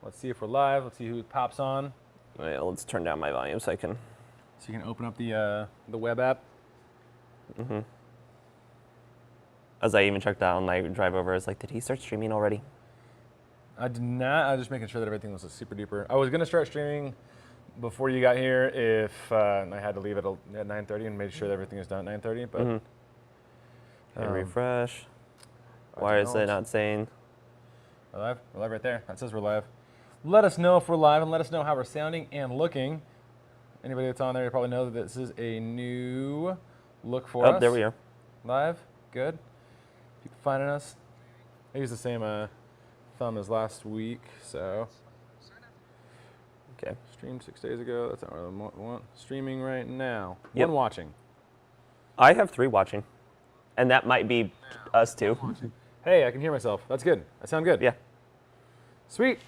Let's see if we're live. Let's see who pops on. Right, let's turn down my volume so I can. So you can open up the web app. Mm-hmm. As I even checked out on my drive over, I was like, did he start streaming already? I did not. I was just making sure that everything was super duper. I was gonna start streaming before you got here if I had to leave at 9:30 and made sure that everything is done at 9:30. But refresh. Why is it not saying? We're live. We're live right there. That says we're live. Let us know if we're live and let us know how we're sounding and looking. Anybody that's on there, you probably know that this is a new look for us. Oh, there we are. Live. Good. Keep finding us. I use the same thumb as last week, so. Okay. Streamed 6 days ago. That's not what I want. Streaming right now. Yep. One watching. I have 3 watching, and that might be us too. Hey, I can hear myself. That's good. I sound good. Yeah. Sweet.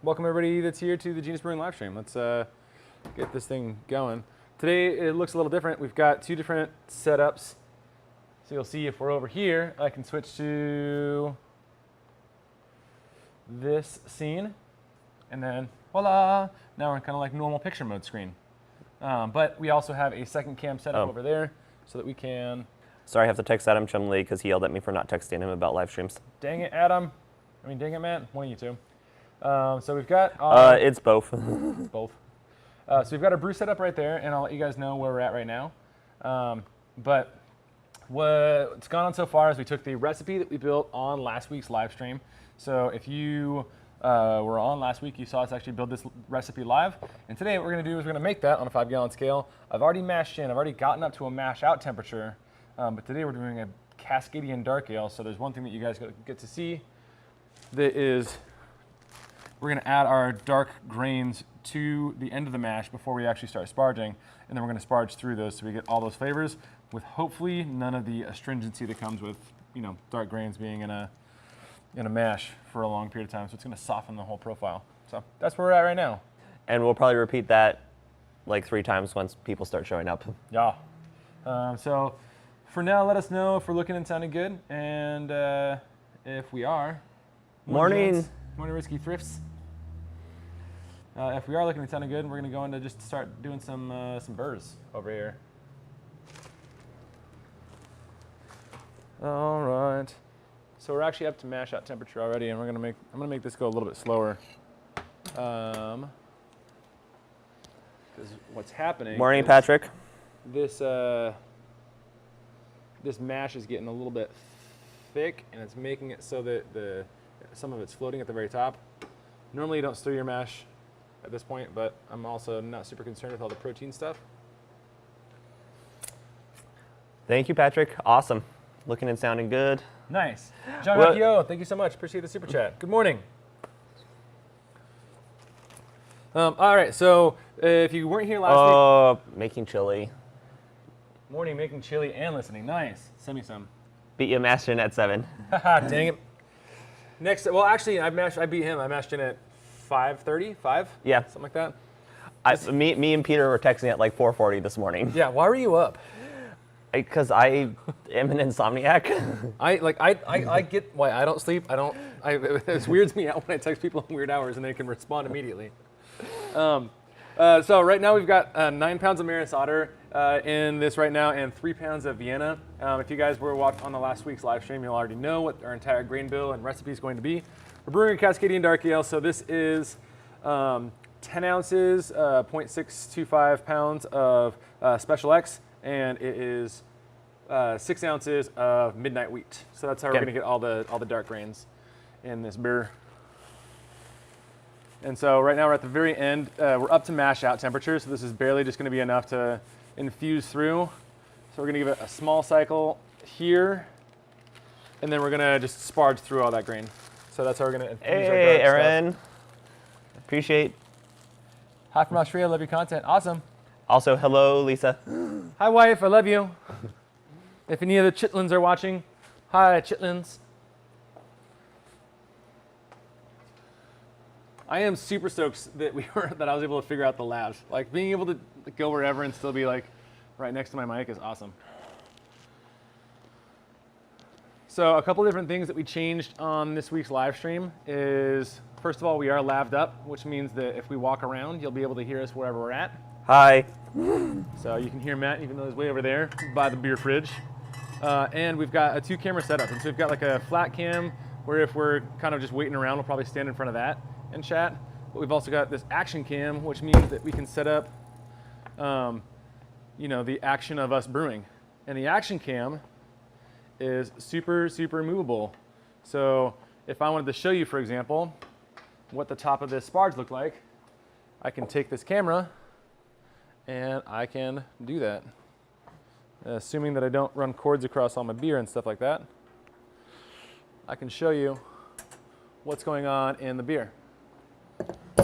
Welcome everybody that's here to the Genus Brewing live stream. Let's get this thing going. Today it looks a little different. We've got 2 different setups. So you'll see if we're over here, I can switch to this scene, and then voila, now we're in kind of like normal picture mode screen. But we also have a second cam setup over there so that we can. Sorry, I have to text Adam Chumley because he yelled at me for not texting him about live streams. Dang it, Adam. I mean, dang it, Matt. One of you two. So we've got. It's both. Both. So we've got our brew setup right there, and I'll let you guys know where we're at right now. But what's gone on so far is we took the recipe that we built on last week's live stream. So if you were on last week, you saw us actually build this recipe live. And today what we're going to do is we're going to make that on a 5-gallon scale. I've already mashed in. I've already gotten up to a mash out temperature. But today we're doing a Cascadian dark ale. So there's one thing that you guys get to see. That is, we're going to add our dark grains to the end of the mash before we actually start sparging. And then we're going to sparge through those so we get all those flavors with hopefully none of the astringency that comes with, dark grains being in a mash for a long period of time. So it's going to soften the whole profile. So that's where we're at right now. And we'll probably repeat that like 3 times once people start showing up. Yeah. So for now, let us know if we're looking and sounding good. And if we are. Morning. Morning, Risky Thrifts. If we are looking and sounding good, we're going to go into just start doing some burrs over here. All right. So we're actually up to mash out temperature already, and I'm gonna make this go a little bit slower. Because what's happening? Morning, Patrick. This mash is getting a little bit thick, and it's making it so that some of it's floating at the very top. Normally, you don't stir your mash at this point, but I'm also not super concerned with all the protein stuff. Thank you, Patrick. Awesome. Looking and sounding good. Nice. John Rapio, thank you so much. Appreciate the super chat. Good morning. All right, so if you weren't here last week. Making chili. Morning, making chili and listening. Nice. Send me some. Beat you mashed in at 7. Haha, dang it. Next, well, actually, I beat him. I mashed in at 5:30, 5? Yeah. Something like that. Me and Peter were texting at like 4:40 this morning. Yeah, why were you up? Because I am an insomniac. I get why I don't sleep. It weirds me out when I text people in weird hours and they can respond immediately. So right now we've got 9 pounds of Maris Otter in this right now and 3 pounds of Vienna. If you guys were watching on the last week's live stream, you'll already know what our entire grain bill and recipe is going to be. We're brewing a Cascadian dark ale, so this is 10 ounces, 0.625 pounds of Special X, and it is 6 ounces of midnight wheat. So that's how we're going to get all the dark grains in this beer. And so right now we're at the very end. We're up to mash out temperature, so this is barely just going to be enough to infuse through. So we're going to give it a small cycle here, and then we're going to just sparge through all that grain. So that's how we're going to infuse our dark Aaron. stuff. Appreciate. Hi from Australia. Love your content. Awesome. Also, hello, Lisa. Hi, wife. I love you. If any of the chitlins are watching, hi, chitlins. I am super stoked that I was able to figure out the labs. Like being able to go wherever and still be like right next to my mic is awesome. So a couple different things that we changed on this week's live stream is, first of all, we are laved up, which means that if we walk around, you'll be able to hear us wherever we're at. Hi. So you can hear Matt, even though he's way over there by the beer fridge. And we've got a 2-camera setup. And so we've got like a flat cam where if we're kind of just waiting around, we'll probably stand in front of that and chat. But we've also got this action cam, which means that we can set up, the action of us brewing. And the action cam is super, super movable. So if I wanted to show you, for example, what the top of this Sprague looked like, I can take this camera and I can do that. Assuming that I don't run cords across all my beer and stuff like that, I can show you what's going on in the beer.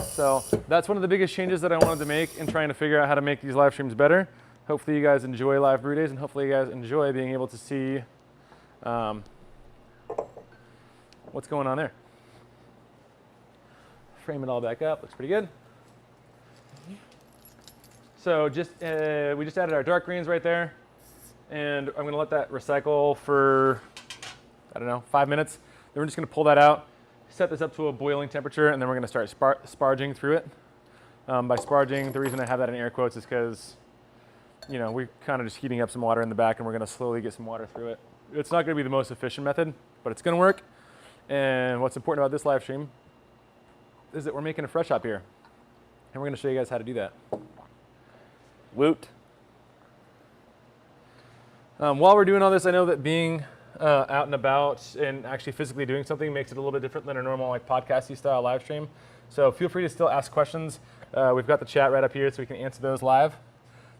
So that's one of the biggest changes that I wanted to make in trying to figure out how to make these live streams better. Hopefully you guys enjoy live brew days, and hopefully you guys enjoy being able to see what's going on there. Frame it all back up, looks pretty good. So we just added our dark greens right there, and I'm gonna let that recycle for, 5 minutes. Then we're just gonna pull that out, set this up to a boiling temperature, and then we're gonna start sparging through it. By sparging, the reason I have that in air quotes is because, we're kind of just heating up some water in the back, and we're gonna slowly get some water through it. It's not gonna be the most efficient method, but it's gonna work. And what's important about this live stream is that we're making a fresh hop here, and we're gonna show you guys how to do that. Woot. While we're doing all this, I know that being out and about and actually physically doing something makes it a little bit different than a normal podcasty style live stream. So feel free to still ask questions. We've got the chat right up here so we can answer those live.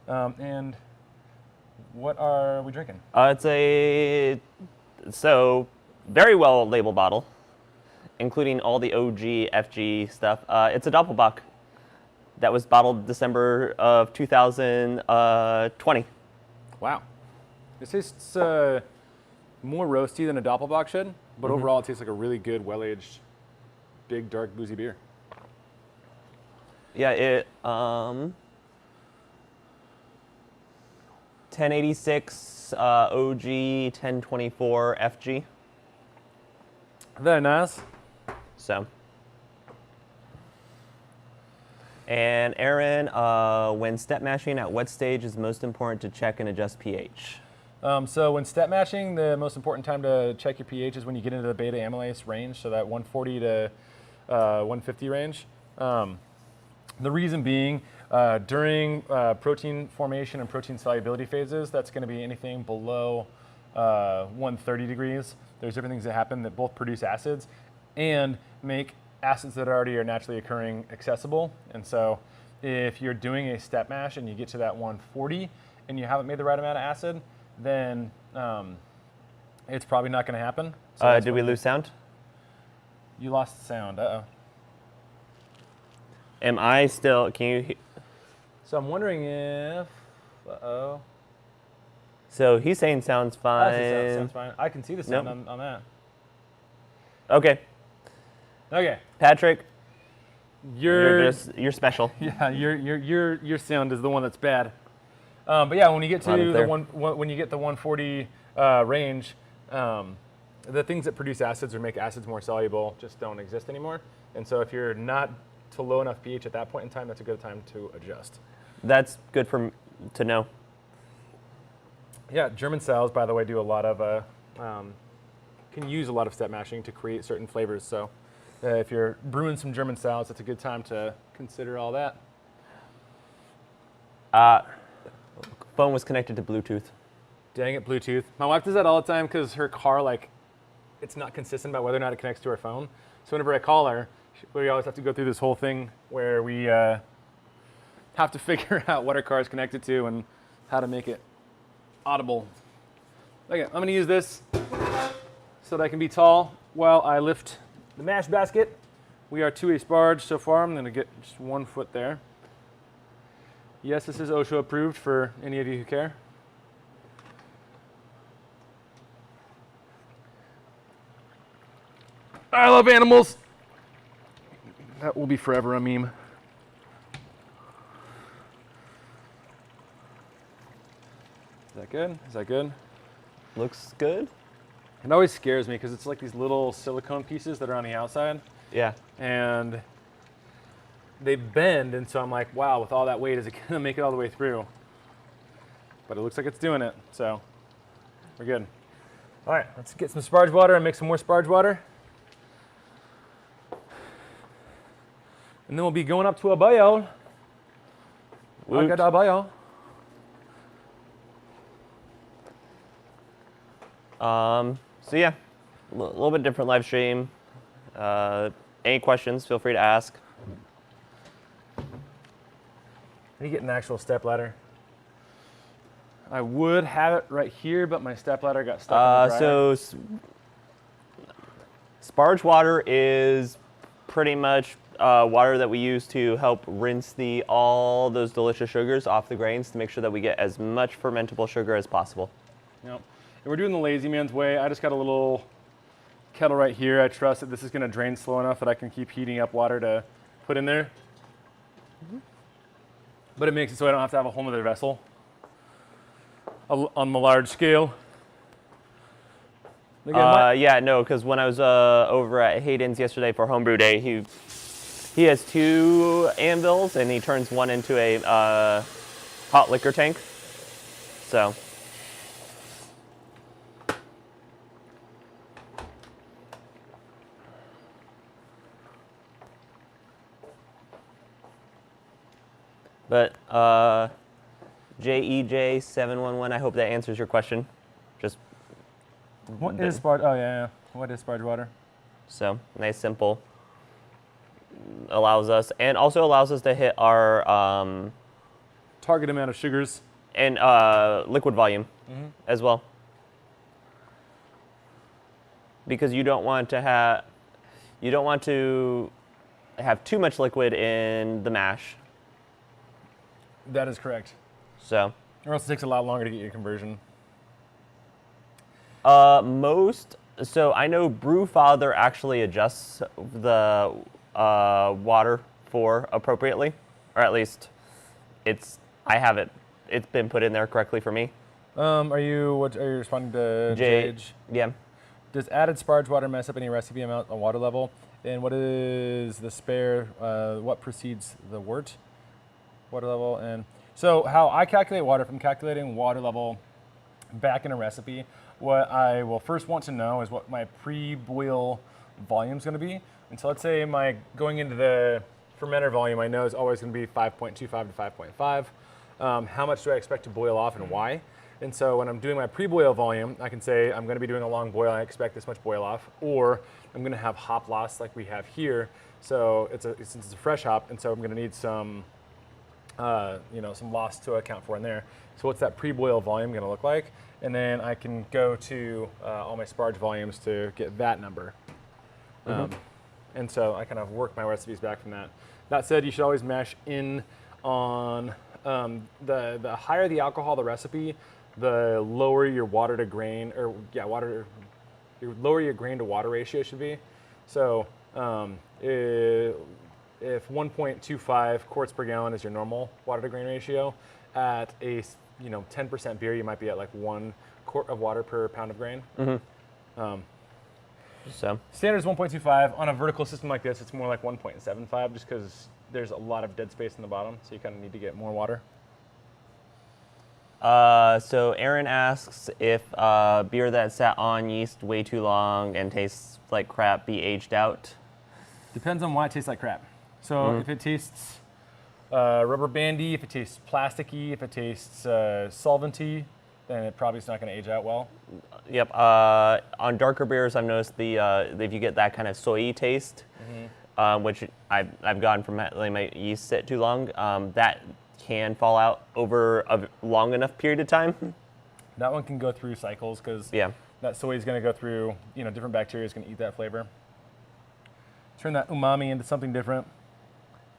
And what are we drinking? It's a very well labeled bottle, including all the OG FG stuff. It's a Doppelbock that was bottled December of 2020. Wow. It tastes more roasty than a Doppelbock should, but overall it tastes like a really good, well-aged, big, dark, boozy beer. Yeah, it 1086 OG 1024 FG. Very nice. So. And Aaron, when step mashing, at what stage is most important to check and adjust pH? So when step mashing, the most important time to check your pH is when you get into the beta amylase range, so that 140 to 150 range. The reason being, during protein formation and protein solubility phases, that's going to be anything below 130 degrees. There's different things that happen that both produce acids and make acids that already are naturally occurring accessible. And so if you're doing a step mash and you get to that 140 and you haven't made the right amount of acid, then it's probably not going to happen. So did we lose sound? You lost sound. Uh-oh. Am I still, can you? So I'm wondering if, So he's saying sounds fine. Sounds fine. I can see the sound on that. Okay. Okay. Patrick, you're special. Yeah, your sound is the one that's bad. But yeah, when you get to when you get the 140 range, the things that produce acids or make acids more soluble just don't exist anymore. And so if you're not to low enough pH at that point in time, that's a good time to adjust. That's good to know. Yeah, German styles, by the way, do a lot of can use a lot of step mashing to create certain flavors. So if you're brewing some German styles, it's a good time to consider all that. Phone was connected to Bluetooth. Dang it, Bluetooth. My wife does that all the time because her car, it's not consistent about whether or not it connects to her phone. So whenever I call her, we always have to go through this whole thing where we have to figure out what her car is connected to and how to make it audible. Okay, I'm gonna use this so that I can be tall while I lift the mash basket. We are to a Sprague so far. I'm gonna get just 1 foot there. Yes, this is OSHA approved for any of you who care. I love animals. That will be forever a meme. Is that good? Is that good? Looks good. It always scares me because it's like these little silicone pieces that are on the outside. Yeah. And they bend, and so I'm like, wow, with all that weight, is it gonna make it all the way through? But it looks like it's doing it, so we're good. All right, let's get some sparge water and make some more sparge water. And then we'll be going up to a boil. I got a boil. So yeah, a little bit different live stream. Any questions, feel free to ask. I need to get an actual step ladder. I would have it right here, but my step ladder got stuck in the dryer. So sparge water is pretty much water that we use to help rinse all those delicious sugars off the grains to make sure that we get as much fermentable sugar as possible. Yep. And we're doing the lazy man's way. I just got a little kettle right here. I trust that this is going to drain slow enough that I can keep heating up water to put in there. But it makes it so I don't have to have a whole other vessel on the large scale. Again, Yeah, no, because when I was over at Hayden's yesterday for homebrew day, he has 2 anvils and he turns one into a hot liquor tank. So. But JEJ711, I hope that answers your question. Just what is sparge? Oh yeah. What is sparge water? So nice, simple. Allows us to hit our Target amount of sugars and liquid volume as well. Because you don't want to have too much liquid in the mash. That is correct. So. Or else it takes a lot longer to get your conversion. So I know Brewfather actually adjusts the water for appropriately, or at least it's been put in there correctly for me. Are you responding to Jage? Yeah. Does added sparge water mess up any recipe amount on water level? And what is the spare? What precedes the wort? Water level. And so how I calculate water, if I'm calculating water level back in a recipe, what I will first want to know is what my pre-boil volume is going to be. And so let's say my going into the fermenter volume I know is always going to be 5.25 to 5.5. How much do I expect to boil off and why? And so when I'm doing my pre-boil volume, I can say I'm going to be doing a long boil, I expect this much boil off, or I'm going to have hop loss like we have here. So since it's a fresh hop, and so I'm going to need some some loss to account for in there. So what's that pre-boil volume going to look like? And then I can go to all my sparge volumes to get that number. And so I kind of work my recipes back from that. That said, you should always mash in on the higher the alcohol the recipe, the lower your water to grain, lower your grain to water ratio should be. So if 1.25 quarts per gallon is your normal water to grain ratio, at a 10% beer, you might be at like 1 quart of water per pound of grain. So standard is 1.25. On a vertical system like this, it's more like 1.75, just because there's a lot of dead space in the bottom, so you kind of need to get more water. So Aaron asks if beer that sat on yeast way too long and tastes like crap be aged out. Depends on why it tastes like crap. So if it tastes rubber bandy, if it tastes plasticky, if it tastes solventy, then it probably is not going to age out well. Yep. On darker beers, I've noticed if you get that kind of soy taste, which I've gotten from letting my yeast sit too long, that can fall out over a long enough period of time. That one can go through cycles because that soy is going to go through, different bacteria is going to eat that flavor. Turn that umami into something different.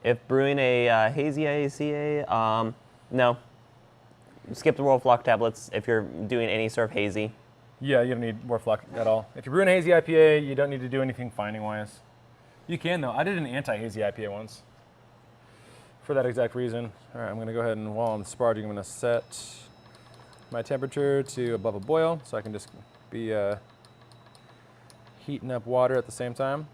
If brewing a hazy IPA, no. Skip the World Flock tablets if you're doing any sort of hazy. Yeah, you don't need World Flock at all. If you're brewing a hazy IPA, you don't need to do anything fining-wise. You can, though. I did an anti-hazy IPA once for that exact reason. All right, I'm going to go ahead and while I'm sparging, I'm going to set my temperature to above a boil so I can just be heating up water at the same time.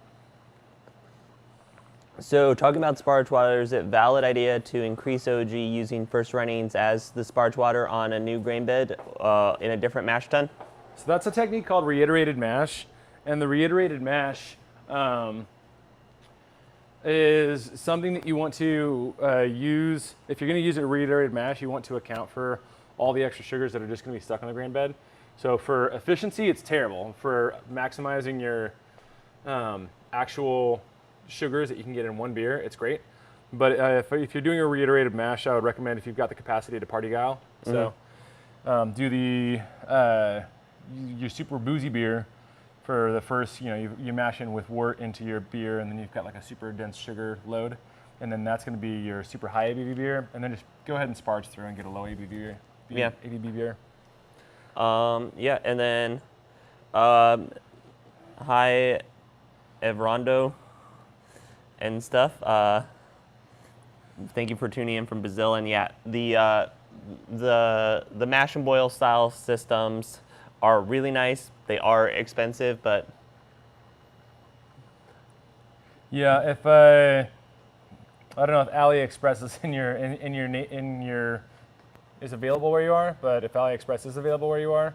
So talking about sparge water, is it a valid idea to increase OG using first runnings as the sparge water on a new grain bed in a different mash tun? So that's a technique called reiterated mash, and the reiterated mash is something that you want to use. If you're going to use a reiterated mash, you want to account for all the extra sugars that are just going to be stuck on the grain bed. So for efficiency, it's terrible. For maximizing your actual sugars that you can get in one beer, it's great. But if you're doing a reiterated mash, I would recommend, if you've got the capacity to party guile. So do the your super boozy beer for the first, you mash in with wort into your beer, and then you've got like a super dense sugar load, and then that's going to be your super high ABV beer, and then just go ahead and sparge through and get a low ABV beer. ABV beer. Yeah, and then hi Evrondo and stuff. Thank you for tuning in from Brazil. And yeah, the mash and boil style systems are really nice. They are expensive, but yeah, if I don't know if AliExpress is in your is available where you are, but if AliExpress is available where you are,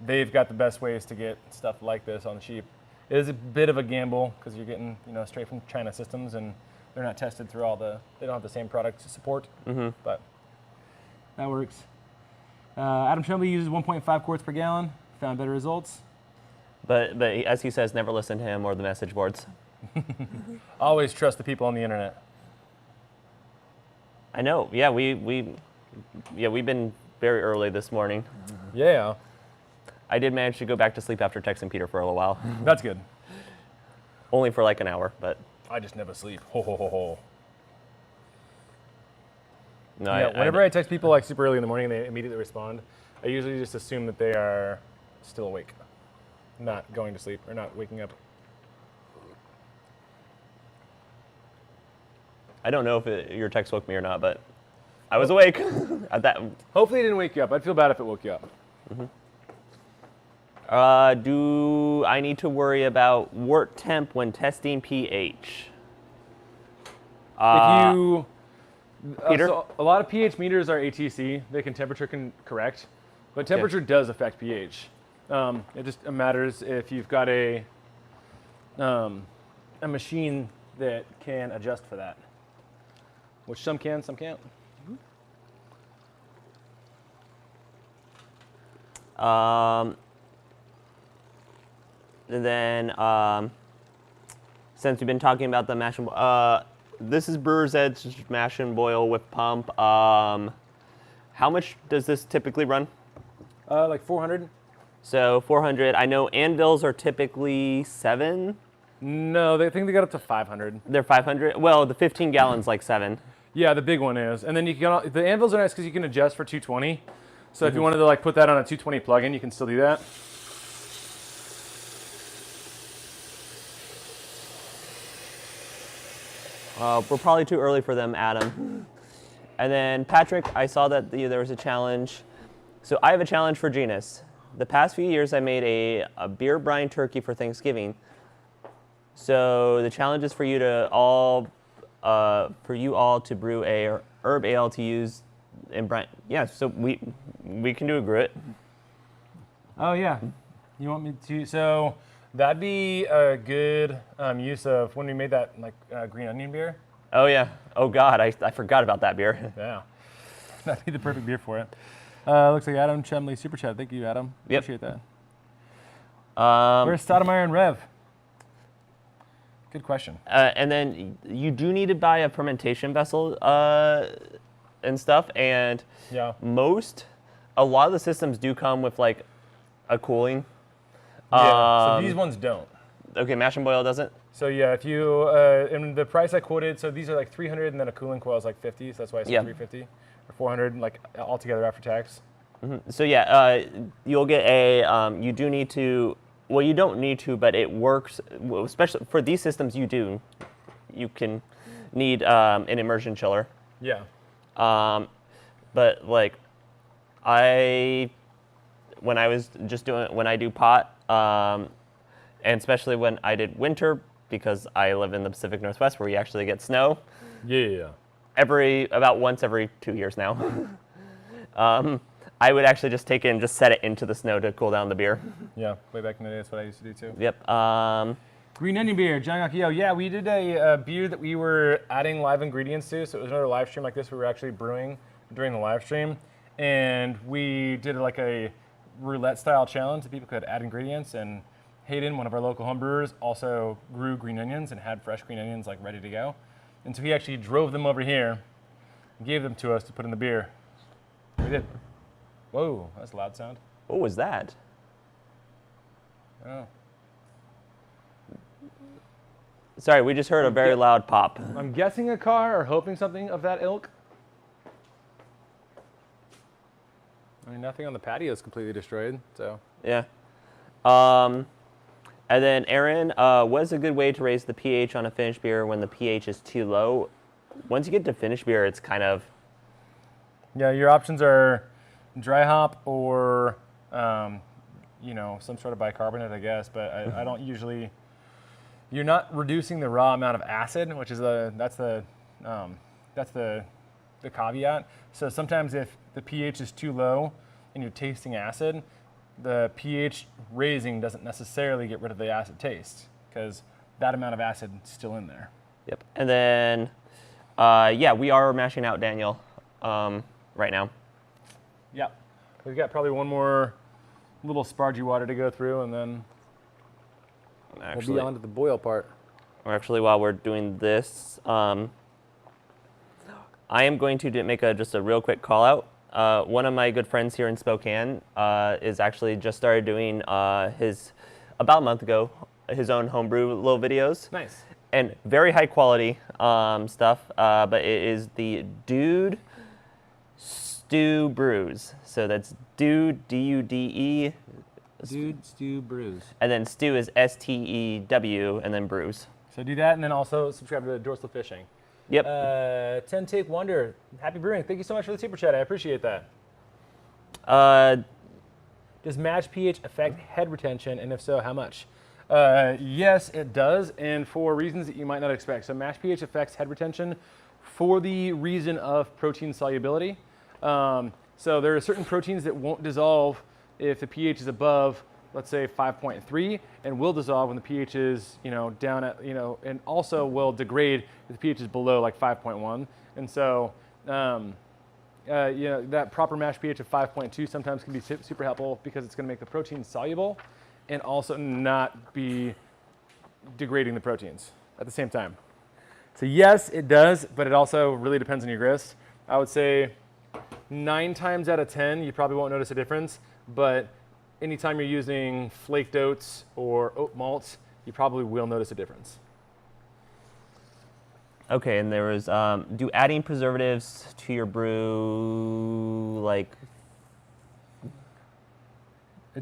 they've got the best ways to get stuff like this on the cheap. It is a bit of a gamble because you're getting straight from China systems, and they're not tested through they don't have the same product support, but that works. Adam Chumley uses 1.5 quarts per gallon, found better results. But as he says, never listen to him or the message boards. Always trust the people on the internet. I know. Yeah, we've been very early this morning. Yeah. I did manage to go back to sleep after texting Peter for a little while. That's good. Only for like an hour, but I just never sleep. Ho ho ho ho. No, Yeah, whenever I text people like super early in the morning and they immediately respond, I usually just assume that they are still awake, not going to sleep or not waking up. I don't know if your text woke me or not, but I was awake. Hopefully it didn't wake you up. I'd feel bad if it woke you up. Do I need to worry about wort temp when testing pH? If you, Peter? so a lot of pH meters are ATC. They can temperature correct, but temperature does affect pH. It just matters if you've got a machine that can adjust for that, which some can, some can't. And then, since we've been talking about the mash and boil, this is Brewer's Edge mash and boil with pump. How much does this typically run? Like 400. So 400. I know anvils are typically 7. No, they think they got up to 500. They're 500. Well, the 15 gallons like 7. Yeah, the big one is, and then you can. The anvils are nice because you can adjust for 220. So if you wanted to like put that on a 220 plug-in, you can still do that. We're probably too early for them, Adam. And then Patrick, I saw that there was a challenge. So I have a challenge for Genus. The past few years, I made a beer brine turkey for Thanksgiving. So the challenge is for you all to brew a herb ale to use in brine. Yeah, so we can do a grit. Oh yeah, you want me to? So that'd be a good use of when we made that like green onion beer. Oh yeah. Oh God, I forgot about that beer. Yeah, that'd be the perfect beer for it. Looks like Adam Chumley super chat. Thank you, Adam. Yep. Appreciate that. Where's Stoudemire and Rev? Good question. And then you do need to buy a fermentation vessel and stuff. And yeah, a lot of the systems do come with like a cooling. Yeah. So these ones don't. Okay, mash and boil doesn't. So yeah, if you and the price I quoted, so these are like 300, and then a cooling coil is like 50. So that's why I said 350 or 400, like altogether after tax. So yeah, you'll get a. You do need to. Well, you don't need to, but it works. Especially for these systems, you do. You can need an immersion chiller. Yeah. But like, when I do pot, And especially when I did winter, because I live in the Pacific Northwest where we actually get snow. Yeah. About once every 2 years now. I would actually just take it and just set it into the snow to cool down the beer. Yeah, way back in the day, that's what I used to do too. Yep. Green onion beer, John Gakio. Yeah, we did a beer that we were adding live ingredients to, so it was another live stream like this. We were actually brewing during the live stream, and we did like a roulette style challenge that people could add ingredients. And Hayden, one of our local home brewers, also grew green onions and had fresh green onions like ready to go. And so he actually drove them over here and gave them to us to put in the beer. We did. Whoa, that's a loud sound. What was that? Oh. Sorry, we just heard a very loud pop. I'm guessing a car or hoping something of that ilk. I mean, nothing on the patio is completely destroyed, so. Yeah. And then Aaron, what's a good way to raise the pH on a finished beer when the pH is too low? Once you get to finished beer, it's kind of... Yeah, your options are dry hop or, you know, some sort of bicarbonate, I guess, but I don't usually... You're not reducing the raw amount of acid, which is that's the caveat. So sometimes if the pH is too low and you're tasting acid, the pH raising doesn't necessarily get rid of the acid taste because that amount of acid is still in there. Yep. And then, yeah, we are mashing out Daniel right now. Yep. We've got probably one more little spargy water to go through, and then we'll be on to the boil part. Or actually, while we're doing this, I am going to make just a real quick call out. One of my good friends here in Spokane is actually just started doing about a month ago, his own homebrew little videos. Nice. And very high quality stuff, but it is the Dude Stew Brews. So that's Dude, D-U-D-E. Dude Stew Brews. And then Stew is S-T-E-W, and then Brews. So do that, and then also subscribe to Dorsal Fishing. Yep. 10 Take Wonder. Happy Brewing. Thank you so much for the super chat. I appreciate that. Does match pH affect head retention, and if so, how much? Yes, it does, and for reasons that you might not expect. So match pH affects head retention for the reason of protein solubility. So there are certain proteins that won't dissolve if the pH is above, let's say 5.3, and will dissolve when the pH is, down at, and also will degrade if the pH is below like 5.1. And so, that proper mash pH of 5.2 sometimes can be super helpful because it's going to make the protein soluble and also not be degrading the proteins at the same time. So yes, it does, but it also really depends on your grist. I would say 9 times out of 10, you probably won't notice a difference, but anytime you're using flaked oats or oat malts, you probably will notice a difference. Okay, and there was, do adding preservatives to your brew,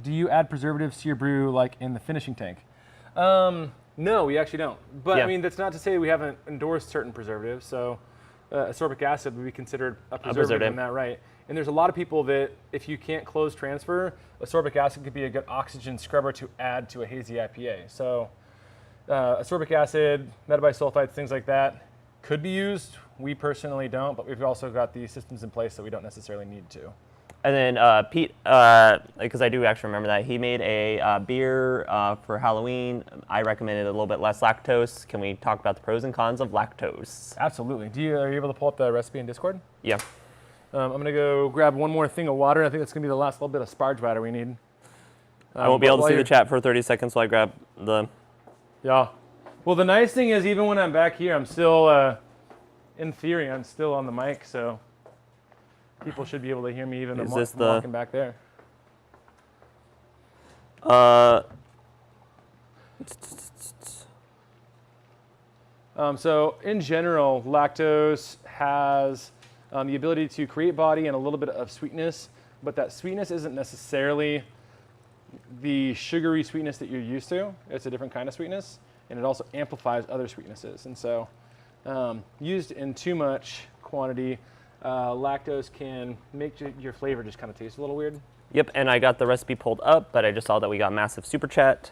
Do you add preservatives to your brew like in the finishing tank? No, we actually don't. But Yeah. I mean, that's not to say we haven't endorsed certain preservatives. So ascorbic acid would be considered a preservative in that, right? And there's a lot of people that if you can't close transfer, ascorbic acid could be a good oxygen scrubber to add to a hazy IPA. So ascorbic acid, metabisulfites, things like that could be used. We personally don't, but we've also got the systems in place that we don't necessarily need to. And then Pete, because I do actually remember that, he made a beer for Halloween. I recommended a little bit less lactose. Can we talk about the pros and cons of lactose? Absolutely. Are you able to pull up the recipe in Discord? Yeah. I'm going to go grab one more thing of water. I think that's going to be the last little bit of sparge water we need. I won't be able to see the chat for 30 seconds while I grab the... Yeah. Well, the nice thing is even when I'm back here, I'm still, in theory, I'm still on the mic, so people should be able to hear me even though I'm walking back there. So in general, lactose has the ability to create body and a little bit of sweetness, but that sweetness isn't necessarily the sugary sweetness that you're used to. It's a different kind of sweetness, and it also amplifies other sweetnesses. And so used in too much quantity, lactose can make your flavor just kind of taste a little weird. Yep, and I got the recipe pulled up, but I just saw that we got massive super chat.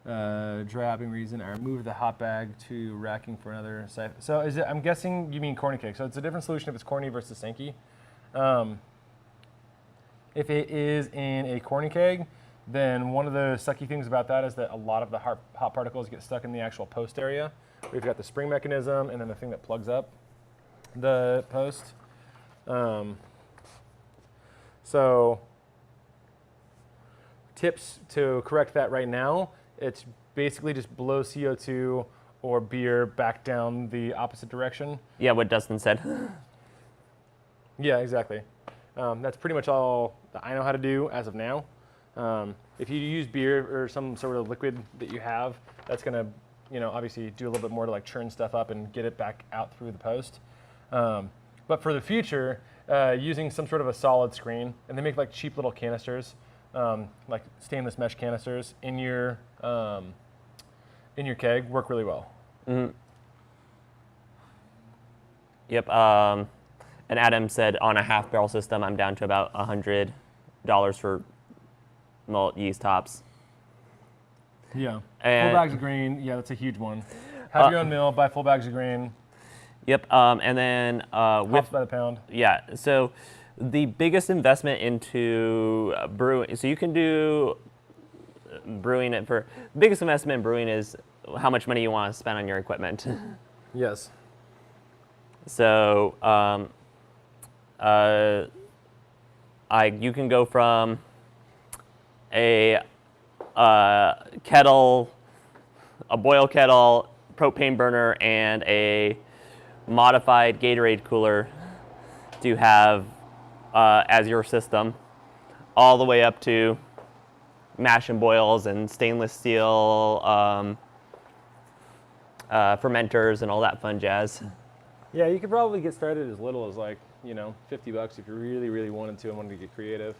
dry hopping reason, I removed the hop bag to racking for another siphon. So is it? I'm guessing you mean corny keg. So it's a different solution if it's corny versus Sankey. If it is in a corny keg, then one of the sucky things about that is that a lot of the hop particles get stuck in the actual post area. We've got the spring mechanism and then the thing that plugs up the post. So tips to correct that right now, it's basically just blow CO2 or beer back down the opposite direction. Yeah, what Dustin said. Yeah, exactly. That's pretty much all that I know how to do as of now. If you use beer or some sort of liquid that you have, that's going to, obviously do a little bit more to like churn stuff up and get it back out through the post. But for the future, using some sort of a solid screen, and they make like cheap little canisters, like stainless mesh canisters in your keg, work really well. Mm-hmm. Yep. And Adam said on a half barrel system, I'm down to about $100 for malt yeast hops. Yeah. And full bags of grain. Yeah, that's a huge one. Have your own mill. Buy full bags of grain. Yep. And then Hops by the pound. Yeah. So the biggest investment into brewing. So you can do brewing it for. The biggest investment in brewing is how much money you want to spend on your equipment. Yes. So you can go from a kettle, a boil kettle, propane burner, and a modified Gatorade cooler to have as your system, all the way up to mash and boils and stainless steel fermenters and all that fun jazz. Yeah, you could probably get started as little as like, $50 if you really, really wanted to and wanted to get creative.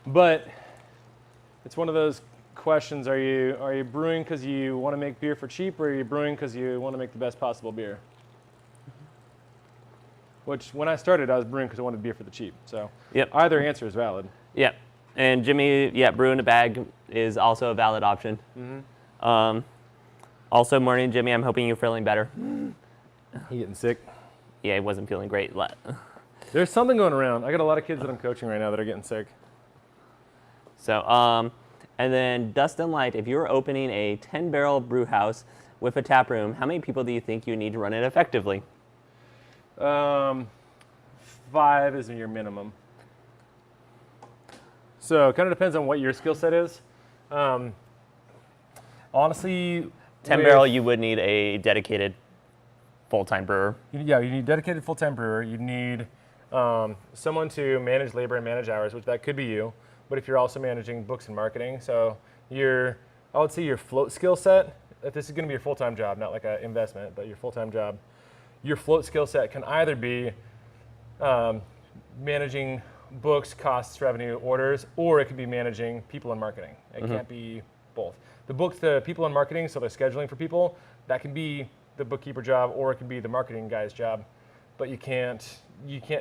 But it's one of those questions, are you brewing because you want to make beer for cheap, or are you brewing because you want to make the best possible beer? Which, when I started, I was brewing because I wanted beer for the cheap. So Yep. Either answer is valid. Yep. And Jimmy, yeah, brew in a bag is also a valid option. Mm-hmm. Also, morning, Jimmy, I'm hoping you're feeling better. He getting sick? Yeah, he wasn't feeling great. There's something going around. I got a lot of kids that I'm coaching right now that are getting sick. So, and then Dustin Light, if you were opening a 10-barrel brew house with a tap room, how many people do you think you need to run it effectively? 5 is your minimum. So it kind of depends on what your skill set is. Honestly, 10-barrel, you would need a dedicated full-time brewer. Yeah, you need dedicated full-time brewer. You need someone to manage labor and manage hours, which that could be you. But if you're also managing books and marketing, so I would say your float skill set, if this is going to be your full-time job, not like an investment, but your full-time job, your float skill set can either be managing books, costs, revenue, orders, or it could be managing people and marketing. It can't be both. The books, the people and marketing, so they're scheduling for people, that can be the bookkeeper job, or it can be the marketing guy's job, but you can't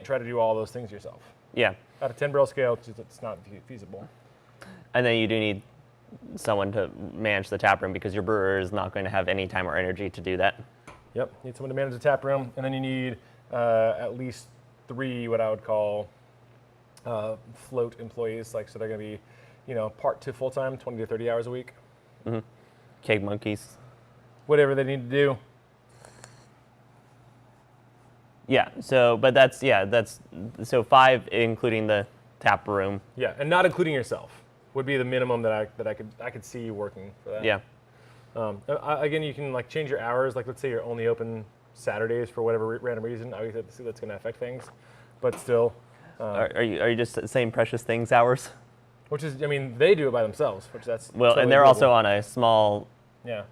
try to do all those things yourself. Yeah. At a 10-barrel scale, it's not feasible. And then you do need someone to manage the tap room because your brewer is not going to have any time or energy to do that. Yep, you need someone to manage the tap room, and then you need at least 3 what I would call float employees. So they're going to be, part to full-time, 20 to 30 hours a week. Mm-hmm. Keg monkeys. Whatever they need to do. Yeah. So 5 including the tap room. Yeah, and not including yourself would be the minimum that I could see you working for that. Yeah. Again, you can change your hours. Let's say you're only open Saturdays for whatever random reason. Obviously, that's going to affect things, but still. Are you just saying precious things hours? Which is, they do it by themselves, which that's well, totally and they're doable. also on a small. Yeah.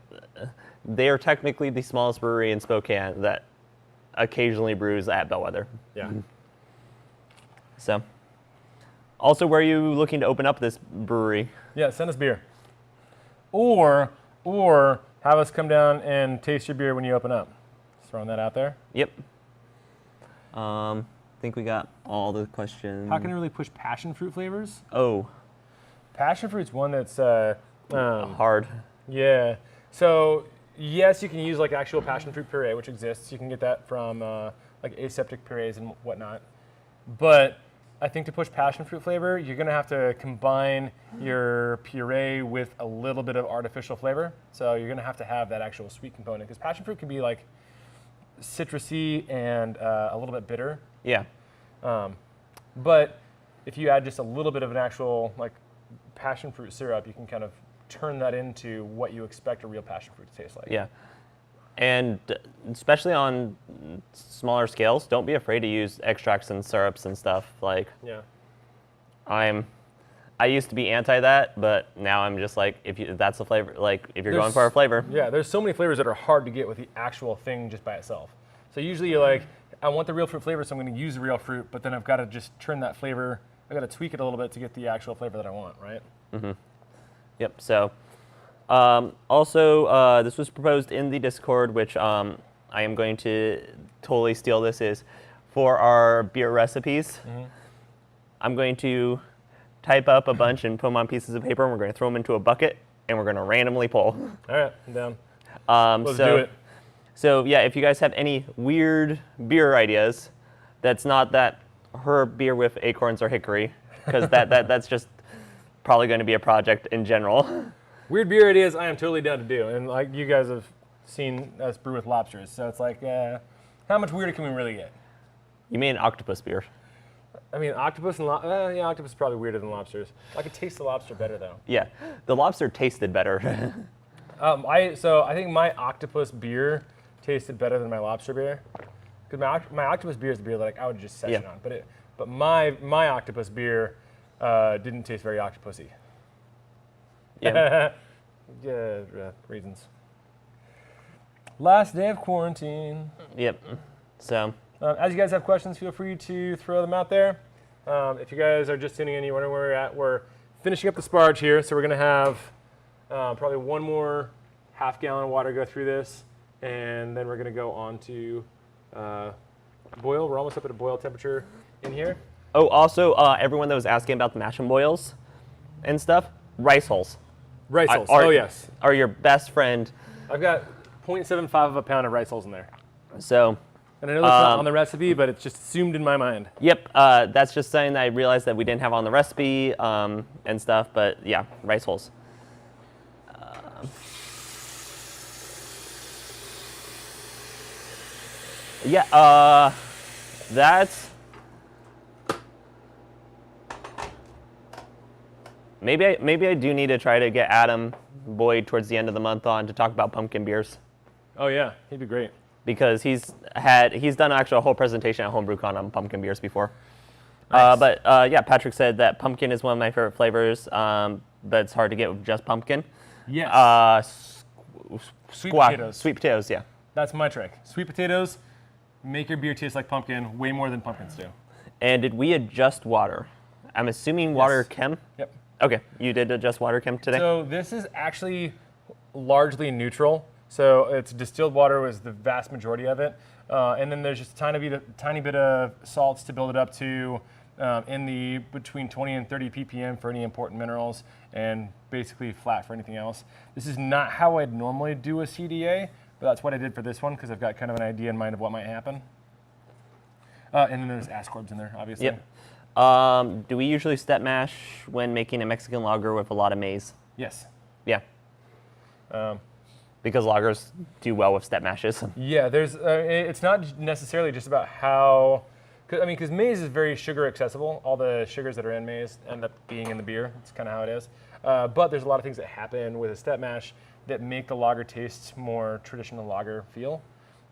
They are technically the smallest brewery in Spokane that occasionally brews at Bellwether. Yeah. So, also, where are you looking to open up this brewery? Yeah, send us beer. Or have us come down and taste your beer when you open up. Just throwing that out there. Yep. I think we got all the questions. How can you really push passion fruit flavors? Oh. Passion fruit's one that's hard. Yeah. So yes, you can use like actual passion fruit puree, which exists. You can get that from like aseptic purees and whatnot. But I think to push passion fruit flavor, you're going to have to combine your puree with a little bit of artificial flavor. So you're going to have that actual sweet component, because passion fruit can be like citrusy and a little bit bitter. Yeah. But if you add just a little bit of an actual like passion fruit syrup, you can kind of turn that into what you expect a real passion fruit to taste like. Yeah. And especially on smaller scales, don't be afraid to use extracts and syrups and stuff. Like, Yeah. I used to be anti that, but now I'm just like, if that's the flavor, like if you're going for a flavor. Yeah, there's so many flavors that are hard to get with the actual thing just by itself. So usually you're like, I want the real fruit flavor, so I'm going to use the real fruit, but then I've got to just turn that flavor, I've got to tweak it a little bit to get the actual flavor that I want, right? Mm-hmm. Yep. So, also, this was proposed in the Discord, which I am going to totally steal. This is for our beer recipes. Mm-hmm. I'm going to type up a bunch and put them on pieces of paper, and we're going to throw them into a bucket, and we're going to randomly pull. All right, I'm down. Let's do it. So yeah, if you guys have any weird beer ideas, that's not that herb beer with acorns or hickory, because that's just probably going to be a project in general. Weird beer ideas, I am totally down to do. And like you guys have seen us brew with lobsters, so it's like, how much weirder can we really get? You mean octopus beer? I mean, octopus and yeah, octopus is probably weirder than lobsters. I could taste the lobster better though. Yeah, the lobster tasted better. So I think my octopus beer tasted better than my lobster beer, because my octopus beer is the beer that like I would just session on, but my octopus beer didn't taste very octopusy. Yeah. Yeah, reasons. Last day of quarantine. Yep. So. As you guys have questions, feel free to throw them out there. If you guys are just tuning in, you wonder where we're at, we're finishing up the sparge here, so we're going to have probably one more half-gallon of water go through this, and then we're going to go on to boil. We're almost up at a boil temperature in here. Oh, also, everyone that was asking about the mash and boils and stuff, rice hulls. Rice hulls, yes. Are your best friend. I've got 0.75 of a pound of rice hulls in there. So. And I know that's not on the recipe, but it's just assumed in my mind. Yep, that's just something that I realized that we didn't have on the recipe and stuff, but yeah, rice hulls. Yeah, that's... Maybe I do need to try to get Adam Boyd towards the end of the month on to talk about pumpkin beers. Oh yeah, he'd be great. Because he's done actually a whole presentation at HomebrewCon on pumpkin beers before. Nice. But yeah, Patrick said that pumpkin is one of my favorite flavors, but it's hard to get with just pumpkin. Yes. Sweet potatoes. Sweet potatoes, yeah. That's my trick. Sweet potatoes make your beer taste like pumpkin way more than pumpkins do. And did we adjust water? I'm assuming water chem? Yep. Okay, you did adjust water chem today? So this is actually largely neutral. So it's distilled water was the vast majority of it. And then there's just a tiny bit of salts to build it up to in the between 20 and 30 ppm for any important minerals, and basically flat for anything else. This is not how I'd normally do a CDA, but that's what I did for this one because I've got kind of an idea in mind of what might happen. And then there's ascorbs in there, obviously. Yep. Do we usually step mash when making a Mexican lager with a lot of maize? Yes. Yeah. Because lagers do well with step mashes. Yeah, it's not necessarily just about how, because maize is very sugar accessible. All the sugars that are in maize end up being in the beer. That's kind of how it is. But there's a lot of things that happen with a step mash that make the lager taste more traditional lager feel.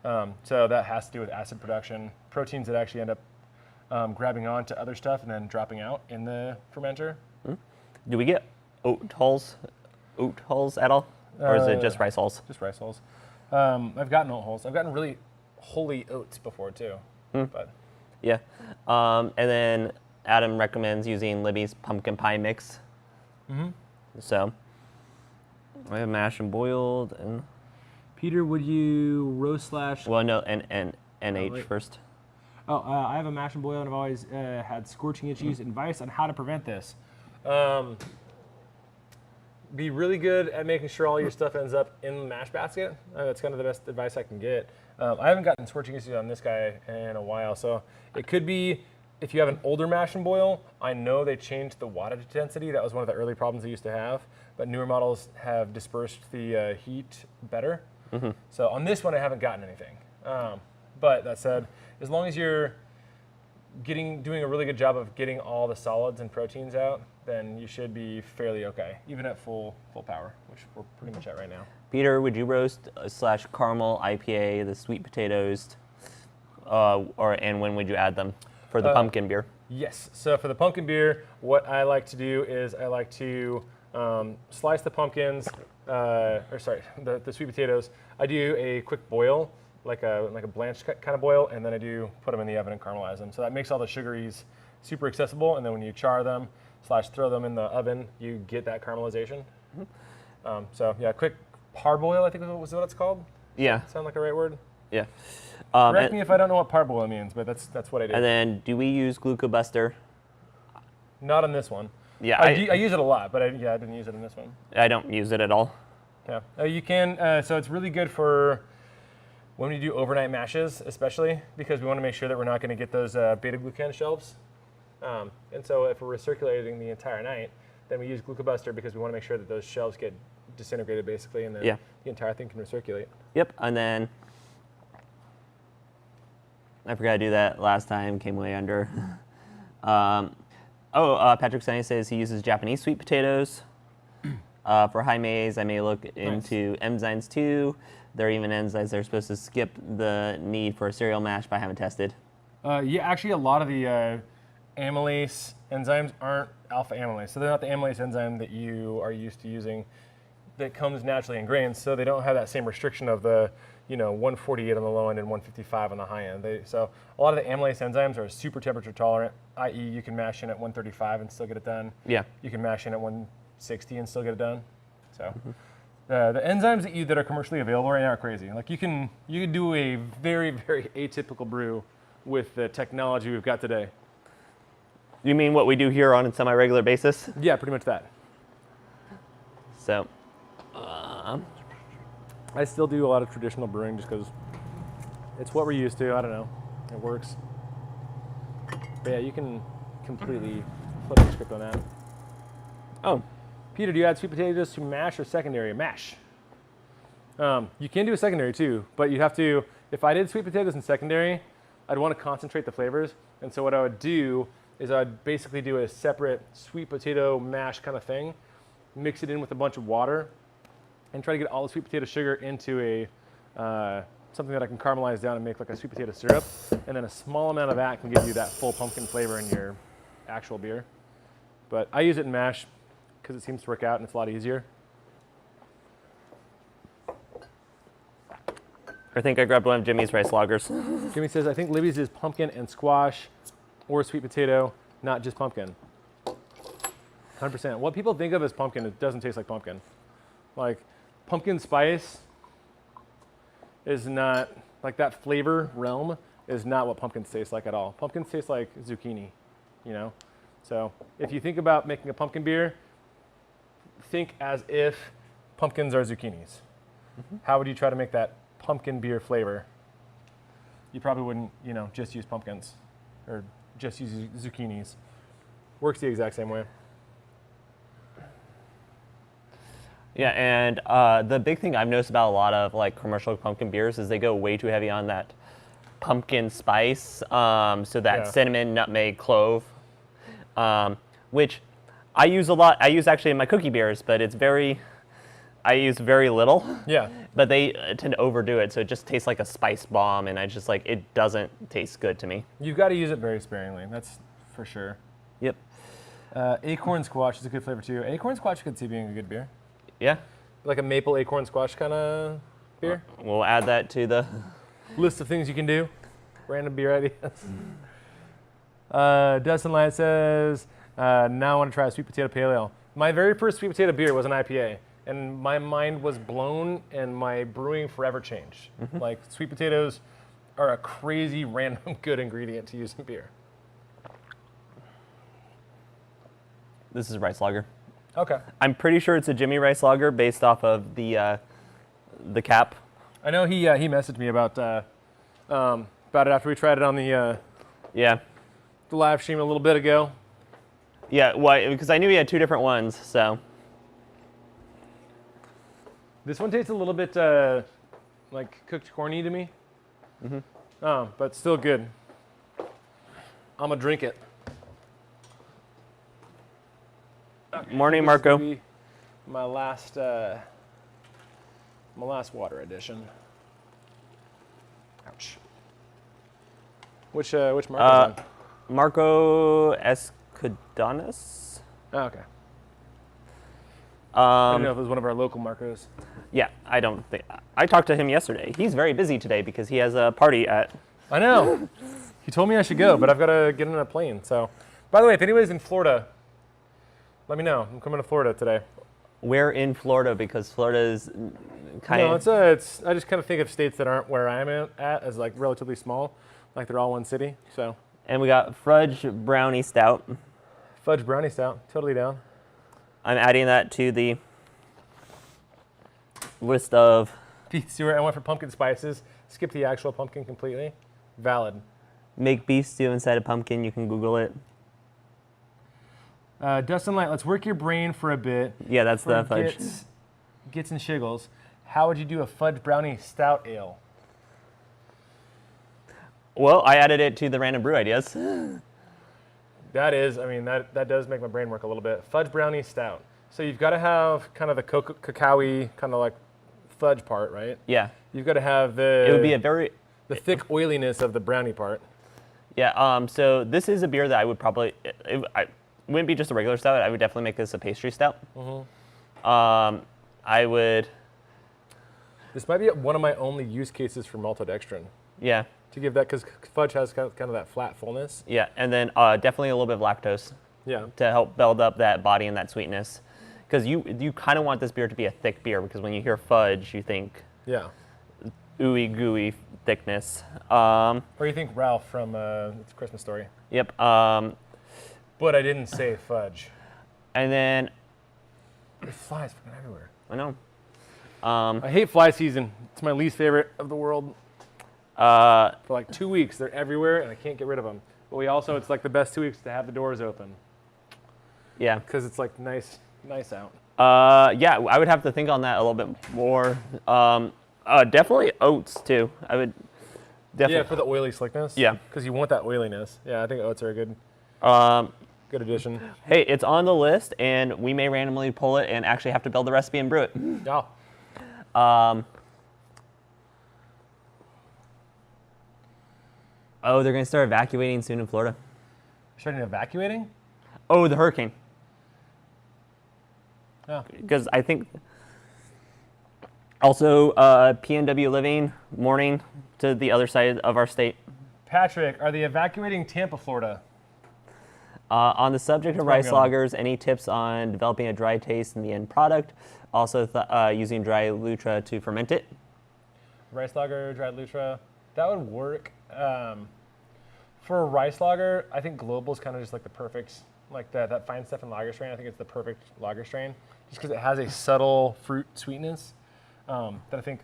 So that has to do with acid production, proteins that actually end up grabbing on to other stuff and then dropping out in the fermenter. Do we get oat hulls at all? Or is it just rice hulls? Just rice hulls. I've gotten oat hulls. I've gotten really holy oats before too. But yeah. And then Adam recommends using Libby's pumpkin pie mix. So I have mashed and boiled and. Peter, would you roast slash? Well, no, and NH first. I have a mash and boil, and I've always had scorching itchies. Advice on how to prevent this. be really good at making sure all your stuff ends up in the mash basket. That's kind of the best advice I can get. I haven't gotten scorching issues on this guy in a while, so it could be if you have an older mash and boil. I know they changed the wattage density. That was one of the early problems they used to have, but newer models have dispersed the heat better. So on this one, I haven't gotten anything. But that said, as long as you're doing a really good job of getting all the solids and proteins out, then you should be fairly okay, even at full power, which we're pretty much at right now. Peter, would you roast / caramel IPA the sweet potatoes, and when would you add them for the pumpkin beer? Yes. So for the pumpkin beer, what I like to do is I like to slice the pumpkins, the sweet potatoes. I do a quick boil, like a blanched kind of boil, and then I do put them in the oven and caramelize them. So that makes all the sugaries super accessible, and then when you char them / throw them in the oven, you get that caramelization. So yeah, quick parboil, I think was what it's called. Yeah. Sound like a right word? Yeah. Correct me if I don't know what parboil means, but that's what I do. And then, do we use glucobuster? Not on this one. Yeah, I use it a lot, but I didn't use it in this one. I don't use it at all. Yeah, you can. So it's really good for when we do overnight mashes, especially because we want to make sure that we're not going to get those beta-glucan shelves. And so if we're recirculating the entire night, then we use glucobuster because we want to make sure that those shelves get disintegrated basically, and then the entire thing can recirculate. Yep, and then I forgot to do that last time, came way under. Patrick Sunny says he uses Japanese sweet potatoes. For high maize, I may look into enzymes too. There are even enzymes that are supposed to skip the need for a cereal mash, but I haven't tested. Yeah, actually a lot of the amylase enzymes aren't alpha amylase, so they're not the amylase enzyme that you are used to using that comes naturally in grains, so they don't have that same restriction of the 148 on the low end and 155 on the high end. So a lot of the amylase enzymes are super temperature tolerant, i.e. you can mash in at 135 and still get it done. Yeah. You can mash in at 160 and still get it done. So the enzymes that are commercially available right now are crazy. Like you can do a very, very atypical brew with the technology we've got today. You mean what we do here on a semi-regular basis? Yeah, pretty much that. So, I still do a lot of traditional brewing just because it's what we're used to. I don't know. It works. But yeah, you can completely flip the script on that. Oh, Peter, do you add sweet potatoes to mash or secondary? Mash. You can do a secondary too, but you have to, if I did sweet potatoes in secondary, I'd want to concentrate the flavors. And so what I would do is I'd basically do a separate sweet potato mash kind of thing, mix it in with a bunch of water, and try to get all the sweet potato sugar into a something that I can caramelize down and make like a sweet potato syrup. And then a small amount of that can give you that full pumpkin flavor in your actual beer. But I use it in mash because it seems to work out and it's a lot easier. I think I grabbed one of Jimmy's rice lagers. Jimmy says, I think Libby's is pumpkin and squash or sweet potato, not just pumpkin. 100%. What people think of as pumpkin, it doesn't taste like pumpkin. Like, pumpkin spice is not, like that flavor realm is not what pumpkins taste like at all. Pumpkins taste like zucchini, So if you think about making a pumpkin beer, think as if pumpkins are zucchinis. How would you try to make that pumpkin beer flavor? You probably wouldn't, just use pumpkins or just use zucchinis. Works the exact same way. Yeah, and the big thing I've noticed about a lot of like commercial pumpkin beers is they go way too heavy on that pumpkin spice, so that cinnamon, nutmeg, clove, which I use a lot. I use actually in my cookie beers, but I use very little. Yeah. But they tend to overdo it, so it just tastes like a spice bomb, and it doesn't taste good to me. You've got to use it very sparingly, that's for sure. Yep. Acorn squash is a good flavor too. Acorn squash I could see being a good beer. Yeah. Like a maple acorn squash kind of beer. We'll add that to the list of things you can do. Random beer ideas. Dustin Light says, now I want to try a sweet potato pale ale. My very first sweet potato beer was an IPA, and my mind was blown, and my brewing forever changed. Like, sweet potatoes are a crazy, random good ingredient to use in beer. This is rice lager. Okay. I'm pretty sure it's a Jimmy Rice lager based off of the cap. I know he messaged me about it after we tried it on the live stream a little bit ago. Yeah, why? Because I knew he had 2 different ones, so. This one tastes a little bit like cooked corny to me. But still good. I'm gonna drink it. Okay, Morning, this Marco. is gonna be my last water edition. Ouch. Which Marco's on? Marco Escudanis. Oh, okay. I don't Um, know if it was one of our local Marcos. yeah, I don't think. I talked to him yesterday. He's very busy today because he has a party at. I know. He told me I should go, but I've got to get on a plane. So, by the way, if anybody's in Florida, let me know. I'm coming to Florida today. We're in Florida because Florida is kind No, of. it's. I just kind of think of states that aren't where I'm at as like relatively small, like they're all one city. So, And we got Fudge Brownie Stout. fudge brownie stout, totally down. I'm adding that to the list of. Pete Stewart, I went for pumpkin spices. Skip the actual pumpkin completely. Valid. Make beef stew inside a pumpkin. You can Google it. Dustin Light, let's work your brain for a bit. Yeah, that's the fudge. Gets and shiggles. How would you do a fudge brownie stout ale? Well, I added it to the random brew ideas. That is, I mean, that does make my brain work a little bit. Fudge brownie stout. So you've got to have kind of the cacao-y, kind of like fudge part, right? Yeah. You've got to have the It would be a very. the thick oiliness of the brownie part. Yeah, so this is a beer that I would probably. I wouldn't be just a regular stout. I would definitely make this a pastry stout. I would. This might be one of my only use cases for maltodextrin. Yeah. To give that, because fudge has kind of that flat fullness. Yeah, and then definitely a little bit of lactose Yeah. to help build up that body and that sweetness. Because you kind of want this beer to be a thick beer, because when you hear fudge, you think Yeah. ooey gooey thickness. Or you think Ralph from It's a Christmas Story. Yep. But I didn't say fudge. And then There's flies fucking everywhere. I know. I hate fly season. It's my least favorite of the world. For like 2 weeks, they're everywhere, and I can't get rid of them. But it's like the best 2 weeks to have the doors open, Yeah. because it's like nice out. Yeah, I would have to think on that a little bit more. Definitely oats too. I would definitely. Yeah, for the oily slickness. Yeah. Because you want that oiliness. Yeah, I think oats are a good addition. Hey, it's on the list, and we may randomly pull it and actually have to build the recipe and brew it. Yeah. Oh, they're gonna start evacuating soon in Florida. Starting evacuating? Oh, the hurricane. Yeah. Because I think. Also, PNW Living, morning to the other side of our state. Patrick, are they evacuating Tampa, Florida? On the subject of where I'm rice going. lagers, any tips on developing a dry taste in the end product? Also, using dry lutra to ferment it. Rice lager, dried lutra. That would work. For a rice lager, I think Global is kind of just like the perfect, like that fine stuff in lager strain. I think it's the perfect lager strain, just because it has a subtle fruit sweetness that I think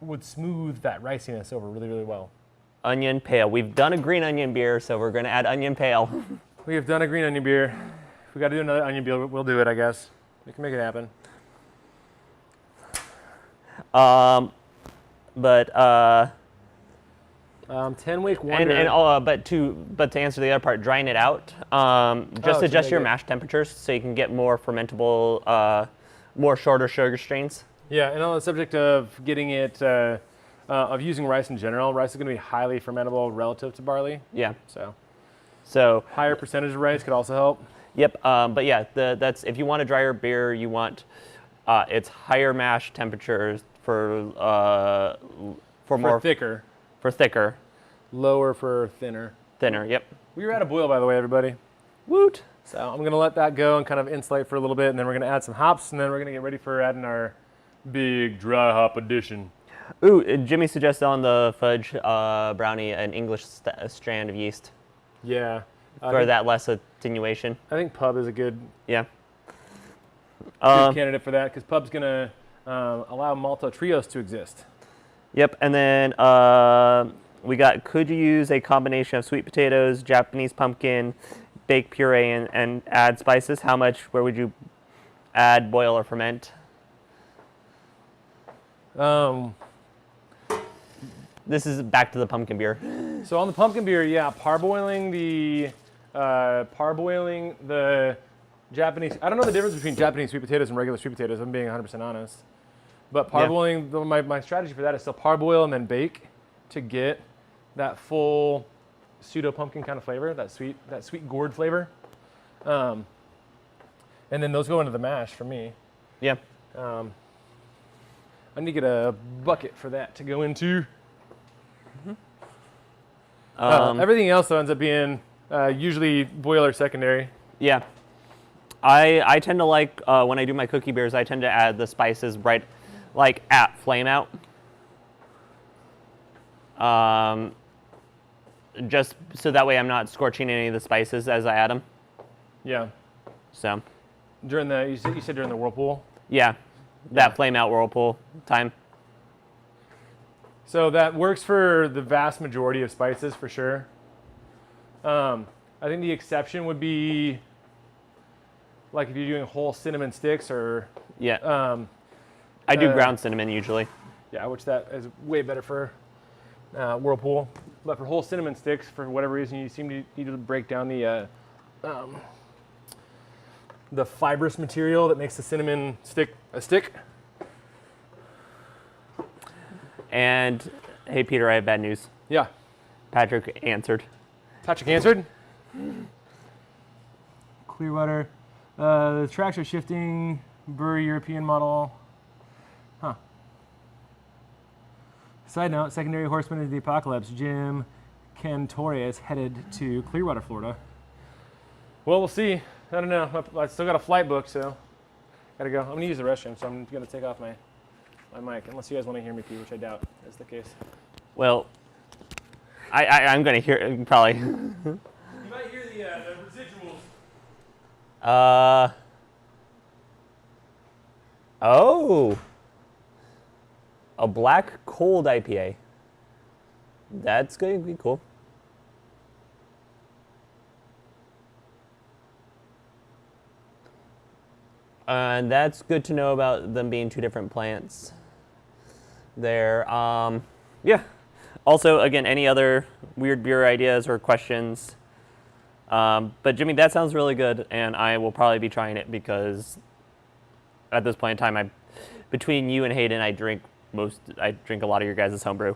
would smooth that riciness over really, really well. Onion pale. We've done a green onion beer, so we're going to add onion pale. We have done a green onion beer. If we got to do another onion beer, we'll do it, I guess. We can make it happen. But 10-week wonder. but to answer the other part, drying it out. Just to adjust make your it- mash temperatures so you can get more fermentable, more shorter sugar strains. Yeah, and on the subject of getting it, of using rice in general, rice is going to be highly fermentable relative to barley. Yeah. So higher percentage of rice could also help. Yep. But yeah, that's if you want a drier beer, you want it's higher mash temperatures for more Thicker, for thicker, lower for thinner. thinner. Yep. We were at a boil, by the way, everybody. Woot. So I'm going to let that go and kind of insulate for a little bit, and then we're going to add some hops, and then we're going to get ready for adding our big dry hop addition. Ooh, Jimmy suggested on the fudge brownie an English strand of yeast Yeah. for that less attenuation. I think pub is a good. Yeah. good candidate for that because pub's gonna allow Malta Trios to exist. Yep, and then we got, could you use a combination of sweet potatoes, Japanese pumpkin, baked puree, and add spices? How much, where would you add, boil, or ferment? This is back to the pumpkin beer. So on the pumpkin beer, yeah, parboiling the Japanese. I don't know the difference between Japanese sweet potatoes and regular sweet potatoes. I'm being 100% honest. But parboiling, my strategy for that is still parboil and then bake to get that full pseudo pumpkin kind of flavor, that sweet gourd flavor. And then those go into the mash for me. Yeah. I need to get a bucket for that to go into. Everything else though ends up being usually boiler secondary. Yeah. I tend to like, when I do my cookie beers, I tend to add the spices right, like at flame out. Just so that way I'm not scorching any of the spices as I add them. Yeah. So. You said during the whirlpool? Yeah. That flame out whirlpool time. So that works for the vast majority of spices for sure. I think the exception would be like if you're doing whole cinnamon sticks or I do ground cinnamon usually. Yeah, which that is way better for whirlpool. But for whole cinnamon sticks, for whatever reason, you seem to need to break down the fibrous material that makes the cinnamon stick a stick. And hey, Peter, I have bad news. Yeah. Patrick answered. Patrick answered. Clearwater. The tracks are shifting. Brew European model. Huh. Side note, secondary horseman of the apocalypse, Jim Cantori is headed to Clearwater, Florida. Well, we'll see. I don't know. I still got a flight book, so gotta go. I'm gonna use the restroom, so I'm gonna take off my mic, unless you guys want to hear me pee, which I doubt is the case. Well, I'm gonna hear probably. You might hear the residuals. Oh. A black cold IPA. That's going to be cool. And that's good to know about them being two different plants there. Yeah. Also, again, any other weird beer ideas or questions? But Jimmy, that sounds really good, and I will probably be trying it because at this point in time, between you and Hayden, I drink a lot of your guys' homebrew.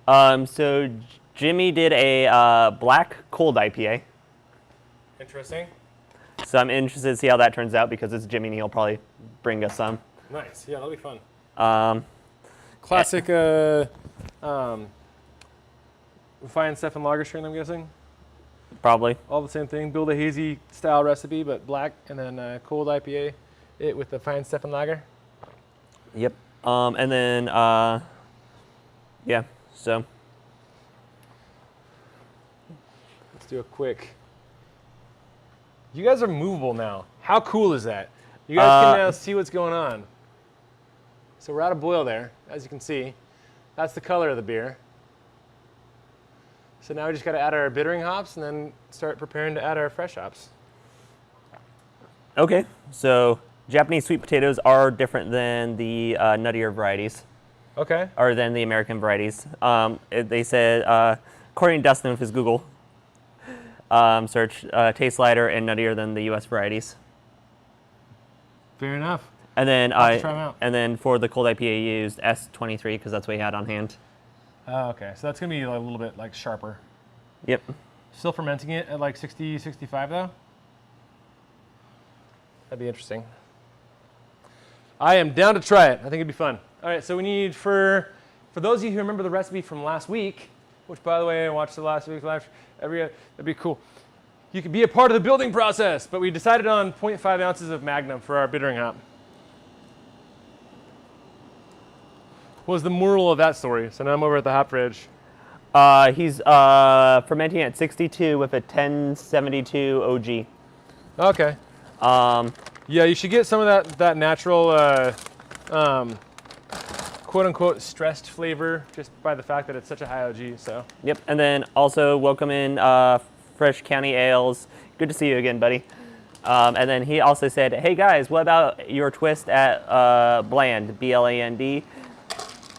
So Jimmy did a black cold IPA. Interesting. So I'm interested to see how that turns out because it's Jimmy and he'll probably bring us some. Nice. Yeah, that'll be fun. Classic fine Stefan lager strain, I'm guessing. Probably. All the same thing. Build a hazy style recipe, but black, and then cold IPA it with the fine Stefan lager. Yep. And then yeah. So let's do a quick. You guys are movable now. How cool is that? You guys can now see what's going on. So we're out of boil there, as you can see. That's the color of the beer. So now we just got to add our bittering hops and then start preparing to add our fresh hops. Okay, so Japanese sweet potatoes are different than the nuttier varieties. Okay. Or than the American varieties. They said, according to Dustin with his Google search, tastes lighter and nuttier than the U.S. varieties. Fair enough. And then I'll have to try 'em out. And then for the cold IPA, you used S23 because that's what he had on hand. Oh, okay. So that's gonna be a little bit like sharper. Yep. Still fermenting it at like 60, 65 though? That'd be interesting. I am down to try it. I think it'd be fun. All right, so we need, for those of you who remember the recipe from last week, which by the way, I watched the last week's live, that'd be cool. You could be a part of the building process, but we decided on 0.5 ounces of Magnum for our bittering hop. What was the moral of that story? So now I'm over at the hop fridge. He's fermenting at 62 with a 1072 OG. Okay. Yeah, you should get some of that natural, quote unquote, stressed flavor just by the fact that it's such a high OG. So. Yep, and then also welcome in Fresh County Ales. Good to see you again, buddy. And then he also said, hey guys, what about your twist at Bland, B-L-A-N-D?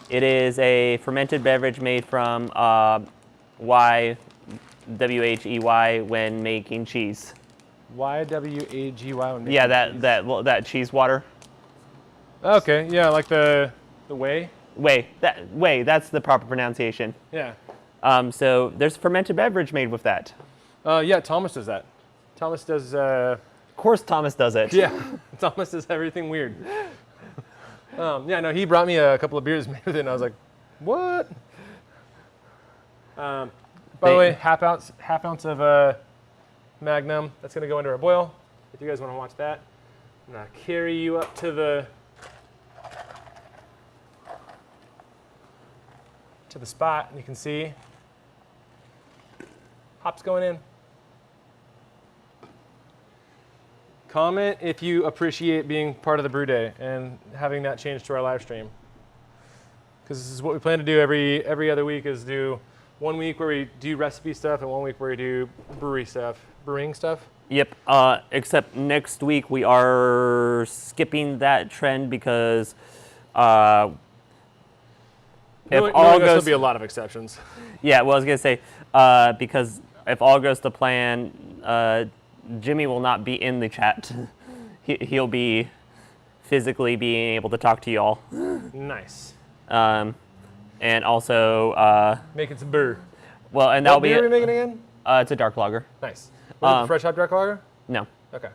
It is a fermented beverage made from W-H-E-Y when making cheese. Y-W-A-G-Y when making Yeah, cheese. that cheese water. Okay, yeah, like the whey? Whey, that's the proper pronunciation. Yeah. So there's a fermented beverage made with that. Yeah, Thomas does that. Thomas does... Of course Thomas does it. Yeah, Thomas does everything weird. Yeah, no, he brought me a couple of beers made with it, and I was like, what? By the way, half ounce of Magnum. That's gonna go into our boil. If you guys want to watch that, I'm gonna carry you up to the spot, and you can see hops going in. Comment if you appreciate being part of the brew day and having that change to our live stream. Because this is what we plan to do every other week, is do 1 week where we do recipe stuff and 1 week where we do brewing stuff. Yep, except next week we are skipping that trend because if all goes, there'll be a lot of exceptions. Yeah, well, I was gonna say because if all goes to plan, Jimmy will not be in the chat. He'll be physically being able to talk to y'all. Nice. And also making some beer. Well, and that'll What be beer are we making again? It's a dark lager. Nice. Was it fresh hop dark lager? No, Okay.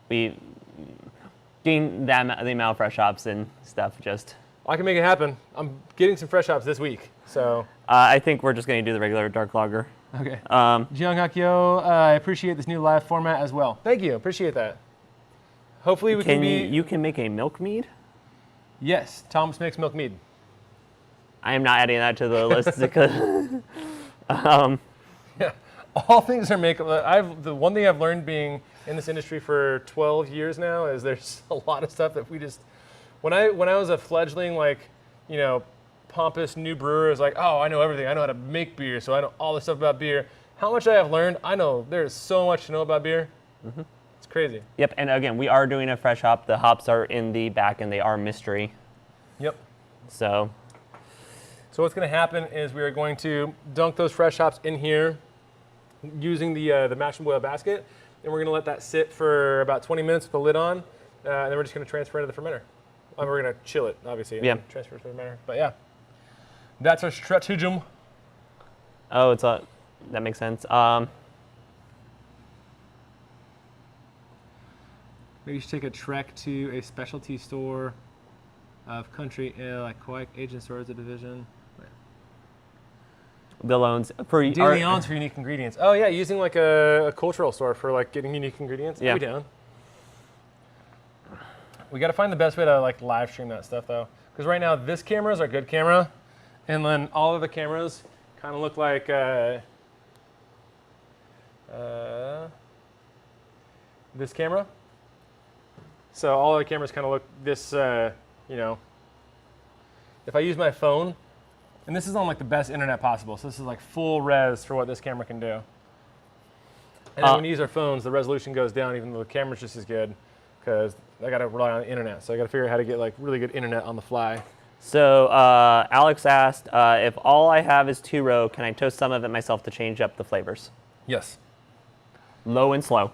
we doing the amount of fresh hops and stuff. Just I can make it happen. I'm getting some fresh hops this week, so. I think we're just gonna do the regular dark lager. Okay. Jiang Hakyo, I appreciate this new live format as well. Thank you. Appreciate that. Hopefully we can be. You can make a milk mead? Yes, Thomas makes milk mead. I am not adding that to the list because. Yeah, all things are makeable. The one thing I've learned being in this industry for 12 years now is there's a lot of stuff that we just. When I was a fledgling, like, you know, pompous new brewer, is like, oh, I know everything. I know how to make beer, so I know all this stuff about beer. How much I have learned, I know there's so much to know about beer. Mm-hmm. It's crazy. Yep, and again, we are doing a fresh hop. The hops are in the back, and they are mystery. Yep. So what's going to happen is we are going to dunk those fresh hops in here using the mash and boil basket, and we're going to let that sit for about 20 minutes with the lid on, and then we're just going to transfer it to the fermenter. We're going to chill it, obviously, and then transfer it to the fermenter. But yeah, that's our stratagem. Oh, that makes sense. Maybe you should take a trek to a specialty store of country ale, like Coic Agent Stores, a division. The loans for Daily owns for unique ingredients. Oh yeah, using like a cultural store for like getting unique ingredients. Yeah. I'd be down. We got to find the best way to like live stream that stuff though, because right now this camera is our good camera, and then all of the cameras kind of look like this camera. So all the cameras kind of look this, you know. If I use my phone, and this is on like the best internet possible, so this is like full res for what this camera can do. And then when we use our phones, the resolution goes down even though the camera's just as good, because I got to rely on the internet. So I got to figure out how to get like really good internet on the fly. So Alex asked, if all I have is 2-row, can I toast some of it myself to change up the flavors? Yes. Low and slow.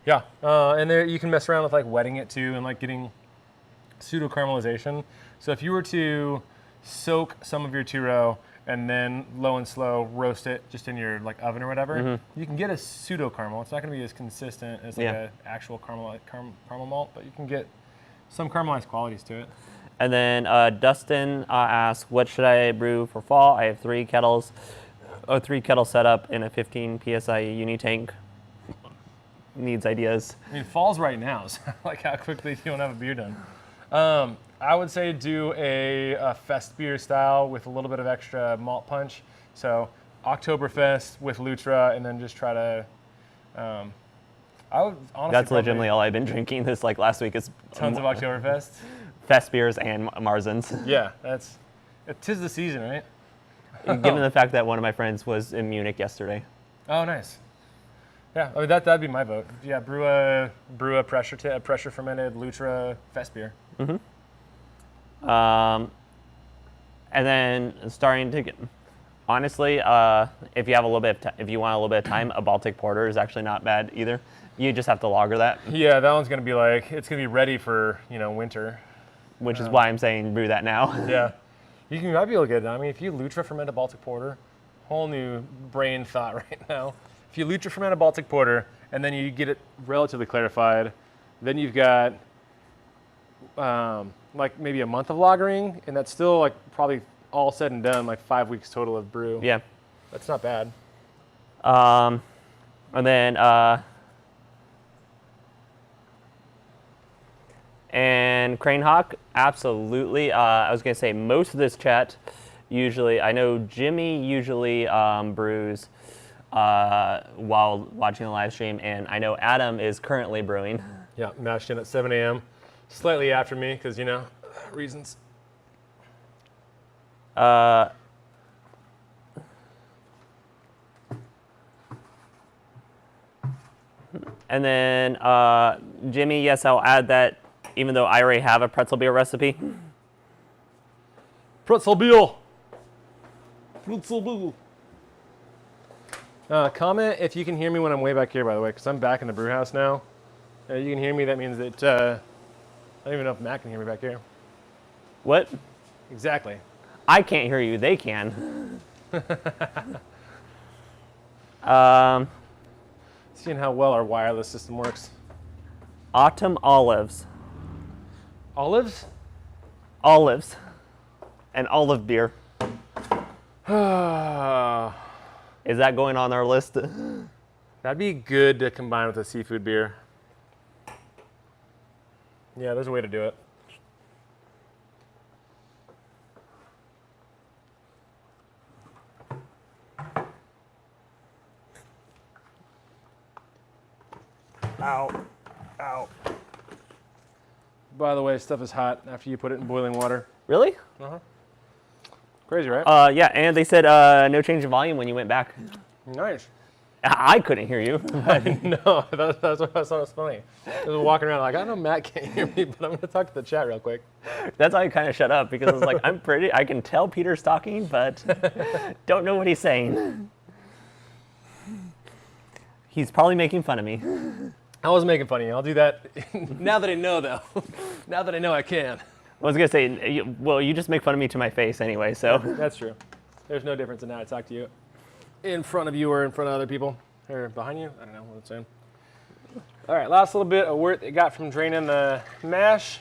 Yeah, and there you can mess around with like wetting it too and like getting pseudo caramelization. So if you were to soak some of your 2-row and then low and slow roast it just in your like oven or whatever, you can get a pseudo caramel. It's not going to be as consistent as like an actual caramel malt, but you can get some caramelized qualities to it. And then Dustin asked, what should I brew for fall? I have 3 kettles, a 3-kettle setup in a 15 psi uni tank. Needs ideas. I mean, fall's right now, so like how quickly do you want to have a beer done? I would say do a fest beer style with a little bit of extra malt punch. So Oktoberfest with Lutra, and then just try to, I I would honestly. That's legitimately all I've been drinking this last week is tons of Oktoberfest. Fest beers and Marzens. Yeah, tis the season, right? Given the fact that one of my friends was in Munich yesterday. Oh, nice. Yeah, I mean, that'd be my vote. Yeah, brew a pressure fermented Lutra Fest beer. Mm-hmm. And then starting to get, honestly, if you have a little bit, if you want a little bit of time, a Baltic Porter is actually not bad either. You just have to lager that. Yeah, that one's gonna be it's gonna be ready for winter. Which is why I'm saying brew that now. Yeah, you might be able to get it. I mean, if you Lutra ferment a Baltic Porter, whole new brain thought right now. If you Lutra ferment a Baltic Porter and then you get it relatively clarified, then you've got maybe a month of lagering, and that's still probably all said and done 5 weeks total of brew. Yeah, that's not bad. And then and Crane Hawk, absolutely. I was gonna say most of this chat usually. I know Jimmy usually brews while watching the live stream, and I know Adam is currently brewing. Yeah, mashed in at 7 a.m. Slightly after me, because reasons. And then Jimmy, yes, I'll add that. Even though I already have a pretzel beer recipe. Pretzel beer. Comment if you can hear me when I'm way back here, by the way, because I'm back in the brew house now. You can hear me. That means that I don't even know if Matt can hear me back here. What? Exactly. I can't hear you. They can. Seeing how well our wireless system works. Autumn olives. Olives? Olives. And olive beer. Is that going on our list? That'd be good to combine with a seafood beer. Yeah, there's a way to do it. Ow. Ow. By the way, stuff is hot after you put it in boiling water. Really? Uh-huh. Crazy, right? Yeah, and they said no change in volume when you went back. Nice. I couldn't hear you. No, that's what I thought was funny. I was walking around I know Matt can't hear me, but I'm going to talk to the chat real quick. That's why I kind of shut up, because I was I can tell Peter's talking, but don't know what he's saying. He's probably making fun of me. I wasn't making fun of you. I'll do that now that I know, though. Now that I know I can. I was going to say, you just make fun of me to my face anyway, so. That's true. There's no difference in how I talk to you. In front of you or in front of other people. Or behind you. I don't know what I'm saying. All right, last little bit of wort it got from draining the mash.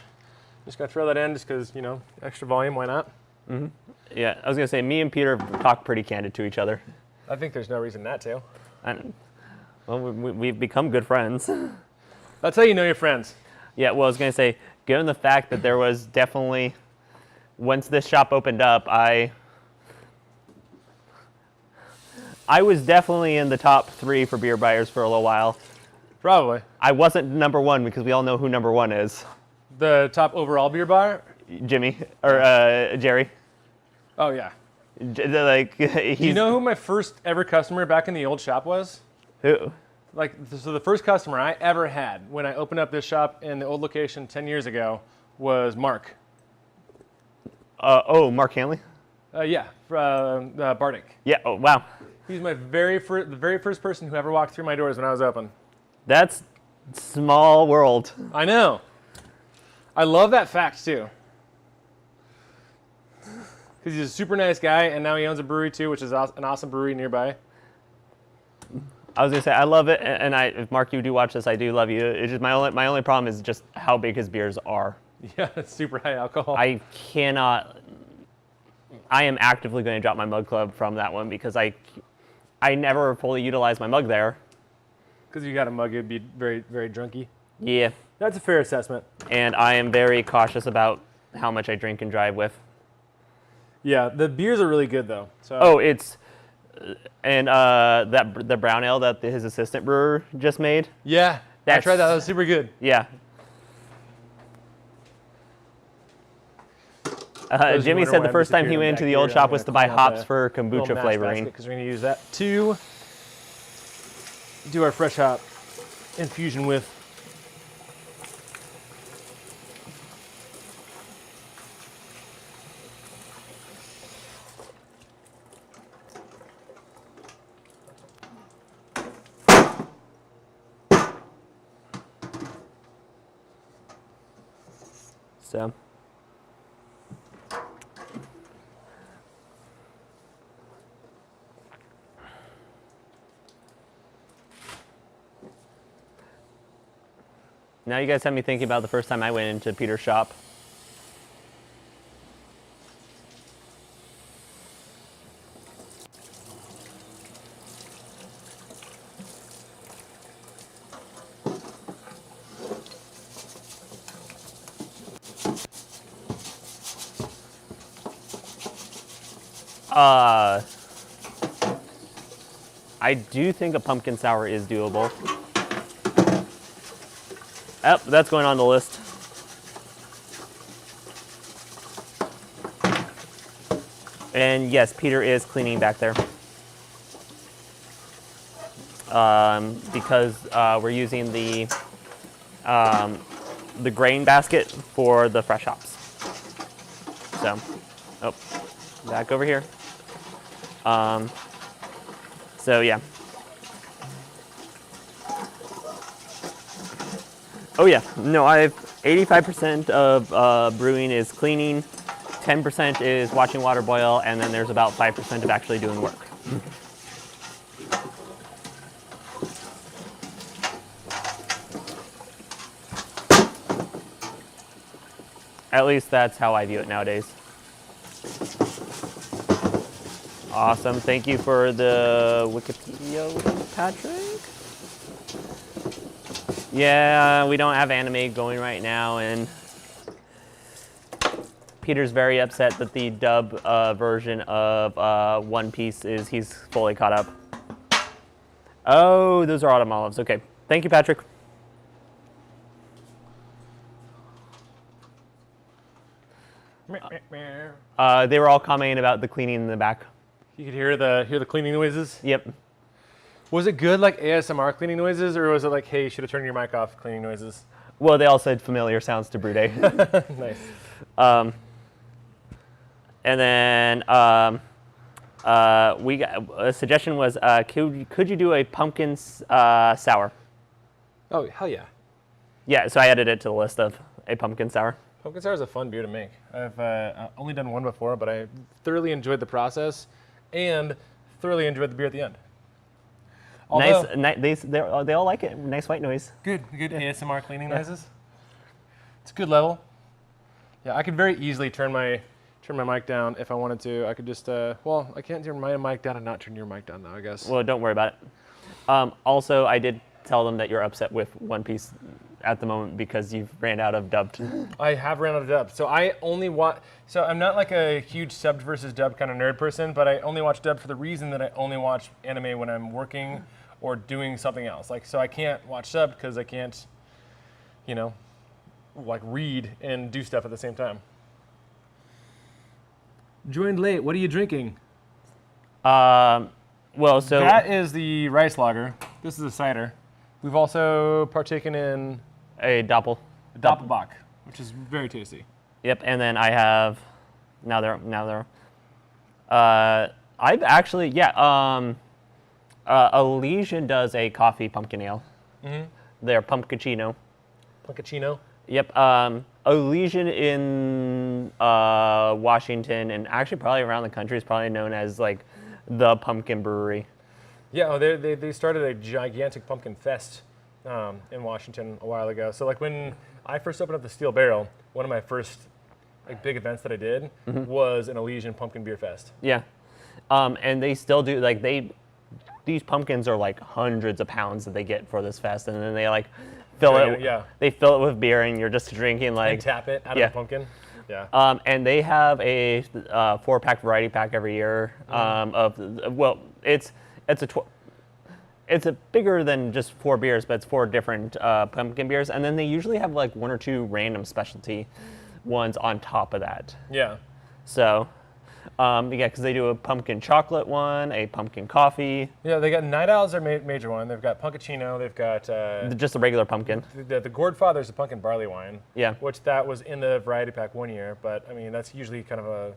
Just going to throw that in just because, extra volume. Why not? Mm-hmm. Yeah, I was going to say, me and Peter talk pretty candid to each other. I think there's no reason not to. Well, we've become good friends. That's how you know your friends. Yeah, well, I was going to say, given the fact that there was definitely, once this shop opened up, I was definitely in the top 3 for beer buyers for a little while. Probably. I wasn't number 1 because we all know who number 1 is. The top overall beer buyer? Jimmy, or Jerry. Oh, yeah. He's, Do you know who my first ever customer back in the old shop was? Who? So the first customer I ever had when I opened up this shop in the old location 10 years ago was Mark. Mark Hanley? Yeah, Bardic. Yeah, oh, wow. He's the very first person who ever walked through my doors when I was open. That's small world. I know. I love that fact, too. Because he's a super nice guy, and now he owns a brewery, too, which is an awesome brewery nearby. I was gonna say I love it, and if Mark, you do watch this, I do love you. It's just my only problem is just how big his beers are. Yeah, it's super high alcohol. I am actively going to drop my mug club from that one because I never fully utilize my mug there. Because you got a mug, it'd be very, very drunky. Yeah. That's a fair assessment. And I am very cautious about how much I drink and drive with. Yeah, the beers are really good though. So. Oh, it's. And the brown ale that his assistant brewer just made. Yeah. I tried that. That was super good. Yeah. Jimmy said the first time he went into the old shop was to buy hops for kombucha flavoring. Because we're going to use that to do our fresh hop infusion with. So. Now you guys have me thinking about the first time I went into Peter's shop. I do think a pumpkin sour is doable. Yep, that's going on the list. And yes, Peter is cleaning back there. Because we're using the grain basket for the fresh hops. So, oh, back over here. So yeah. Oh yeah, no, I've 85% of brewing is cleaning, 10% is watching water boil, and then there's about 5% of actually doing work. At least that's how I view it nowadays. Awesome, thank you for the Wikipedia, Patrick. Yeah, we don't have anime going right now, and Peter's very upset that the dub version of One Piece is he's fully caught up. Oh, those are autumn olives. Okay, thank you, Patrick. They were all commenting about the cleaning in the back. You could hear the cleaning noises. Yep. Was it good, like ASMR cleaning noises, or was it like, hey, you should have turned your mic off cleaning noises? Well, they all said familiar sounds to Brew Day. Nice. And then we got a suggestion was, could you do a pumpkin sour? Oh, hell yeah. Yeah, so I added it to the list of a pumpkin sour. Pumpkin sour is a fun beer to make. I've only done one before, but I thoroughly enjoyed the process and thoroughly enjoyed the beer at the end. Although, Nice. They all like it. Nice white noise. Good ASMR cleaning noises. It's a good level. Yeah, I could very easily turn my mic down if I wanted to. I could just well, I can't turn my mic down and not turn your mic down though, I guess. Well, don't worry about it. Also, I did tell them that you're upset with One Piece at the moment because you've ran out of dubbed. I have ran out of dubbed. So I only watch. So I'm not like a huge subbed versus dubbed kind of nerd person, but I only watch dubbed for the reason that I only watch anime when I'm working or doing something else. Like, so I can't watch subbed because I can't, you know, like read and do stuff at the same time. Joined late. What are you drinking? Well, so That is the rice lager. This is a cider. We've also partaken in a doppel. Doppelbock, which is very tasty. Yep, and then I have now they're I've actually Elysian does a coffee pumpkin ale. Mm-hmm. They're pumpkicino. Pumpkicino? Yep. Elysian in Washington and actually probably around the country is probably known as like the pumpkin brewery. Yeah, they started a gigantic pumpkin fest in Washington a while ago. So like when I first opened up the Steel Barrel, one of my first like big events that I did was an Elysian Pumpkin Beer Fest. Yeah, and they still do like these pumpkins are like hundreds of pounds that they get for this fest, and then they like fill it. Yeah. They fill it with beer, and you're just drinking like and tap it out of the pumpkin. Yeah. And they have a 4-pack variety pack every year. it's a bigger than just 4 beers, but it's 4 different pumpkin beers, and then they usually have like 1 or 2 random specialty ones on top of that. Yeah. So, yeah, because they do a pumpkin chocolate one, a pumpkin coffee. Yeah, they got Night Owl's their major one. They've got Punkachino. They've got Just a regular pumpkin. the Gourdfather's a pumpkin barley wine. Yeah. Which that was in the variety pack one year, but I mean that's usually kind of a,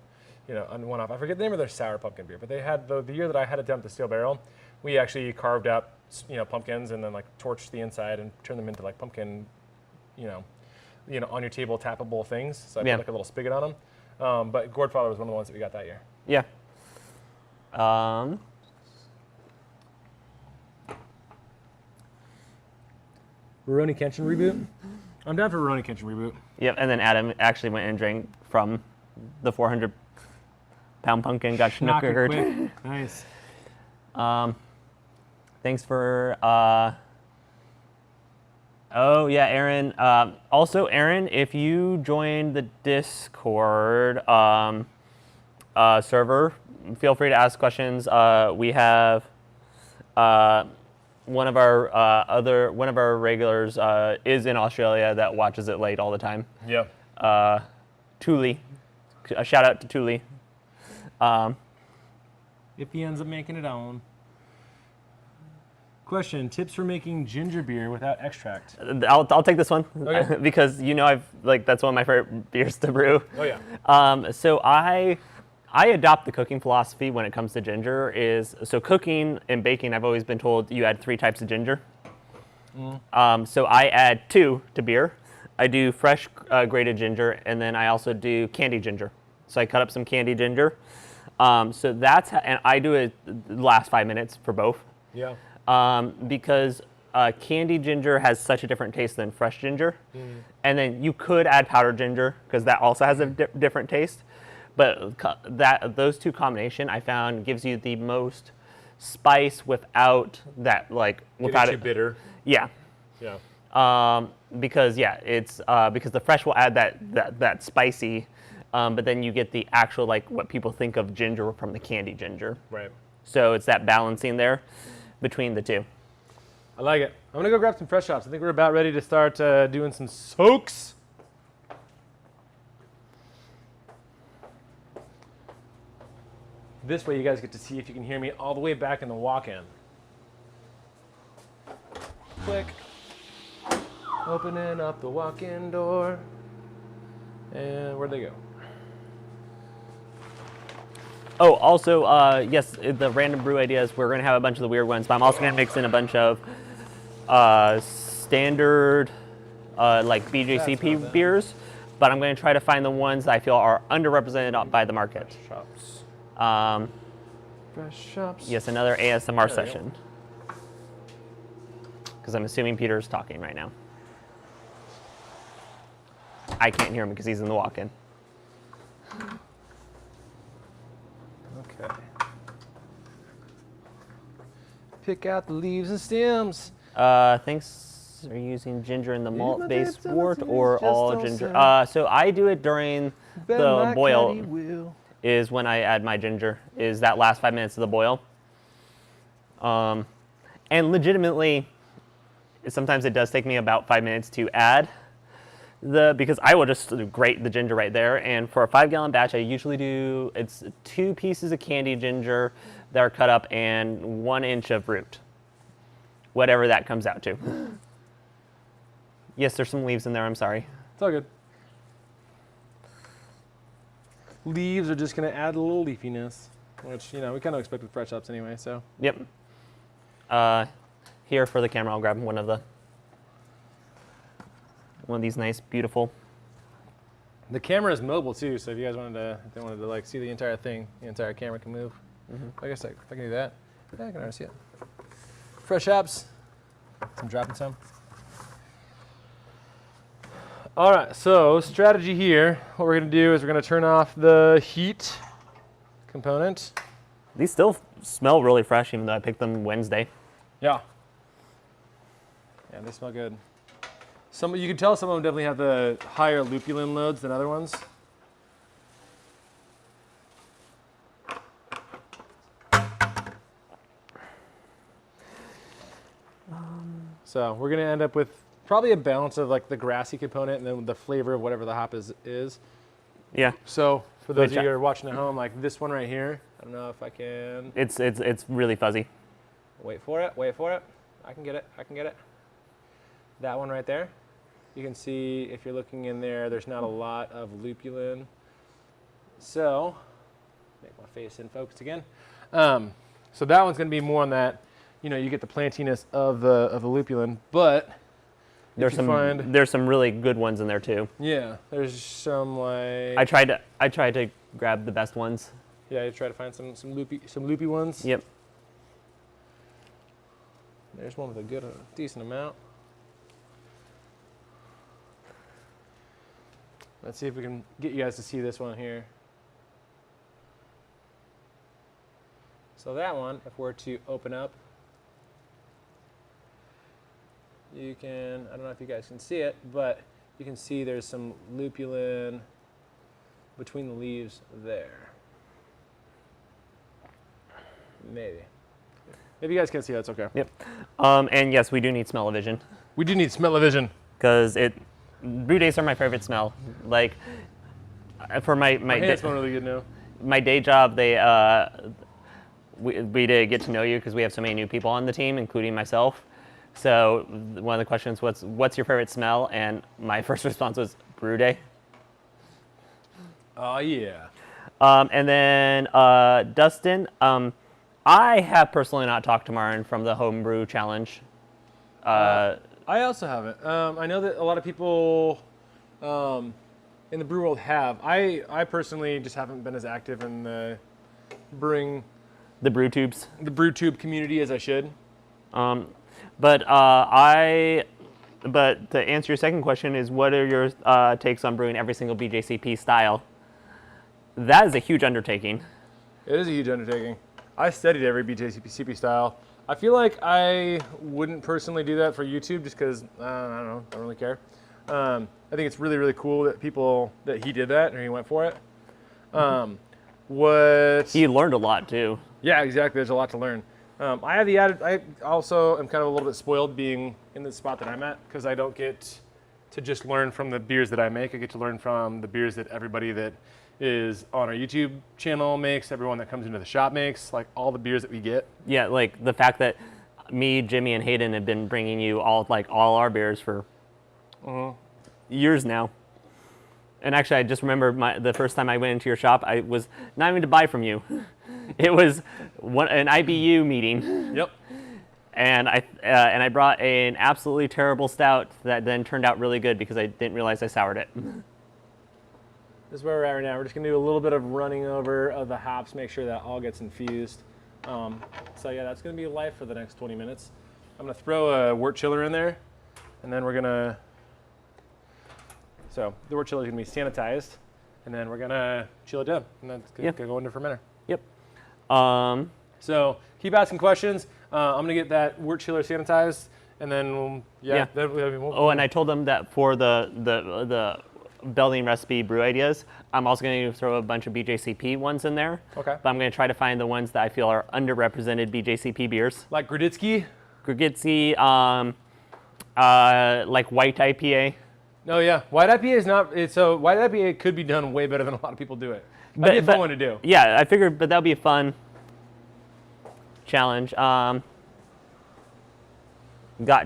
one-off. I forget the name of their sour pumpkin beer, but they had the year that I had it down at the steel barrel, we actually carved up pumpkins and then like torched the inside and turned them into like pumpkin, on your table tappable things. So I put like a little spigot on them. But Gourdfather was one of the ones that we got that year. Yeah. Rurouni Kenshin reboot? I'm down for Rurouni Kenshin reboot. Yep, and then Adam actually went and drank from the 400-pound pumpkin, got schnookered. Nice. Thanks for, oh yeah, Aaron. Also, Aaron, if you join the Discord server, feel free to ask questions. We have one of our regulars is in Australia that watches it late all the time. Yeah. Thule. A shout out to Thule. If he ends up making it on. Question: tips for making ginger beer without extract. I'll take this one Okay. because that's one of my favorite beers to brew. Oh yeah. So I adopt the cooking philosophy when it comes to ginger so cooking and baking, I've always been told you add 3 types of ginger. So I add 2 to beer. I do fresh grated ginger, and then I also do candy ginger. So I cut up some candy ginger. So that's and I do it the last 5 minutes for both. Yeah. Because candy ginger has such a different taste than fresh ginger. And then you could add powdered ginger because that also has a different taste. But those 2 combination I found gives you the most spice without that without it bitter. Yeah. Yeah. Because it's because the fresh will add that spicy, but then you get the actual what people think of ginger from the candy ginger. Right. So it's that balancing there between the 2. I like it. I'm gonna go grab some fresh hops. I think we're about ready to start doing some soaks. This way you guys get to see if you can hear me all the way back in the walk-in. Click. Opening up the walk-in door. And where'd they go? Oh, also, yes, the random brew ideas, we're going to have a bunch of the weird ones, but I'm also going to mix in a bunch of standard, BJCP beers, but I'm going to try to find the ones that I feel are underrepresented by the market. Shops. Fresh shops. Yes, another ASMR session. Because I'm assuming Peter's talking right now. I can't hear him because he's in the walk-in. Okay. Pick out the leaves and stems. Thanks. Are you using ginger in the malt-based wort or all ginger? So I do it during the boil. Is when I add my ginger. Is that last 5 minutes of the boil. And legitimately, sometimes it does take me about 5 minutes to add because I will just grate the ginger right there. And for a 5-gallon batch, I usually do, it's 2 pieces of candy ginger that are cut up and 1 inch of root. Whatever that comes out to. Yes, there's some leaves in there, I'm sorry. It's all good. Leaves are just going to add a little leafiness, which, we kind of expect with fresh hops anyway, so. Yep. Here for the camera, I'll grab one of these nice, beautiful. The camera is mobile too, so if you guys wanted to see the entire thing, the entire camera can move. I guess if I can do that, yeah, I can already see it. Fresh hops. I'm dropping some. All right, so strategy here. What we're gonna do is we're gonna turn off the heat component. These still smell really fresh, even though I picked them Wednesday. Yeah. Yeah, they smell good. You can tell some of them definitely have the higher lupulin loads than other ones. So we're gonna end up with probably a balance of like the grassy component and then the flavor of whatever the hop is. Yeah. So for those Which of you who are watching at home, like this one right here, I don't know if I can. It's really fuzzy. Wait for it. Wait for it. I can get it. I can get it. That one right there. You can see if you're looking in there, there's not a lot of lupulin. So, make my face in focus again. So that one's going to be more on that. You know, you get the plantiness of the lupulin, but There's some really good ones in there too. yeah, there's some like I tried to grab the best ones. yeah, you try to find some loopy ones. Yep. There's one with a decent amount. Let's see if we can get you guys to see this one here. So that one, if we're to open up, you can, I don't know if you guys can see it, but you can see there's some lupulin between the leaves there. Maybe. If you guys can't see that, it's okay. Yep. And yes, we do need smell-o-vision We do need smell-o-vision. because brew days are my favorite smell. Like for my Hands smell really good now. my day job, we did get to know you because we have so many new people on the team, including myself. So one of the questions was, what's your favorite smell? And my first response was brew day. Oh, yeah. And then Dustin, I have personally not talked to Marin from the Homebrew Challenge. I also haven't. I know that a lot of people in the brew world have. I personally just haven't been as active in the brewing, The brew tubes. the brew tube community as I should. But to answer your second question is, what are your takes on brewing every single BJCP style? That is a huge undertaking. It is a huge undertaking. I studied every BJCP style. I feel like I wouldn't personally do that for YouTube just because, I don't know, don't really care. I think it's really, really cool that he did that and he went for it. He learned a lot too. Yeah, exactly. There's a lot to learn. I also am kind of a little bit spoiled being in the spot that I'm at because I don't get to just learn from the beers that I make. I get to learn from the beers that everybody that is on our YouTube channel makes, everyone that comes into the shop makes, like all the beers that we get. Yeah, like the fact that me, Jimmy, and Hayden have been bringing you all our beers for years now. And actually, I just remember the first time I went into your shop, I was not even to buy from you. It was an IBU meeting. Yep. And I brought an absolutely terrible stout that then turned out really good because I didn't realize I soured it. This is where we're at right now. We're just gonna do a little bit of running over of the hops, make sure that all gets infused. So yeah, that's gonna be life for the next 20 minutes. I'm gonna throw a wort chiller in there, and then we're gonna, so the wort chiller is gonna be sanitized, and then we're gonna chill it down, and then it's gonna go into fermenter. Yep. So keep asking questions. I'm gonna get that wort chiller sanitized, and then we'll And I told them that for the building recipe brew ideas, I'm also going to throw a bunch of BJCP ones in there. Okay. But I'm going to try to find the ones that I feel are underrepresented BJCP beers. like Graditsky. Grigitsky, like white IPA. No, yeah, white IPA is not. So white IPA could be done way better than a lot of people do it. That'd be a fun one to do. Yeah, I figured, but that'll be a fun challenge. Got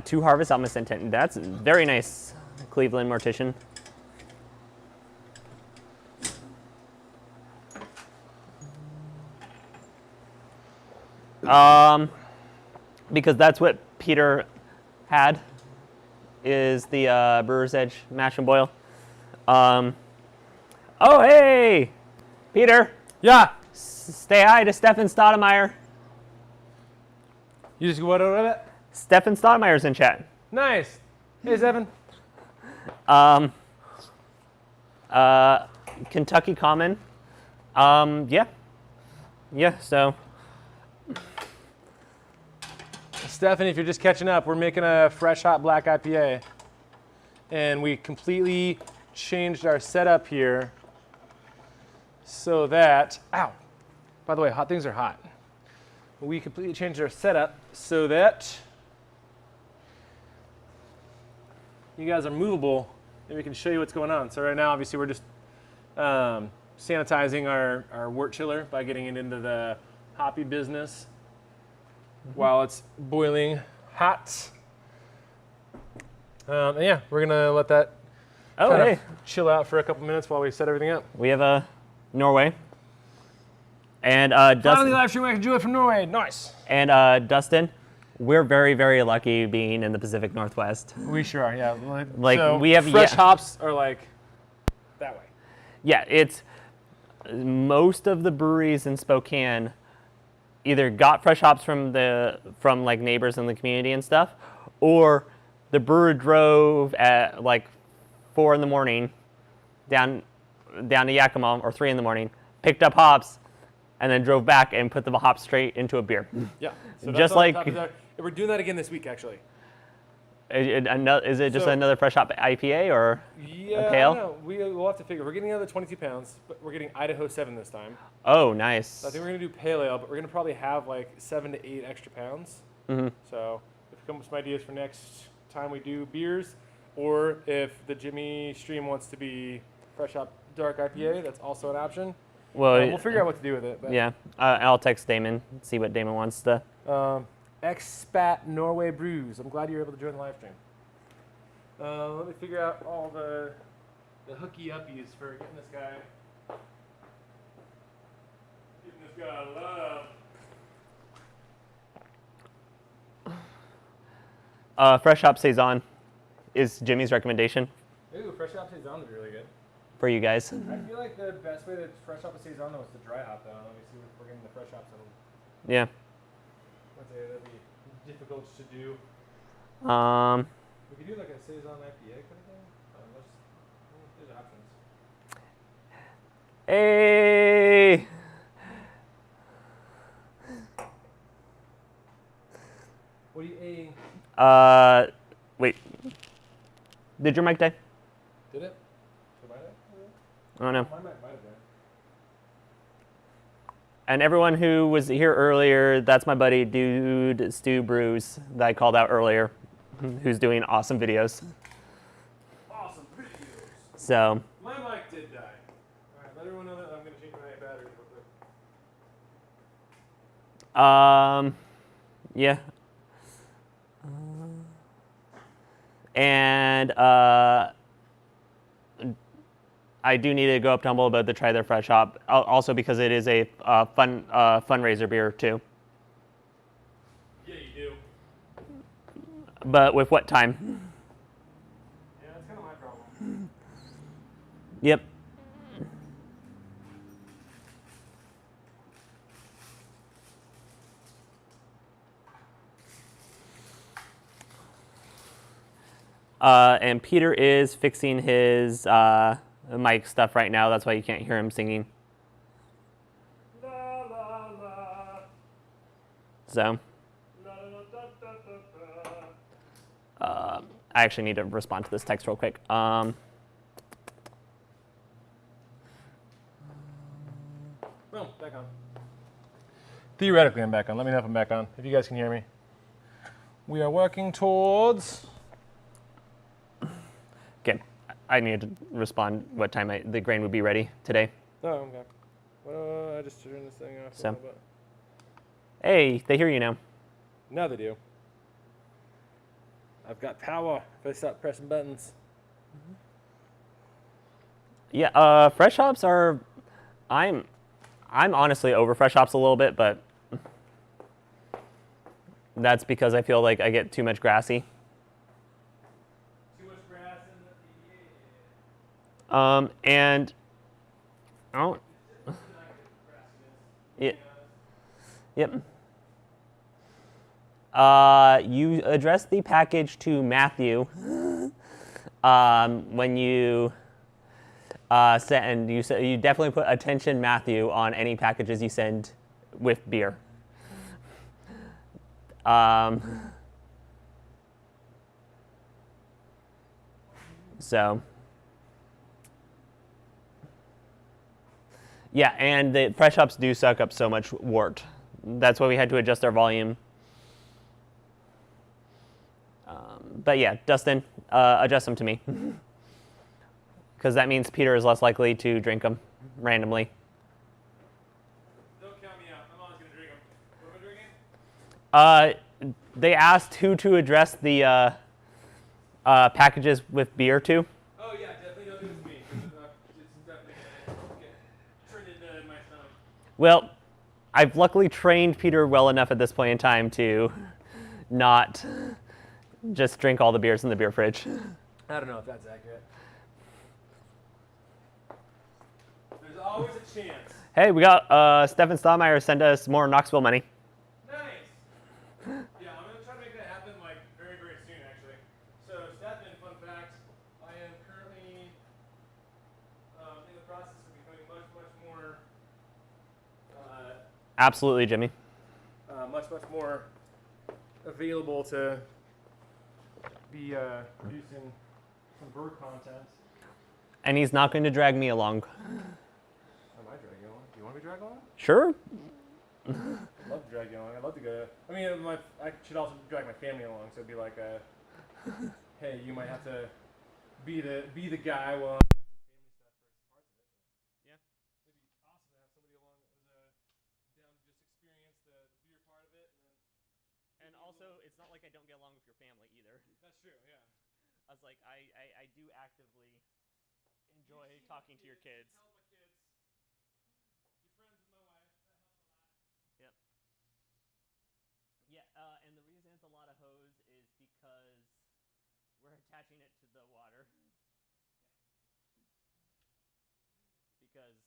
2 Harvest Almas Intent. That's very nice, Cleveland Mortician. Because that's what Peter had, is the Brewer's Edge Mash and Boil. Oh, hey, Peter. Yeah. Say hi to Stefan Stoudemire. You just go what over it? Stefan Stoudemire's in chat. Nice. Hey, Zevin. Kentucky Common. Yeah, so. Stephanie, if you're just catching up, we're making a fresh hot black IPA. And we completely changed our setup here so that, ow, by the way, hot things are hot. We completely changed our setup so that you guys are movable, maybe we can show you what's going on. So right now, obviously, we're just sanitizing our wort chiller by getting it into the hoppy business while it's boiling hot. And yeah, we're gonna let that kind of chill out for a couple minutes while we set everything up. We have a Norway. And Finally, Dustin. live stream, I can do it from Norway. Nice. And Dustin, we're very, very lucky being in the Pacific Northwest. We sure are, yeah. Like, so we have fresh hops are like that way. Yeah, it's most of the breweries in Spokane either got fresh hops from like neighbors in the community and stuff, or the brewer drove at like 4 in the morning down to Yakima, or 3 in the morning, picked up hops, and then drove back and put the hops straight into a beer. Yeah. So Just like we're doing that again this week, actually. Is it just another fresh hop IPA or Yeah, a pale? I don't know. We'll have to figure. We're getting another 22 pounds, but we're getting Idaho 7 this time. Oh, nice. So I think we're gonna do pale ale, but we're gonna probably have like 7 to 8 extra pounds. Mm-hmm. So if you come up with some ideas for next time we do beers, or if the Jimmy stream wants to be fresh hop dark IPA, that's also an option. Well, We'll figure out what to do with it. But, yeah, I'll text Damon, see what Damon wants to. Expat Norway Brews. I'm glad you were able to join the live stream. Let me figure out all the hooky uppies for getting this guy love. Fresh hop saison is Jimmy's recommendation Ooh, fresh hop saison is really good. for you guys. I feel like the best way to fresh hop a saison though is to dry hop though. Let me see if we're getting the fresh hops in. Yeah. That'd be difficult to do. We could do like a saison IPA kind of thing. There's options. Hey. What are you aiming? Wait. Did your mic die? Did it? Did mine die? I don't know. Mine might have died. And everyone who was here earlier, that's my buddy Dude Stu Brews that I called out earlier, who's doing awesome videos. Awesome videos. So. My mic did die. All right, let everyone know that I'm going to change my battery real quick. Yeah. And I do need to go up to Humble about to try their fresh hop, also because it is a fundraiser beer too. Yeah, you do. But with what time? Yeah, that's kind of my problem. Yep. And Peter is fixing his mic stuff right now. That's why you can't hear him singing. La, la, la. So, La, la, da, da, da, da. I actually need to respond to this text real quick. Boom, back on. Theoretically, I'm back on. Let me know if I'm back on, if you guys can hear me. We are working towards... Okay, I need to respond what time the grain would be ready today. Oh, I'm back. Well, I just turned this thing off. So. A little bit. Hey, they hear you now. Now they do. I've got power if I stop pressing buttons. Yeah, fresh hops are. I'm honestly over fresh hops a little bit, but that's because I feel like I get too much grassy. Too much grass in the And oh, yeah, yep. You addressed the package to Matthew when you send. You said you definitely put attention Matthew on any packages you send with beer. So. Yeah, and the fresh hops do suck up so much wort. That's why we had to adjust our volume. But yeah, Dustin, address them to me. Because that means Peter is less likely to drink them randomly. Don't count me out. I'm always going to drink them. What am I drinking? They asked who to address the packages with beer to. Oh, yeah, definitely don't do it to me. It's definitely going to get turned into my stomach. Well, I've luckily trained Peter well enough at this point in time to not just drink all the beers in the beer fridge. I don't know if that's accurate. There's always a chance. Hey, we got Stefan Stallmeyer send us more Knoxville money. Nice. Yeah, I'm gonna try to make that happen like very, very soon, actually. So, Stefan, fun fact: I am currently in the process of becoming much, much more, Absolutely, Jimmy. much more available to be producing some brew content. And he's not going to drag me along. I might drag you along. Do you want to be dragged along? Sure. I'd love to drag you along. I'd love to go. I mean, I should also drag my family along, so it'd be like, hey, you might have to be the guy while I'm doing some family stuff for parts of it. Yeah. It'd be awesome to have somebody along that was down to just experience the beer part of it, and And also, it's not like I don't get along with your family either. that's true. Yeah. I was like, I do actively enjoy talking to your kids. Help my kids. You're friends with my wife. That helps a lot. Yep. Yeah, and the reason it's a lot of hose is because we're attaching it to the water. Because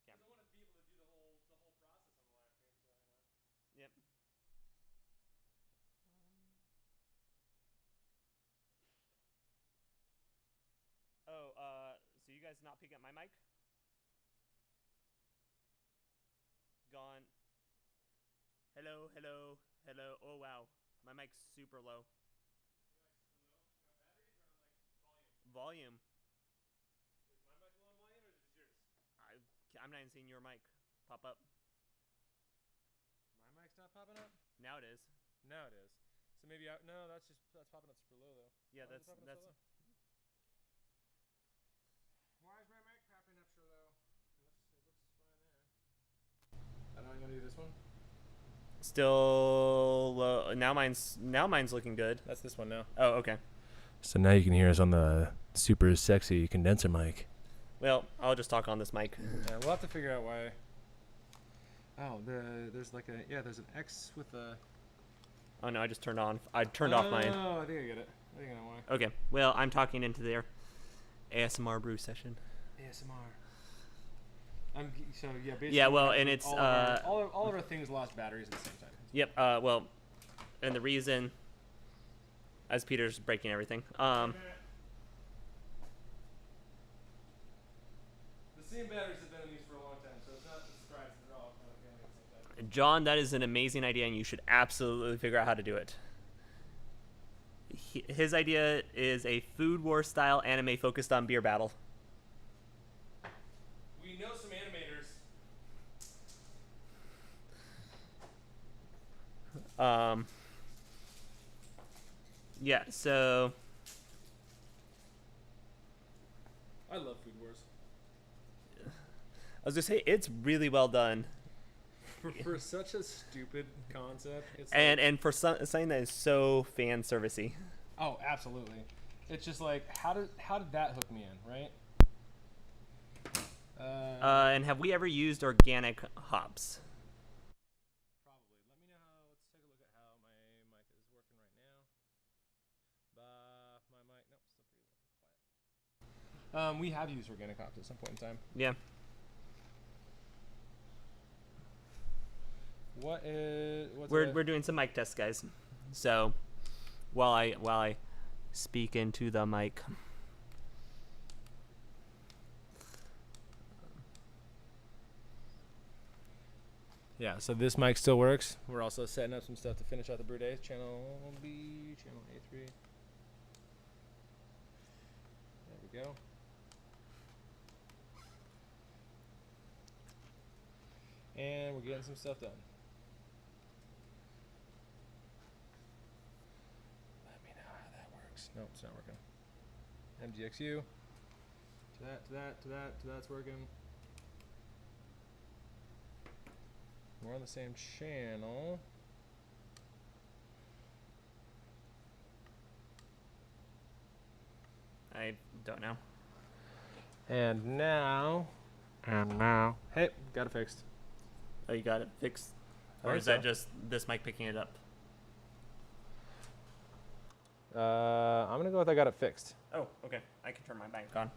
I want to be able to do the whole process on the live stream, so you know. Yep. Oh, so you guys not picking up my mic? Gone. Hello, hello, hello. Oh wow, my mic's super low. Volume. Is my mic low on volume or is it yours? I'm not even seeing your mic pop up. My mic's not popping up? Now it is. Now it is. So maybe no, that's popping up super low though. Yeah, Why is it that's. popping up so low? Why is my mic popping up so low? It looks fine there. I don't want to do this one. Still low. Now mine's looking good. That's this one now. Oh, okay. So now you can hear us on the super sexy condenser mic. Well, I'll just talk on this mic. Yeah, we'll have to figure out why. Oh, there's an X with a. Oh no, I just turned on. I turned off mine. Oh, I think I get it. I think I know why. Okay. Well, I'm talking into their ASMR brew session. ASMR. So yeah, basically. Yeah, well, and it's all of our things lost batteries at the same time. Yep. Well, and the reason, as Peter's breaking everything. The same batteries have been in these for a long time, so it's not a surprise that they're all kind of failing at the same time. John, that is an amazing idea, and you should absolutely figure out how to do it. His idea is a Food War style anime focused on beer battle. We know some animators. Yeah, so I love Food Wars. I was gonna say it's really well done, For such a stupid concept, it's and for something that is so fan servicey. oh, absolutely. It's just like how did that hook me in, right? And have we ever used organic hops? Probably. Let me know how. Let's take a look at how my mic is working right now. My mic. Nope, still pretty quiet. We have used organic hops at some point in time. Yeah. We're doing some mic tests, guys. So while I speak into the mic. Yeah, so this mic still works. We're also setting up some stuff to finish out the brew days. Channel B, channel A3. There we go. And we're getting some stuff done. Let me know how that works. Nope, it's not working. MGXU. To that's working. We're on the same channel. I don't know. And now. Hey, got it fixed. Oh, you got it fixed? I Or think is that so. just this mic picking it up? I'm gonna go with I got it fixed. Oh, okay. I can turn my mic on.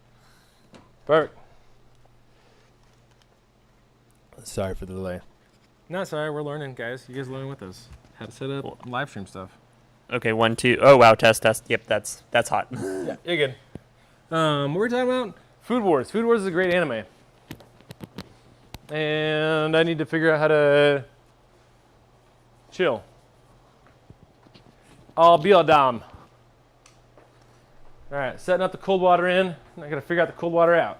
Perfect. Sorry for the delay. No, sorry. We're learning, guys. You guys learning with us how to set up live stream stuff. Okay, 1, 2. Oh, wow, test. Yep, that's hot. Yeah, you're good. What were we talking about? Food Wars. Food Wars is a great anime. And I need to figure out how to chill. I'll be all dumb. All right, setting up the cold water in. I gotta figure out the cold water out.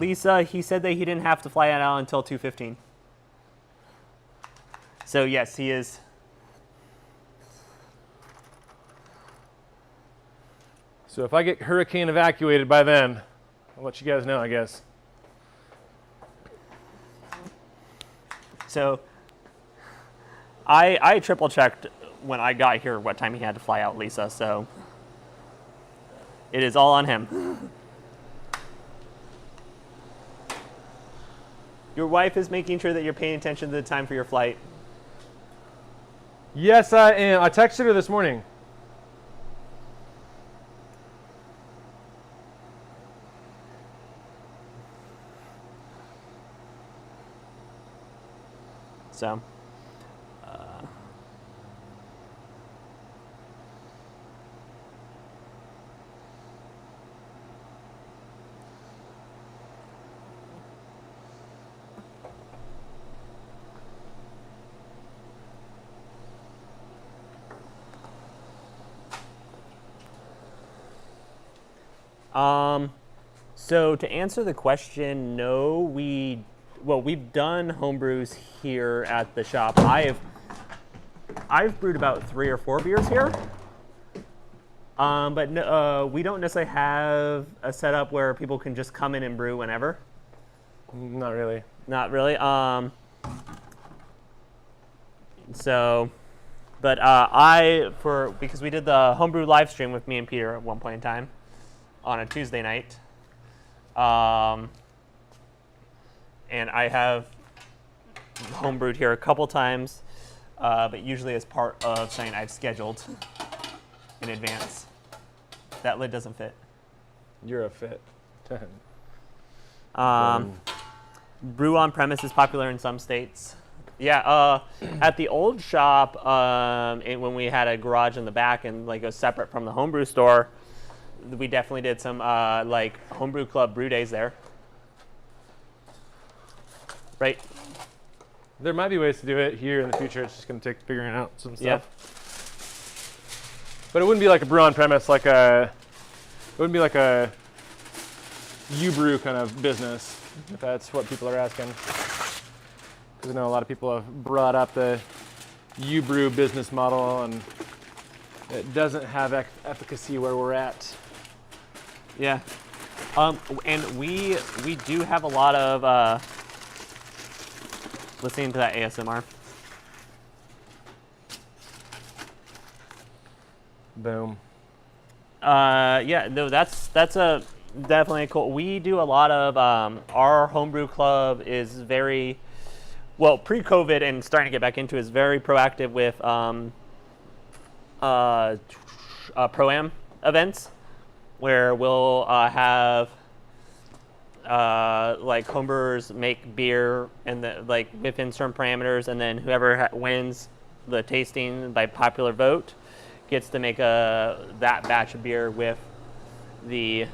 Lisa, he said that he didn't have to fly out until 2:15. So yes, he is. So if I get hurricane evacuated by then, I'll let you guys know, I guess. So I triple checked when I got here what time he had to fly out, Lisa. So it is all on him. Your wife is making sure that you're paying attention to the time for your flight. Yes, I am. I texted her this morning. So, so to answer the question, no, we've done homebrews here at the shop. I've brewed about 3 or 4 beers here. But no, we don't necessarily have a setup where people can just come in and brew whenever. Not really. Not really. So, but because we did the homebrew live stream with me and Peter at one point in time on a Tuesday night. And I have homebrewed here a couple times, but usually as part of something I've scheduled in advance. That lid doesn't fit. You're a fit. Brew on premise is popular in some states. Yeah, at the old shop, when we had a garage in the back and like it was separate from the homebrew store, we definitely did some like homebrew club brew days there. Right. There might be ways to do it here in the future. It's just going to take figuring out some stuff. Yeah. But it wouldn't be like a brew on premise, it wouldn't be like a U-brew kind of business, if that's what people are asking. Because I know a lot of people have brought up the U-brew business model, and it doesn't have efficacy where we're at. Yeah. And we do have a lot of listening to that ASMR. Boom. Yeah, no, that's a definitely cool. We do a lot of our homebrew club is very well pre-COVID and starting to get back into is very proactive with pro-am events where we'll have like homebrewers make beer and like within certain parameters, and then whoever wins the tasting by popular vote gets to make that batch of beer with the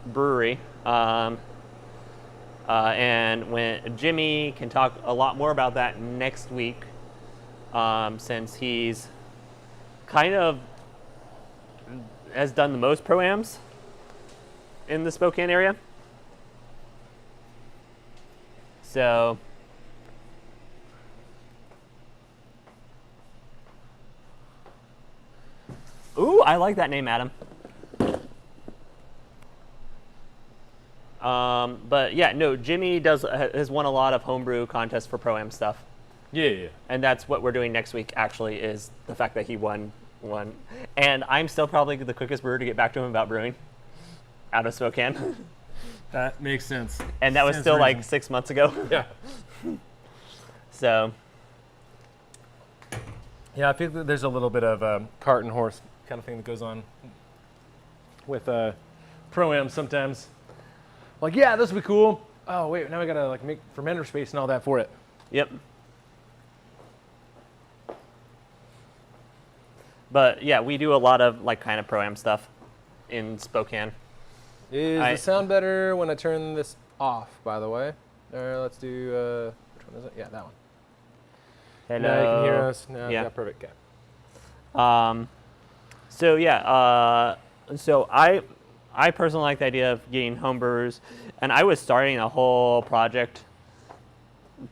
brewery. And when Jimmy can talk a lot more about that next week, since he's kind of has done the most pro-ams in the Spokane area. So Ooh, I like that name, Adam. But yeah, no, Jimmy has won a lot of homebrew contests for Pro-Am stuff. Yeah. And that's what we're doing next week, actually, is the fact that he won. And I'm still probably the quickest brewer to get back to him about brewing out of Spokane. That makes sense. And that was Stands still to like reason. 6 months ago. Yeah. So, Yeah, I think that there's a little bit of cart and horse kind of thing that goes on with Pro-Am sometimes. Like, yeah, this would be cool. Oh, wait, now we got to like make fermenter space and all that for it. yep. But yeah, we do a lot of like kind of Pro-Am stuff in Spokane. Is the sound better when I turn this off, by the way? Let's do, which one is it? Yeah, that one. Hello. Now you can hear us. Now, Yeah. yeah, perfect. Okay. So yeah, so I personally like the idea of getting homebrewers, and I was starting a whole project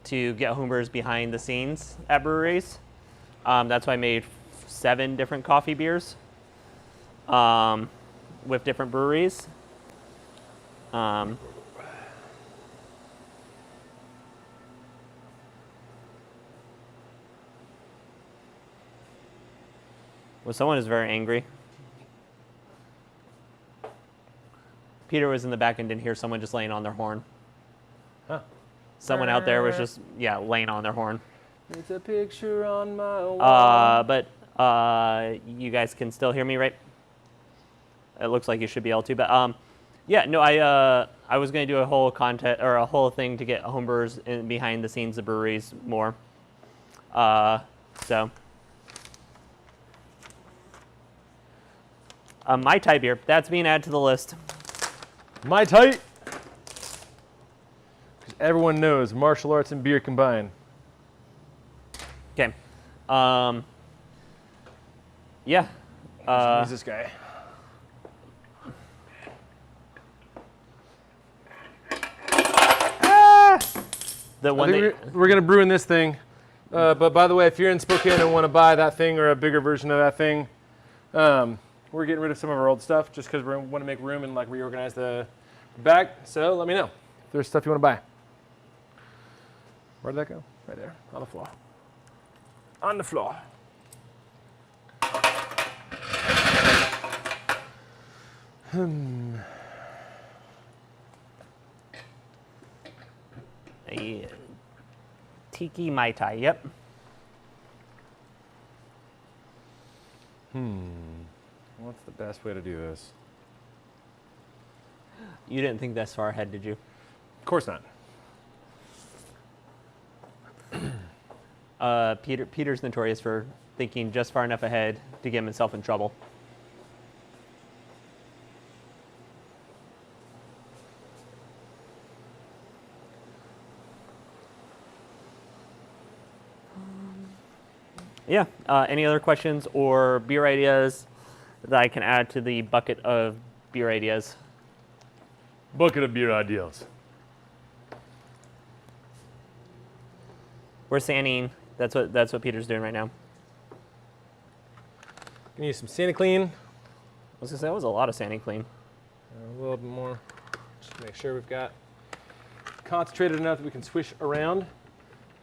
to get homebrewers behind the scenes at breweries. That's why I made 7 different coffee beers with different breweries. Well, someone is very angry. Peter was in the back and didn't hear someone just laying on their horn. Huh. Someone out there was just, laying on their horn. It's a picture on my wall. But you guys can still hear me, right? It looks like you should be able to. But yeah, no, I was going to do a whole content or a whole thing to get homebrewers in behind the scenes of breweries more. So. Mai Tai beer, that's being added to the list. My tight. Because everyone knows martial arts and beer combined. Okay. Yeah. Who's this guy? The one We're gonna brew in this thing. But by the way, if you're in Spokane and want to buy that thing or a bigger version of that thing, we're getting rid of some of our old stuff just because we want to make room and like reorganize the back. So let me know if there's stuff you want to buy. Where did that go? Right there, on the floor. On the floor. a Tiki Mai Tai, yep. What's the best way to do this? You didn't think this far ahead, did you? Of course not. Peter's notorious for thinking just far enough ahead to get himself in trouble. Yeah, any other questions or beer ideas that I can add to the bucket of beer ideas? Bucket of beer ideas. We're sanding. That's what Peter's doing right now. Gonna use some Santa Clean. I was gonna say that was a lot of sanding clean. A little bit more, just to make sure we've got concentrated enough that we can swish around.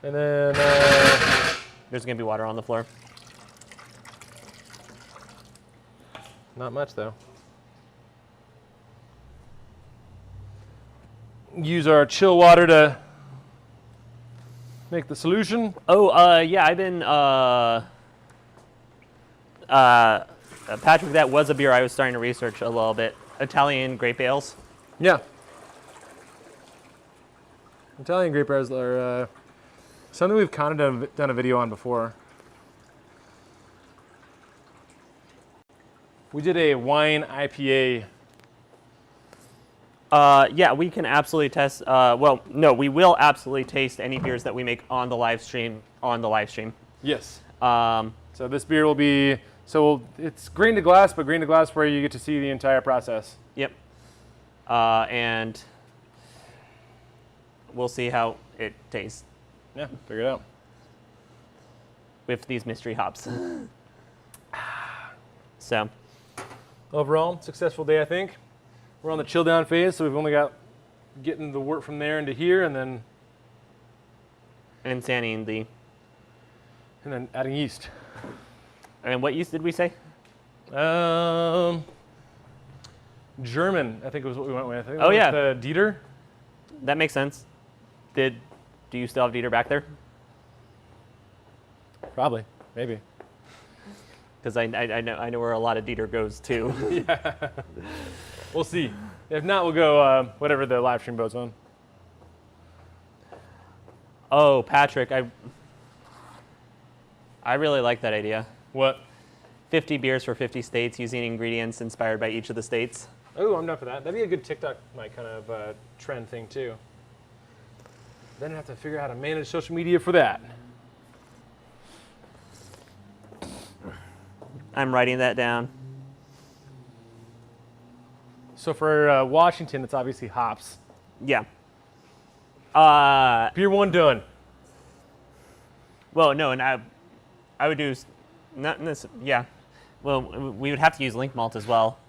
And then There's gonna be water on the floor. not much though. Use our chill water to make the solution. Oh, yeah, I've been Patrick, that was a beer I was starting to research a little bit. Italian grape ales. Yeah. Italian grape ales are something we've kind of done a video on before. We did a wine IPA. Yeah, we can absolutely test. Well, no, we will absolutely taste any beers that we make on the live stream. Yes. Um, So this beer will be, it's green to glass, but green to glass where you get to see the entire process. Yep. And we'll see how it tastes Yeah, figure it out. with these mystery hops. So, overall, successful day, I think. We're on the chill down phase, so we've only got getting the wort from there into here, and then Sanning adding yeast. And what yeast did we say? German, I think was what we went with. I think Oh, we yeah. went with Dieter. That makes sense. Do you still have Dieter back there? Probably, maybe. Because I know where a lot of Dieter goes too. Yeah. We'll see. If not, we'll go whatever the live stream boat's on. Oh, Patrick, I really like that idea. What? 50 beers for 50 states using ingredients inspired by each of the states. Oh, I'm down for that. That'd be a good TikTok kind of trend thing too. Then I have to figure out how to manage social media for that. I'm writing that down. So for Washington, it's obviously hops. Yeah. Beer one done. Well, no, and I would do not this. Yeah. Well, we would have to use link malt as well.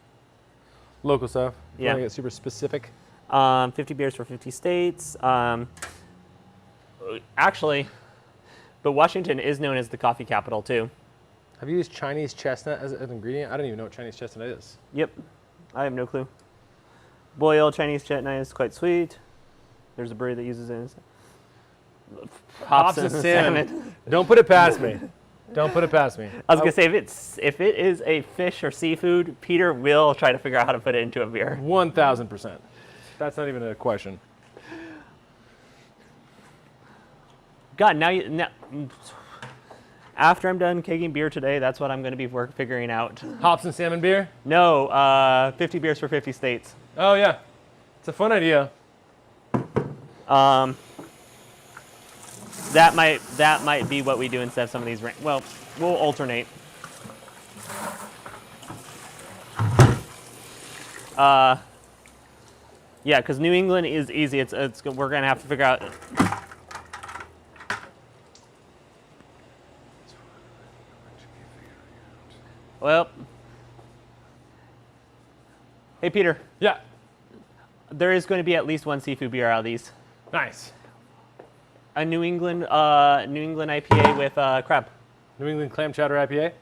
Local stuff. Yeah. Want to get super specific. 50 beers for 50 states. Actually, but Washington is known as the coffee capital too. Have you used Chinese chestnut as an ingredient? I don't even know what Chinese chestnut is. Yep. I have no clue. Boiled Chinese chestnut is quite sweet. There's a brewery that uses it. Hops and salmon. Don't put it past me. Don't put it past me. I was gonna say if it is a fish or seafood, Peter will try to figure out how to put it into a beer. 1,000%. That's not even a question. God, now after I'm done kegging beer today, that's what I'm going to be figuring out. Hops and salmon beer? No, 50 beers for 50 states. Oh yeah, it's a fun idea. That might be what we do instead of some of these. Well, we'll alternate. Yeah, because New England is easy. We're gonna have to figure out. Well, hey Peter, Yeah, there is going to be at least one seafood beer out of these. nice. A New England IPA with crab New England clam chowder IPA.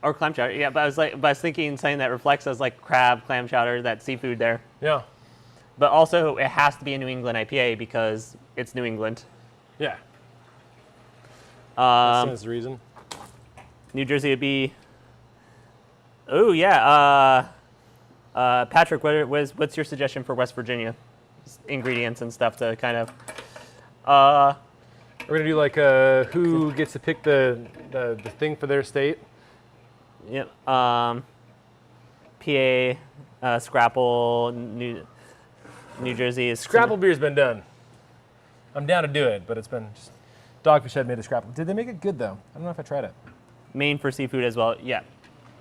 or clam chowder. Yeah, but I was thinking something that reflects as like crab, clam chowder, that seafood there. Yeah, But also, it has to be a New England IPA because it's New England. yeah. That's the reason. New Jersey would be. Oh yeah, Patrick, what's your suggestion for West Virginia? Ingredients and stuff to kind of. We're gonna do like who gets to pick the thing for their state. Yep. PA, Scrapple, New Jersey is. Scrapple beer's been done. I'm down to do it, but it's been just Dogfish Head made a Scrapple. Did they make it good though? I don't know if I tried it. Maine for seafood as well. Yeah.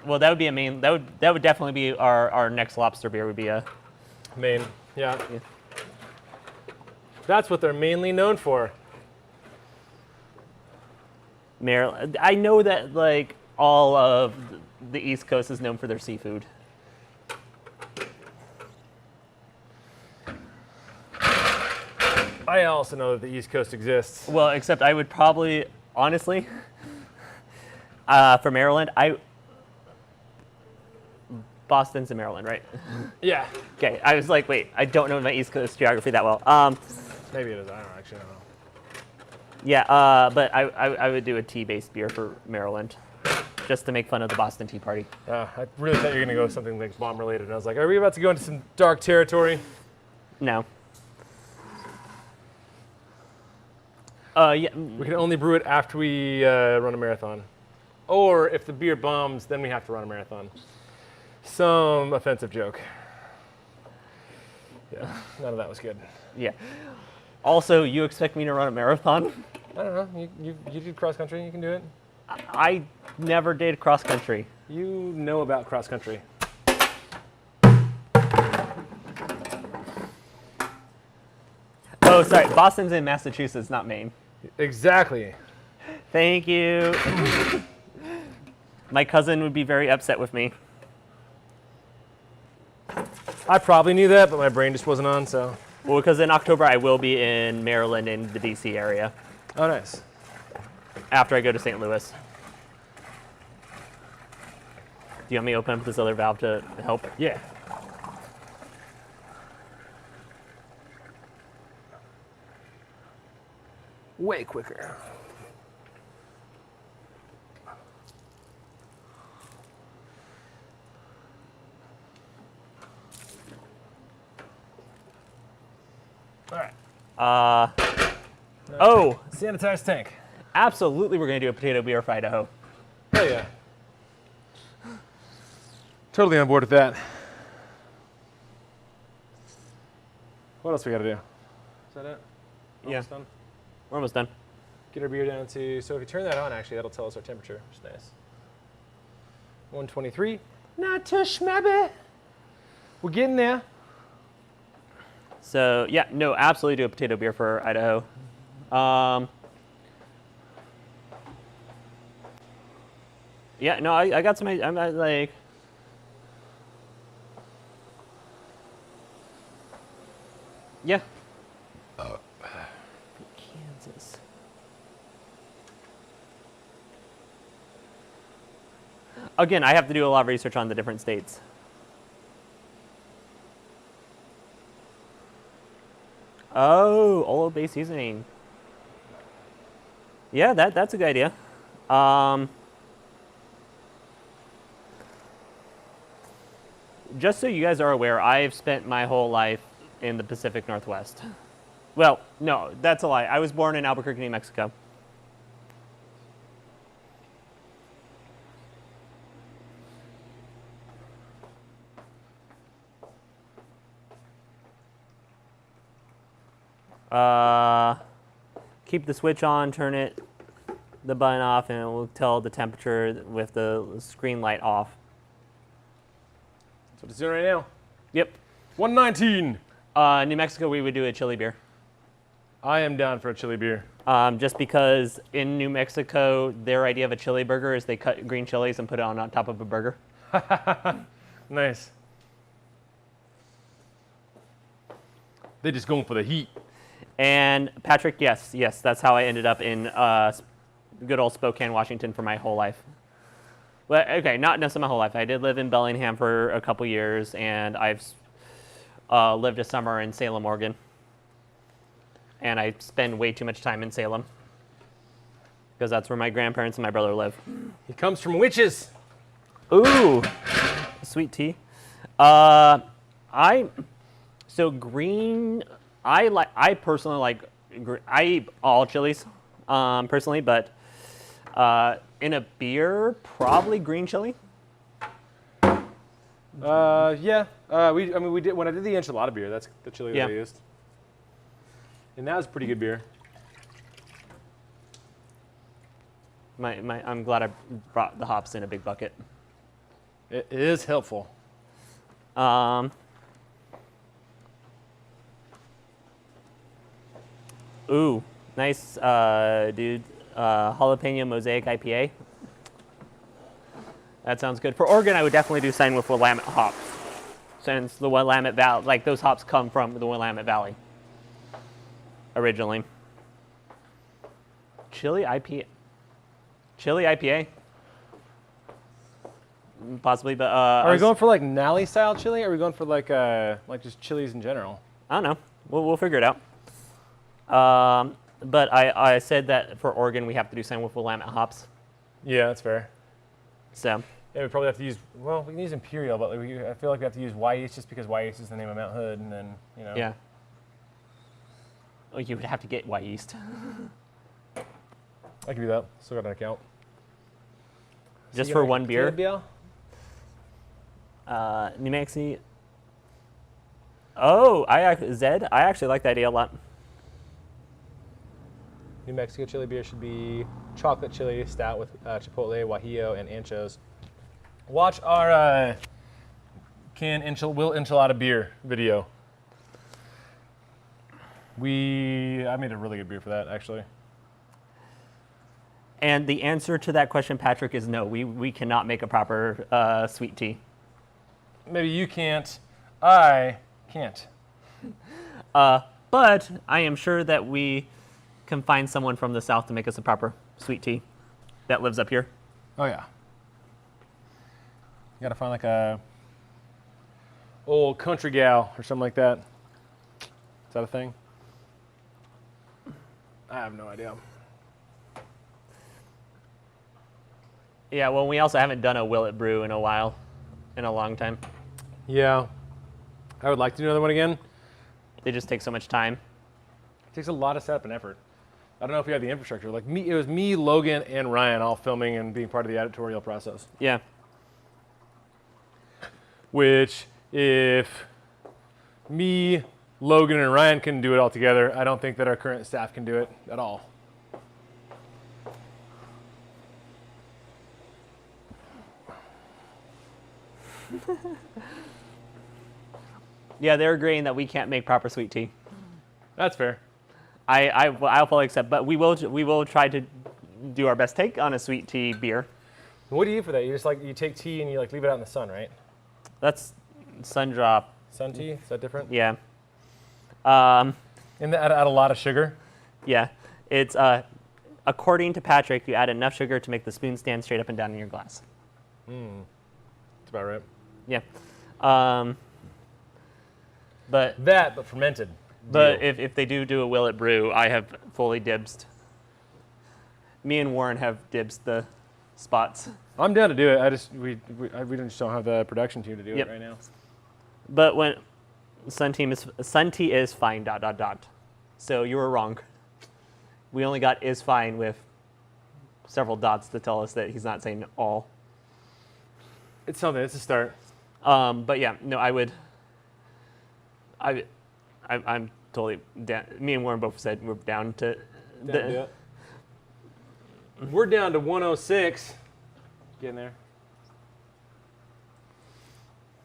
Well, that would be a Maine. That would definitely be our next lobster beer. Would be a. Maine, yeah. That's what they're mainly known for. Maryland. I know that like all of the East Coast is known for their seafood. I also know that the East Coast exists. Well, except I would probably, honestly, for Maryland, Boston's in Maryland, right? Yeah. Okay, I was like, wait, I don't know my East Coast geography that well. Maybe it is. I don't actually know. Yeah, but I would do a tea-based beer for Maryland, just to make fun of the Boston Tea Party. I really thought you were going to go with something like bomb related. And I was like, are we about to go into some dark territory? No. Yeah. We can only brew it after we run a marathon. Or if the beer bombs, then we have to run a marathon. Some offensive joke. Yeah, none of that was good. Yeah. Also, you expect me to run a marathon? I don't know. You did cross country. You can do it. I never did cross country. You know about cross country. Oh, sorry. Boston's in Massachusetts, not Maine. Exactly. Thank you. My cousin would be very upset with me. I probably knew that, but my brain just wasn't on, so. Well, because in October I will be in Maryland in the DC area Oh, nice. after I go to St. Louis. Do you want me to open up this other valve to help? Yeah. Way quicker. All right. Oh, Sanitized tank. absolutely, we're going to do a potato beer for Idaho. Hell yeah. Totally on board with that. What else we gotta do? Is that it? Yeah. Almost done? We're almost done. Get our beer down to, so if you turn that on, actually, that'll tell us our temperature, which is nice. 123. Not too shabby. We're getting there. So, yeah, no, absolutely do a potato beer for Idaho. Yeah, no, I got some, I'm like, yeah. Kansas. Again, I have to do a lot of research on the different states. Oh, olive-based seasoning. Yeah, that's a good idea. Just so you guys are aware, I've spent my whole life in the Pacific Northwest. Well, no, that's a lie. I was born in Albuquerque, New Mexico. Keep the switch on, turn the button off, and it will tell the temperature with the screen light off. That's what it's doing right now. Yep. 119. New Mexico, we would do a chili beer. I am down for a chili beer. Just because in New Mexico, their idea of a chili burger is they cut green chilies and put it on top of a burger. Nice. They're just going for the heat. And Patrick, yes, that's how I ended up in good old Spokane, Washington for my whole life. Well, okay, not necessarily my whole life. I did live in Bellingham for a couple years, and I've lived a summer in Salem, Oregon. And I spend way too much time in Salem because that's where my grandparents and my brother live. He comes from witches. Ooh, sweet tea. Green. I personally like. I eat all chilies, personally, but in a beer, probably green chili. Yeah. We did when I did the enchilada beer. That's the chili that I used, and that was pretty good beer. I'm glad I brought the hops in a big bucket. It is helpful. Ooh, nice, dude. Jalapeno Mosaic IPA. That sounds good. For Oregon, I would definitely do sign with Willamette hops, since the Willamette Valley, like those hops come from the Willamette Valley originally. Chili IPA. Possibly, but Are we going for like Nally style chili? Or are we going for like just chilies in general? I don't know. We'll figure it out. But I said that for Oregon we have to do sign with Willamette hops. Yeah, that's fair. So. Yeah, we probably have to use, well, we can use Imperial, but I feel like we have to use Wyeast just because Wyeast is the name of Mount Hood, and then, you know. Yeah. Oh, you would have to get Wyeast. I can do that. Still got an account. Just for one beer? New Mexico. Oh, Zed, I actually like that idea a lot. New Mexico chili beer should be chocolate chili stout with chipotle, guajillo, and anchos. Watch our Will Enchilada beer video. I made a really good beer for that, actually. And the answer to that question, Patrick, is no. We cannot make a proper sweet tea. Maybe you can't. I can't. But I am sure that we can find someone from the south to make us a proper sweet tea that lives up here. Oh yeah. You gotta find like a old country gal or something like that. Is that a thing? I have no idea. Yeah, well, we also haven't done a Will It Brew in a while, in a long time. Yeah. I would like to do another one again. They just take so much time. It takes a lot of setup and effort. I don't know if we have the infrastructure. Like me, it was me, Logan, and Ryan all filming and being part of the editorial process. Yeah. Which, if me, Logan, and Ryan can do it all together, I don't think that our current staff can do it at all. Yeah, they're agreeing that we can't make proper sweet tea. That's fair. I'll fully accept, but we will try to do our best take on a sweet tea beer. What do you eat for that? You just like you take tea and you like leave it out in the sun, right? That's sun drop. Sun tea? Is that different? Yeah. And add a lot of sugar. Yeah. It's according to Patrick, you add enough sugar to make the spoon stand straight up and down in your glass. That's about right. Yeah. But fermented. But if they do a Will It Brew, I have fully dibsed. Me and Warren have dibsed the spots. I'm down to do it. We just don't have the production team to do it right now. But when Sun Tea is fine. ... So you were wrong. We only got is fine with several dots to tell us that he's not saying all. It's something. It's a start. But yeah, no, I'm totally down. Me and Warren both said we're down to. Do it. We're down to 106. Getting there.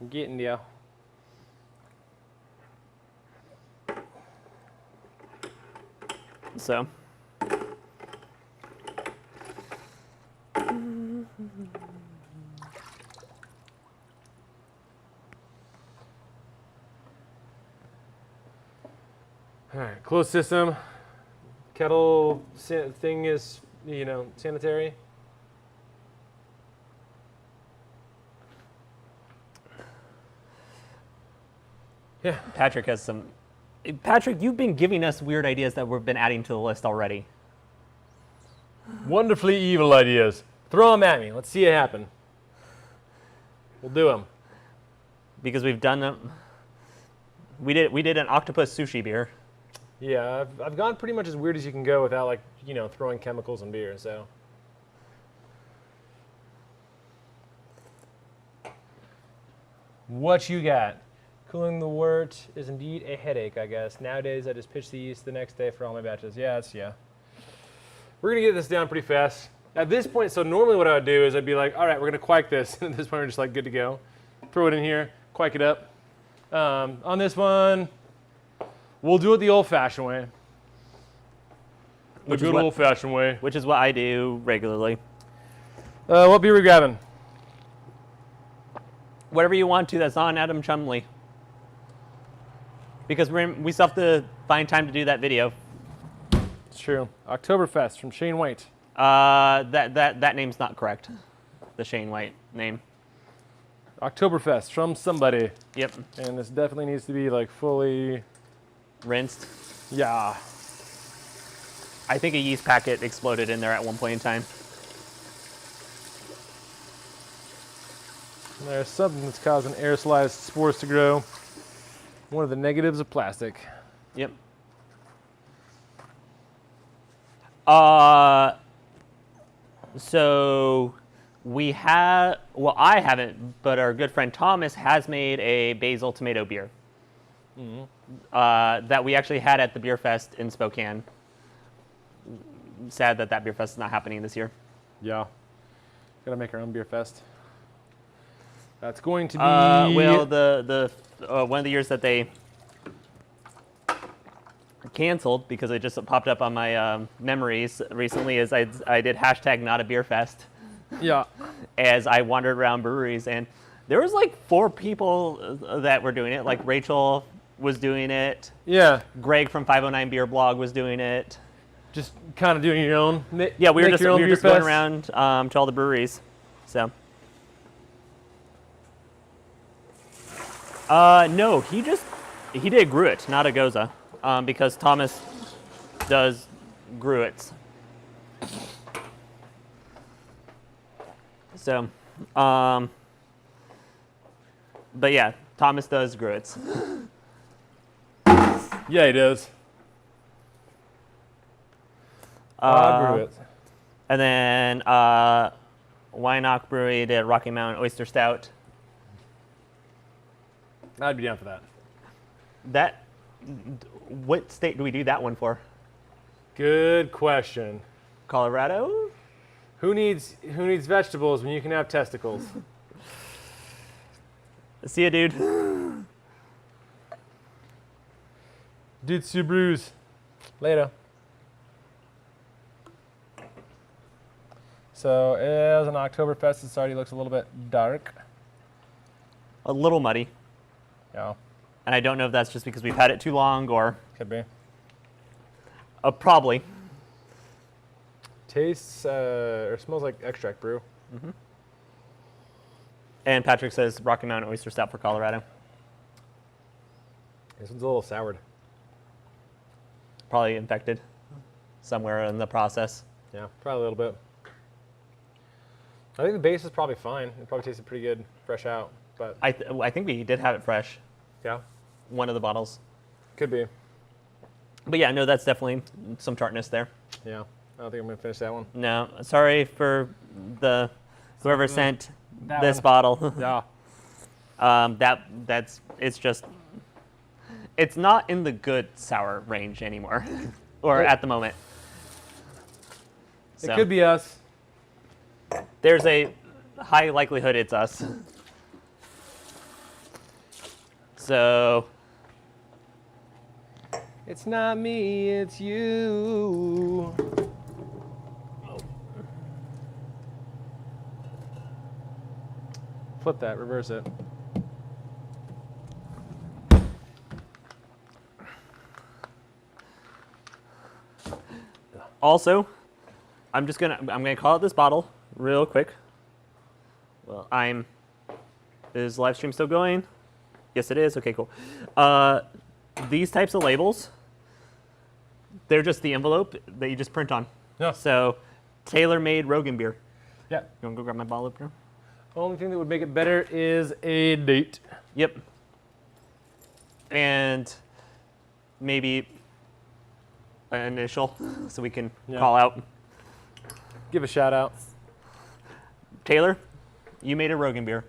I'm getting there. So. All right, closed system. Kettle thing is, sanitary. Yeah. Patrick has some. Patrick, you've been giving us weird ideas that we've been adding to the list already. Wonderfully evil ideas. Throw them at me. Let's see it happen. We'll do them. Because we've done them. We did an octopus sushi beer. Yeah, I've gone pretty much as weird as you can go without throwing chemicals in beer. So. What you got? Cooling the wort is indeed a headache, I guess. Nowadays, I just pitch the yeast the next day for all my batches. Yeah. We're going to get this down pretty fast. At this point, so normally what I would do is I'd be like, all right, we're going to quack this. And at this point, we're just like good to go. Throw it in here, quack it up. On this one, we'll do it the old-fashioned way. The good old-fashioned way. Which is what I do regularly. What beer are we grabbing? Whatever you want to that's not Adam Chumley. Because we still have to find time to do that video. It's true. Oktoberfest from Shane White. That name's not correct. The Shane White name. Oktoberfest from somebody. Yep. And this definitely needs to be fully rinsed. Yeah. I think a yeast packet exploded in there at one point in time. There's something that's causing aerosolized spores to grow. One of the negatives of plastic. Yep. So I haven't, but our good friend Thomas has made a basil tomato beer. That we actually had at the beer fest in Spokane. Sad that beer fest is not happening this year. Yeah. Gotta make our own beer fest. That's going to be the one of the years that they canceled, because it just popped up on my memories recently, is I did hashtag not a beer fest. Yeah. As I wandered around breweries, and There was like 4 people that were doing it. Like Rachel was doing it. Yeah. Greg from 509 Beer Blog was doing it. Just kind of doing your own. Yeah, we were make just your own beer going fest. around to all the breweries. So. No, he did Gruit, not a Goza, because Thomas does Gruits. So, but yeah, Thomas does Gruits. Yeah, he does. Brew it. And then Wyandotte Brewery did Rocky Mountain Oyster Stout. I'd be down for that. What state do we do that one for? Good question. Colorado? Who needs vegetables when you can have testicles? See ya, dude. Dude, Subarus. Later. So it was an Oktoberfest. It already looks a little bit dark. A little muddy. Yeah, And I don't know if that's just because we've had it too long or could be. probably. Tastes or smells like extract brew. And Patrick says Rocky Mountain Oyster Stout for Colorado. This one's a little soured. Probably infected somewhere in the process. Yeah, probably a little bit. I think the base is probably fine. It probably tasted pretty good fresh out, but I think we did have it fresh, yeah, one of the bottles. could be. But yeah, no, that's definitely some tartness there. Yeah, I don't think I'm gonna finish that one. No, sorry for the whoever sent That this one. bottle. Yeah, It's not in the good sour range anymore, or at the moment. it could be us. There's a high likelihood it's us. So It's not me, it's you. Flip that, reverse it. also, I'm gonna call out this bottle real quick. Well, is live stream still going? Yes, it is. Okay, cool. These types of labels, they're just the envelope that you just print on. Yeah. So, tailor-made Rogan beer. Yeah. You wanna go grab my bottle opener? Only thing that would make it better is a date. Yep. And maybe an initial, so we can call out. Give a shout out. Taylor, you made a Rogan beer.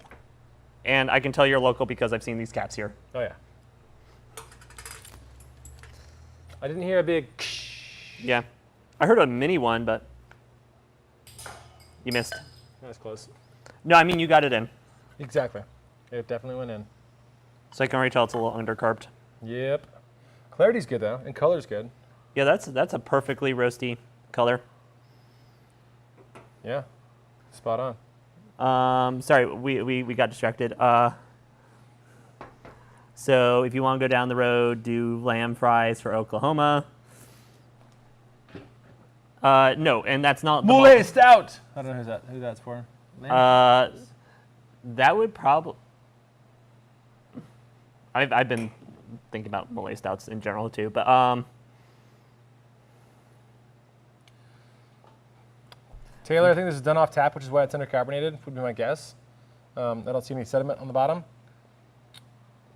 And I can tell you're local because I've seen these caps here. Oh yeah. I didn't hear a big. Yeah. I heard a mini one, but you missed. That was close. No, I mean, you got it in. Exactly. It definitely went in. So I can already tell it's a little undercarved. Yep. Clarity's good though, and color's good. Yeah, that's a perfectly roasty color. Yeah. Spot on. Sorry, we got distracted. So if you want to go down the road, do lamb fries for Oklahoma. No, and that's not the Moulet Stout. I don't know who that's for. that would probably. I've been thinking about Malay stouts in general too, but Taylor, I think this is done off tap, which is why it's undercarbonated, would be my guess. I don't see any sediment on the bottom.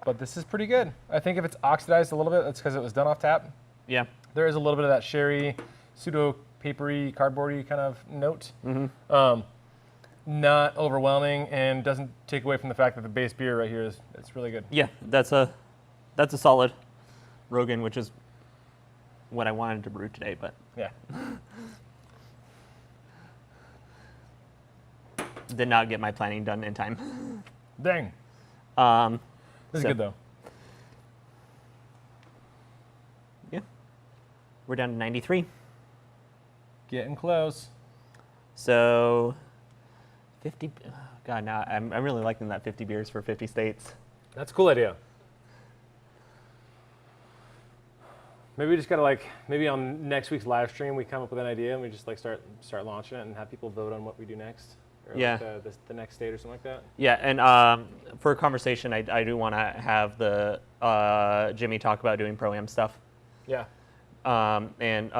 But this is pretty good. I think if it's oxidized a little bit, that's because it was done off tap. yeah. There is a little bit of that sherry, pseudo-papery, cardboardy kind of note. Not overwhelming and doesn't take away from the fact that the base beer right here it's really good. Yeah, that's a solid Rogan, which is what I wanted to brew today, but Yeah. did not get my planning done in time. Dang. This is So- good though. Yeah. We're down to 93. Getting close. So 50 God, now I'm really liking that 50 beers for 50 states. That's a cool idea. Maybe we just gotta maybe on next week's live stream we come up with an idea and we just start launching it and have people vote on what we do next. Or Yeah. The next state or something like that. Yeah, and for a conversation, I do want to have the Jimmy talk about doing pro-am stuff. Yeah. And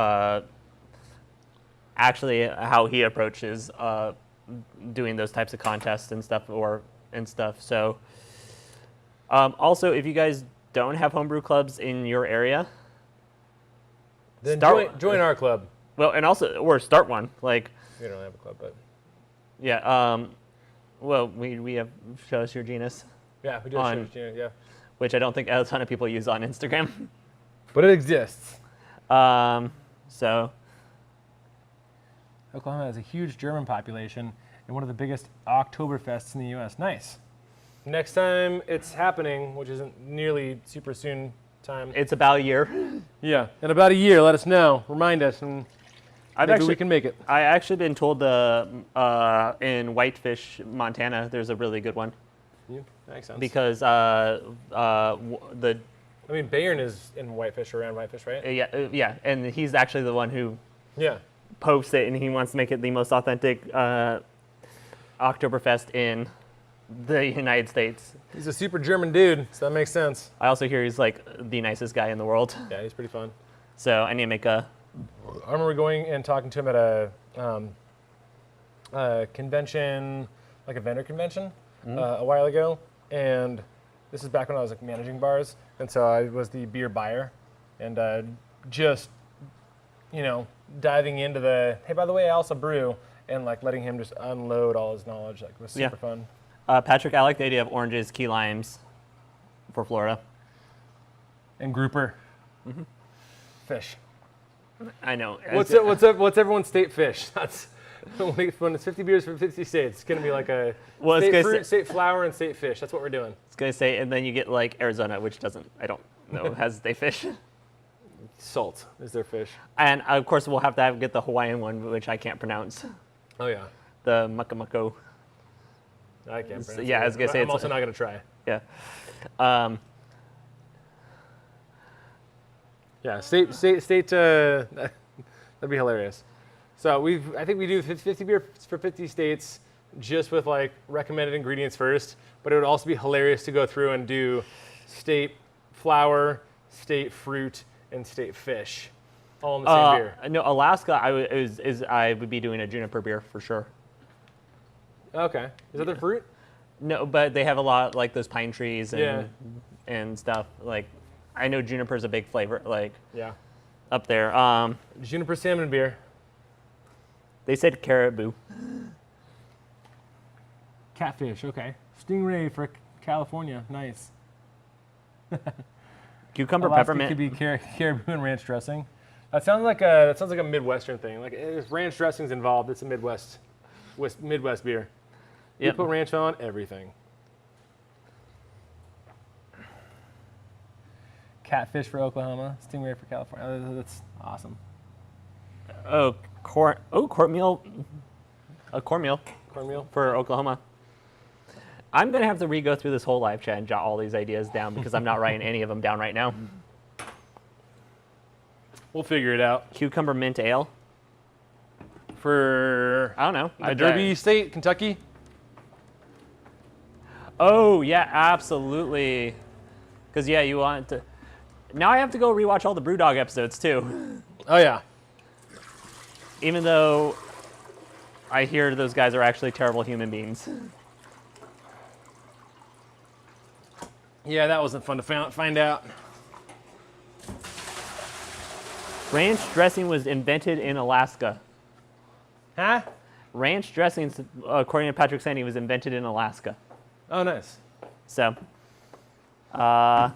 actually how he approaches doing those types of contests and stuff So also, if you guys don't have homebrew clubs in your area, Then start- join our club. well, and also, or start one. Like, We don't have a club, but yeah, well, we have Show Us Your Genus, yeah, we do. On- Yeah. which I don't think a ton of people use on Instagram. But it exists. So Oklahoma has a huge German population and one of the biggest Oktoberfests in the U.S. Nice. Next time it's happening, which isn't nearly super soon time. it's about a year. Yeah, in about a year, let us know. Remind us, and maybe we can make it. I actually been told in Whitefish, Montana, there's a really good one Yeah, that makes sense. because I mean, Bayern is in Whitefish, around Whitefish, right? yeah, and he's actually the one who Yeah. posts it, and he wants to make it the most authentic Oktoberfest in the United States. He's a super German dude, so that makes sense. I also hear he's like the nicest guy in the world. Yeah, he's pretty fun. So I need to make a. I remember going and talking to him at a convention, like a vendor convention, a while ago. And this is back when I was managing bars, and so I was the beer buyer, and just, diving into the, hey, by the way, I also brew, and letting him just unload all his knowledge, was super fun. Patrick, I like the idea of oranges, key limes for Florida. And grouper. Fish. I know. What's everyone's state fish? That's when it's 50 beers for 50 states. It's gonna be like a state fruit, state flower, and state fish. That's what we're doing. I was gonna say, and then you get Arizona, which I don't know, has they fish. Salt is their fish. And of course, we'll have to get the Hawaiian one, which I can't pronounce. Oh yeah, The makamako. I can't pronounce. Yeah, it. I was gonna say I'm it's- also not gonna try. Yeah. Yeah, state. That'd be hilarious. So I think we do 50 beer for 50 states, just with recommended ingredients first. But it would also be hilarious to go through and do state flour, state fruit, and state fish, all in the same beer. No, Alaska, I would be doing a juniper beer for sure. Okay, is that the fruit? No, but they have a lot those pine trees and Yeah. and stuff. I know juniper's a big flavor Yeah, up there. juniper salmon beer. They said caribou. Catfish. Okay, stingray for California. Nice. Cucumber Alaska peppermint. could be caribou and ranch dressing. That sounds like a Midwestern thing. If ranch dressing's involved, it's a Midwest beer. You Yep. put ranch on everything. Catfish for Oklahoma, stingray for California. That's awesome. Oh, cornmeal. A cornmeal Cornmeal. for Oklahoma. I'm gonna have to re-go through this whole live chat and jot all these ideas down because I'm not writing any of them down right now. We'll figure it out. Cucumber mint ale. For I don't know. the Derby State, Kentucky. Oh yeah, absolutely. Because you want to. Now I have to go rewatch all the BrewDog episodes too. Oh yeah. Even though I hear those guys are actually terrible human beings. Yeah, that wasn't fun to find out. Ranch dressing was invented in Alaska. Huh? Ranch dressing, according to Patrick Sandy, was invented in Alaska. Oh, nice. So, Fine,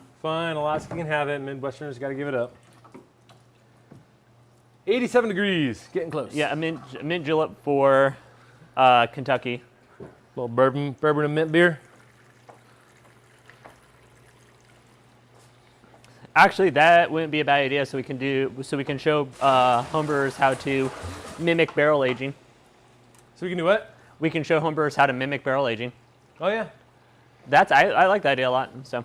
Alaska can have it. Midwesterners got to give it up. 87 degrees, getting close. yeah, a mint julep for Kentucky. little bourbon and mint beer. Actually, that wouldn't be a bad idea. So we can show homebrewers how to mimic barrel aging. So we can do what? we can show homebrewers how to mimic barrel aging. Oh yeah. I like that idea a lot. So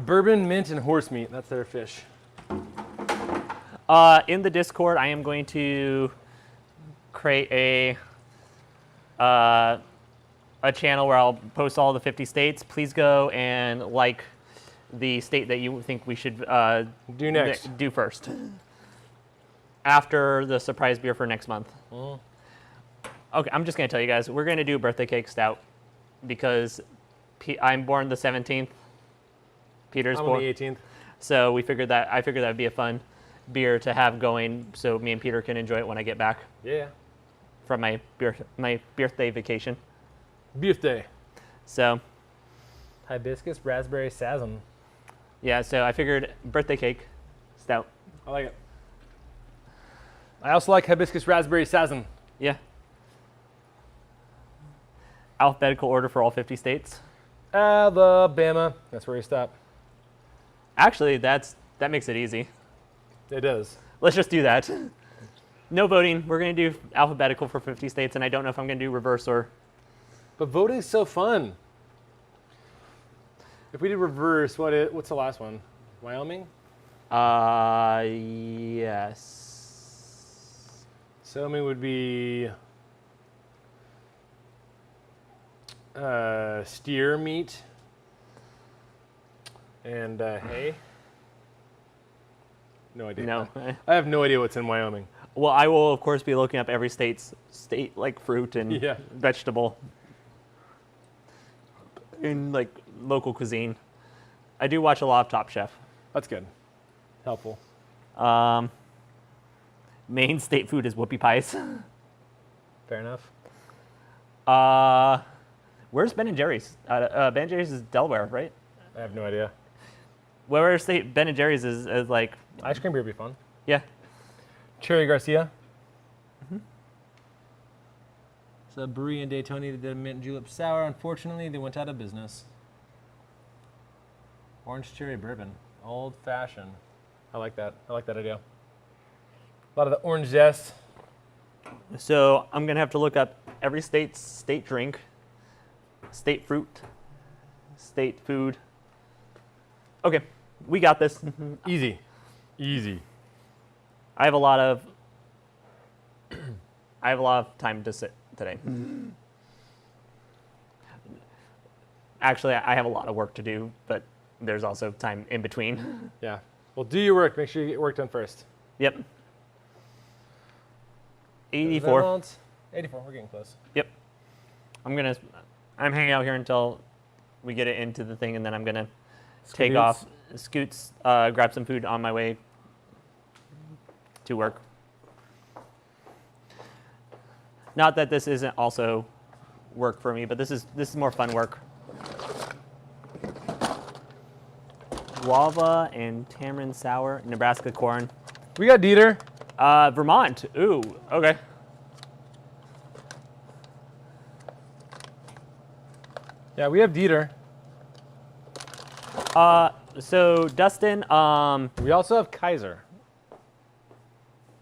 Bourbon, mint, and horse meat. That's their fish. in the Discord, I am going to create a channel where I'll post all the 50 states. Please go and like the state that you think we should Do next. do first. After the surprise beer for next month. Okay, I'm just going to tell you guys, we're going to do a birthday cake stout because I'm born the 17th. Peter's I'm born on the 18th. So I figured that would be a fun beer to have going so me and Peter can enjoy it when I get back Yeah. from my birthday vacation. Birthday. So Hibiscus raspberry saison. yeah, so I figured birthday cake stout. I like it. I also like hibiscus raspberry saison. Yeah. Alphabetical order for all 50 states. Alabama. That's where you stop. Actually, that makes it easy. It does. Let's just do that. No voting. We're going to do alphabetical for 50 states, and I don't know if I'm going to do reverse or... But voting's so fun. If we did reverse, what's the last one? Wyoming? Yes. Wyoming would be steer meat and hay. No idea. No. I have no idea what's in Wyoming. Well, I will, of course, be looking up every state's like fruit and Yeah. vegetable in like local cuisine. I do watch a lot of Top Chef. That's good. Helpful. Main state food is whoopie pies. Fair enough. Where's Ben and Jerry's? Ben and Jerry's is Delaware, right? I have no idea. Where state Ben and Jerry's is like, Ice cream beer would be fun. yeah. Cherry Garcia. So Brewery in Daytona that did a mint julep sour. Unfortunately, they went out of business. Orange cherry bourbon, old fashioned. I like that. I like that idea. A lot of the orange zest. So I'm gonna have to look up every state's state drink, state fruit, state food. Okay, we got this. Easy. Easy. I have a lot of time to sit today. Actually, I have a lot of work to do, but there's also time in between. Yeah. Well, do your work. Make sure you get work done first. Yep. 84. 84. We're getting close. Yep. I'm hanging out here until we get it into the thing, and then I'm gonna take off, scoots, grab some food on my way to work. Not that this isn't also work for me, but this is more fun work. Guava and tamarind sour, Nebraska corn. We got Dieter. Vermont. Ooh, okay. Yeah, we have Dieter. So Dustin, We also have Kaiser.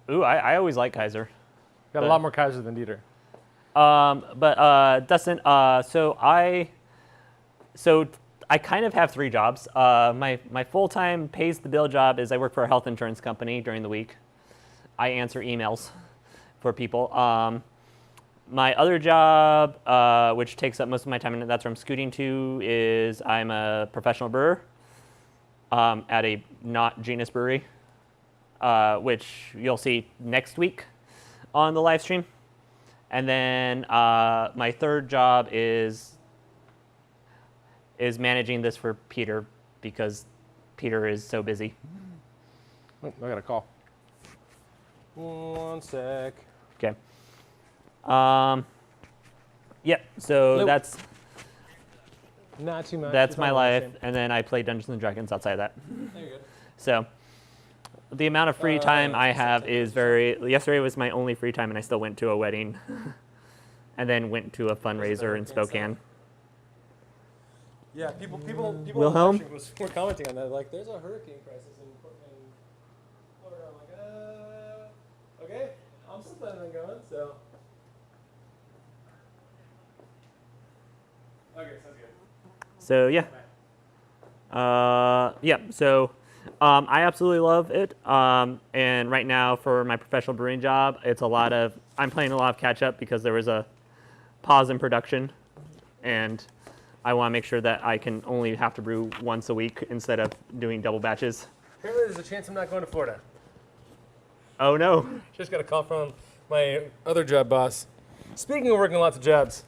ooh, I always like Kaiser. Got a lot more Kaiser than Dieter. But Dustin, so I kind of have 3 jobs. My full-time pays the bill job is I work for a health insurance company during the week. I answer emails for people. My other job, which takes up most of my time, and that's where I'm scooting to, is I'm a professional brewer at a not Genus brewery, which you'll see next week on the live stream. And then my third job is managing this for Peter because Peter is so busy. Oh, I got a call. 1 sec. Okay. Yep. So Nope. that's Not too much. that's It's my all the life, same. and then I play Dungeons and Dragons outside of that. There you go. So the amount of free time I have is very. Yesterday was my only free time, and I still went to a wedding, and then went to a fundraiser in Spokane. Yeah, people Wilhelm? were commenting on that. Like, there's a hurricane crisis in Florida. I'm like, okay, I'm still planning on going. So Okay, sounds good. So yeah. Yeah. So I absolutely love it. And right now for my professional brewing job, I'm playing a lot of catch up because there was a pause in production, and I want to make sure that I can only have to brew once a week instead of doing double batches. Apparently there's a chance I'm not going to Florida. Oh no. Just got a call from my other job boss. Speaking of working lots of jobs.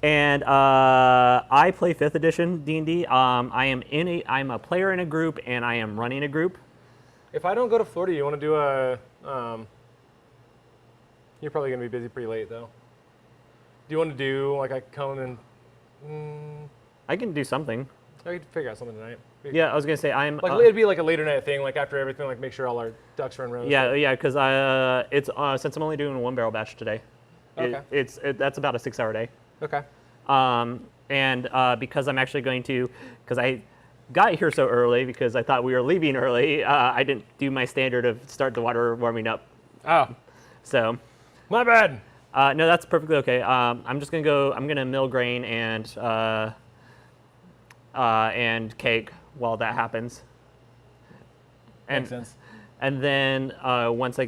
And I play 5th edition D&D. I'm a player in a group, and I am running a group. If I don't go to Florida, you want to do a... you're probably going to be busy pretty late, though. Do you want to do, like, I come and... I can do something. I could figure out something tonight. Yeah, I was gonna say I'm. Like it'd be like a later night thing, like after everything, like make sure all our ducks are in rows. Yeah, because it's since I'm only doing a 1-barrel batch today. Okay. That's about a 6-hour day. Okay. And because I'm actually going to, because I got here so early because I thought we were leaving early, I didn't do my standard of start the water warming up. Oh. So. My bad. No, that's perfectly okay. I'm just gonna go. I'm gonna mill grain and cake while that happens. And, Makes sense. And then once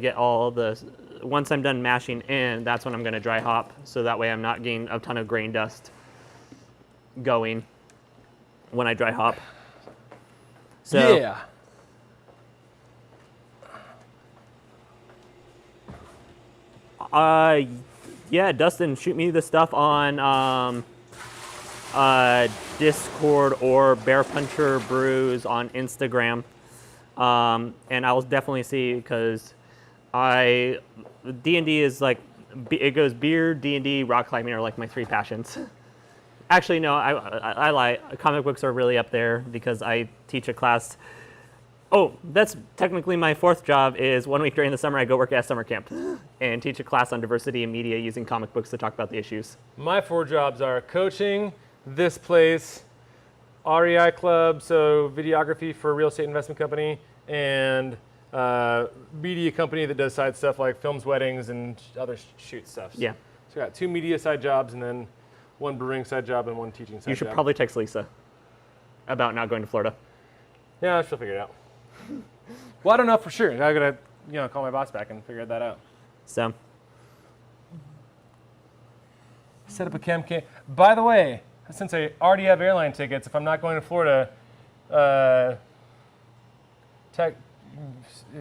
I'm done mashing in, that's when I'm going to dry hop, so that way I'm not getting a ton of grain dust going when I dry hop. So, yeah. Yeah, Dustin, shoot me the stuff on Discord or Bear Puncher Brews on Instagram, and I'll definitely see, because D&D is like, it goes beer, D&D, rock climbing are like my 3 passions. Actually, no, I lie. Comic books are really up there because I teach a class. Oh, that's technically my 4th job. Is 1 week during the summer I go work at summer camp and teach a class on diversity in media using comic books to talk about the issues. My 4 jobs are coaching, this place, REI Club, so videography for a real estate investment company, and media company that does side stuff like films, weddings, and other shoot stuff. Yeah. So I got 2 media side jobs and then 1 brewing side job and 1 teaching side job. You should probably text Lisa about not going to Florida. Yeah, she'll figure it out. Well, I don't know for sure. I gotta, call my boss back and figure that out. So. Set up a cam. By the way, since I already have airline tickets, if I'm not going to Florida,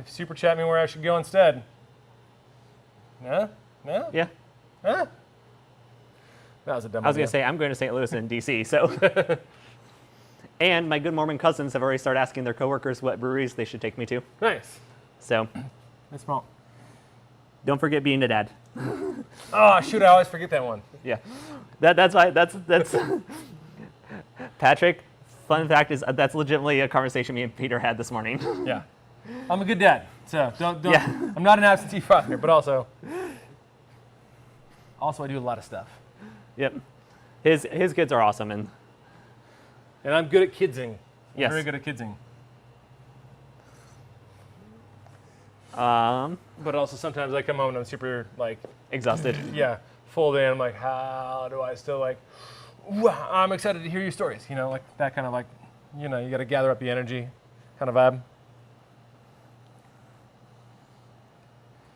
super chat me where I should go instead. No? No? Yeah. Huh? That was a dumb I was idea. going to say, I'm going to St. Louis and DC, so. And my good Mormon cousins have already started asking their coworkers what breweries they should take me to. Nice. So. That's small. Don't forget being a dad. Oh, shoot, I always forget that one. Yeah. That's why, that's Patrick, fun fact is that's legitimately a conversation me and Peter had this morning. Yeah. I'm a good dad, so don't Yeah. I'm not an absentee father, but also I do a lot of stuff. Yep. His kids are awesome, and I'm good at kidsing. Yes. Very good at kidsing. But also sometimes I come home and I'm super exhausted. yeah, full day. And I'm like, how do I still wow, I'm excited to hear your stories. That kind of you got to gather up the energy kind of vibe.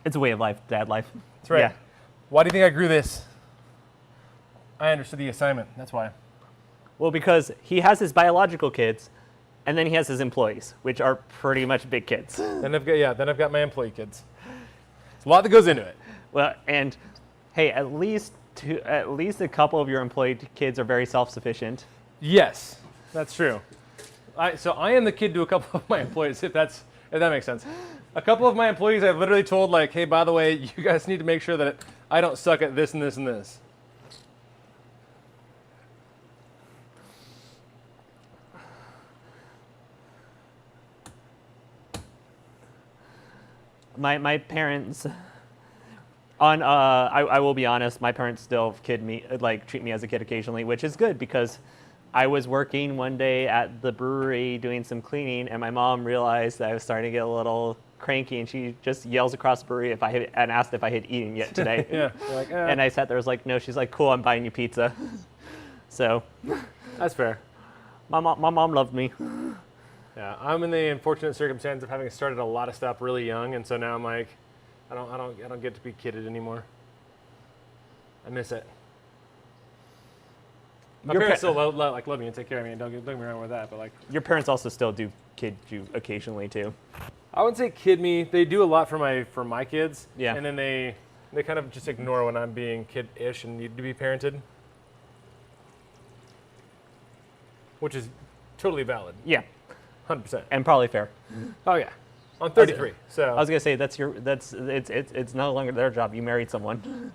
It's a way of life, dad life. That's right. Yeah. Why do you think I grew this? I understood the assignment. That's why. Well, because he has his biological kids, and then he has his employees, which are pretty much big kids. Then I've got my employee kids. There's a lot that goes into it. Well, and hey, at least a couple of your employee kids are very self-sufficient. Yes, that's true. So I am the kid to a couple of my employees, if that makes sense. A couple of my employees I've literally told, hey, by the way, you guys need to make sure that I don't suck at this and this and this. My parents, I will be honest, my parents still treat me as a kid occasionally, which is good because I was working one day at the brewery doing some cleaning, and my mom realized that I was starting to get a little cranky, and she just yells across the brewery and asked if I had eaten yet today. Yeah. You're like, And I sat there, was like, no. She's like, cool, I'm buying you pizza. So that's fair. my mom loved me. Yeah, I'm in the unfortunate circumstance of having started a lot of stuff really young, and so now I'm like, I don't get to be kidded anymore. I miss it. My parents still love me and take care of me, and don't get me wrong with that, but like, Your parents also still do kid you occasionally too. I wouldn't say kid me. They do a lot for my kids. Yeah. And then they kind of just ignore when I'm being kid-ish and need to be parented, which is totally valid. Yeah, 100%. and probably fair. Oh yeah. I'm 33, so I was gonna say it's no longer their job. You married someone.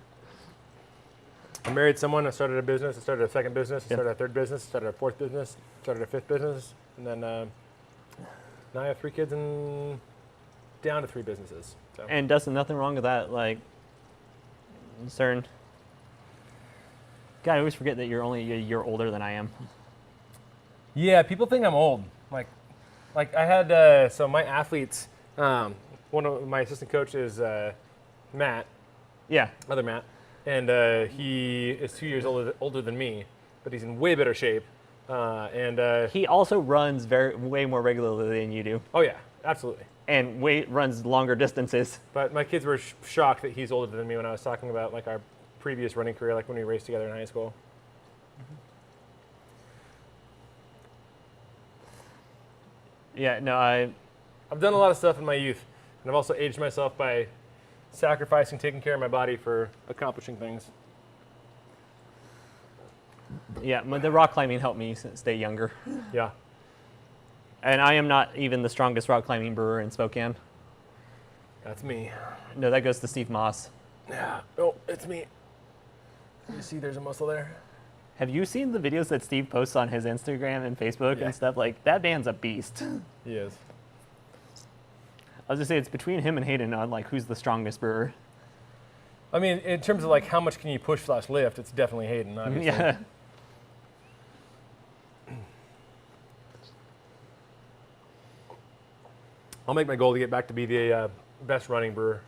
I married someone. I started a business. I started a second business. I Yep. started a third business. I started a fourth business. I started a fifth business, and then now I have 3 kids and down to 3 businesses. So. And Dustin, nothing wrong with that. Like, CERN. God, I always forget that you're only a year older than I am. Yeah, people think I'm old. Like I had so my athletes. One of my assistant coach is Matt, Yeah. other Matt, and he is 2 years older than me, but he's in way better shape. And He also runs way more regularly than you do, oh yeah, absolutely. and runs longer distances. But my kids were shocked that he's older than me when I was talking about like our previous running career, like when we raced together in high school. Yeah. No, I. I've done a lot of stuff in my youth, and I've also aged myself by sacrificing taking care of my body for accomplishing things. Yeah. The rock climbing helped me stay younger, Yeah. and I am not even the strongest rock climbing brewer in Spokane. That's me. No, that goes to Steve Moss. Yeah. Oh, it's me. You see there's a muscle there? Have you seen the videos that Steve posts on his Instagram and Facebook Yeah. and stuff? Like, that man's a beast. He is. I was gonna say it's between him and Hayden on like who's the strongest brewer. I mean, in terms of like how much can you push / lift, it's definitely Hayden, obviously. Yeah. I'll make my goal to get back to be the best running brewer.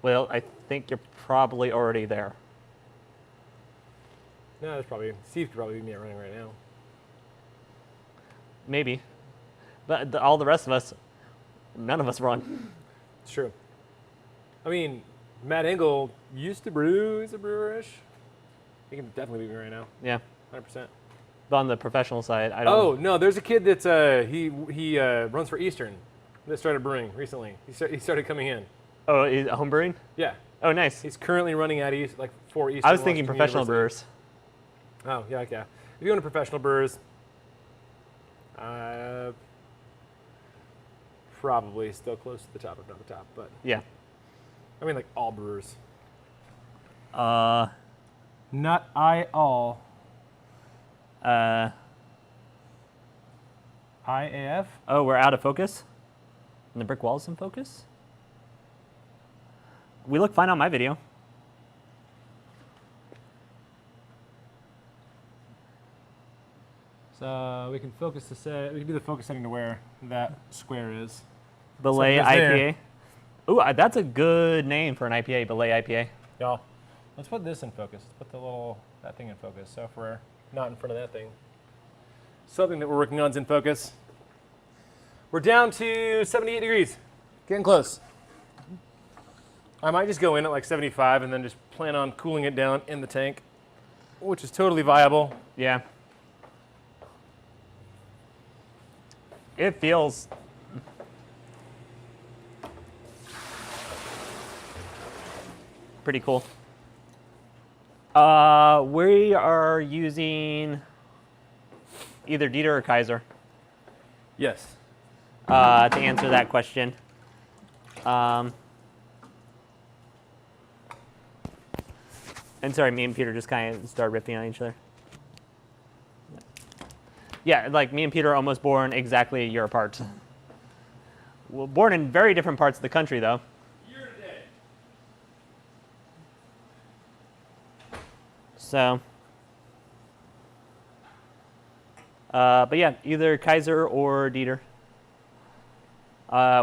Well, I think you're probably already there. No, there's probably Steve could probably beat me at running right now. Maybe. But all the rest of us, none of us run. It's true. I mean, Matt Engel used to brew. He's a brewer-ish. He can definitely beat me right now, Yeah. 100%. But on the professional side, I don't. Oh no, there's a kid that's he runs for Eastern that started brewing recently. He started coming in. Oh, is home brewing? Yeah, Oh, nice. he's currently running at for Eastern. I was thinking Washington professional University. brewers. Oh yeah, yeah. If you go to professional brewers, probably still close to the top, if not the top. But Yeah. I mean, like all brewers. Uh. Not all. IAF. Oh, we're out of focus? And the brick wall's in focus? We look fine on my video. So we can focus we can do the focus setting to where that square is. Belay So if it's there- IPA. Ooh, that's a good name for an IPA, Belay IPA. Y'all, let's put this in focus. Let's put that thing in focus. So if we're not in front of that thing, something that we're working on is in focus. We're down to 78 degrees, getting close. I might just go in at like 75 and then just plan on cooling it down in the tank, which is totally viable. Yeah. It feels pretty cool. We are using either Dieter or Kaiser Yes. to answer that question. And sorry, me and Peter just kind of started riffing on each other. Yeah, like me and Peter are almost born exactly a year apart. Well, born in very different parts of the country, though. Year to day. So, But yeah, either Kaiser or Dieter.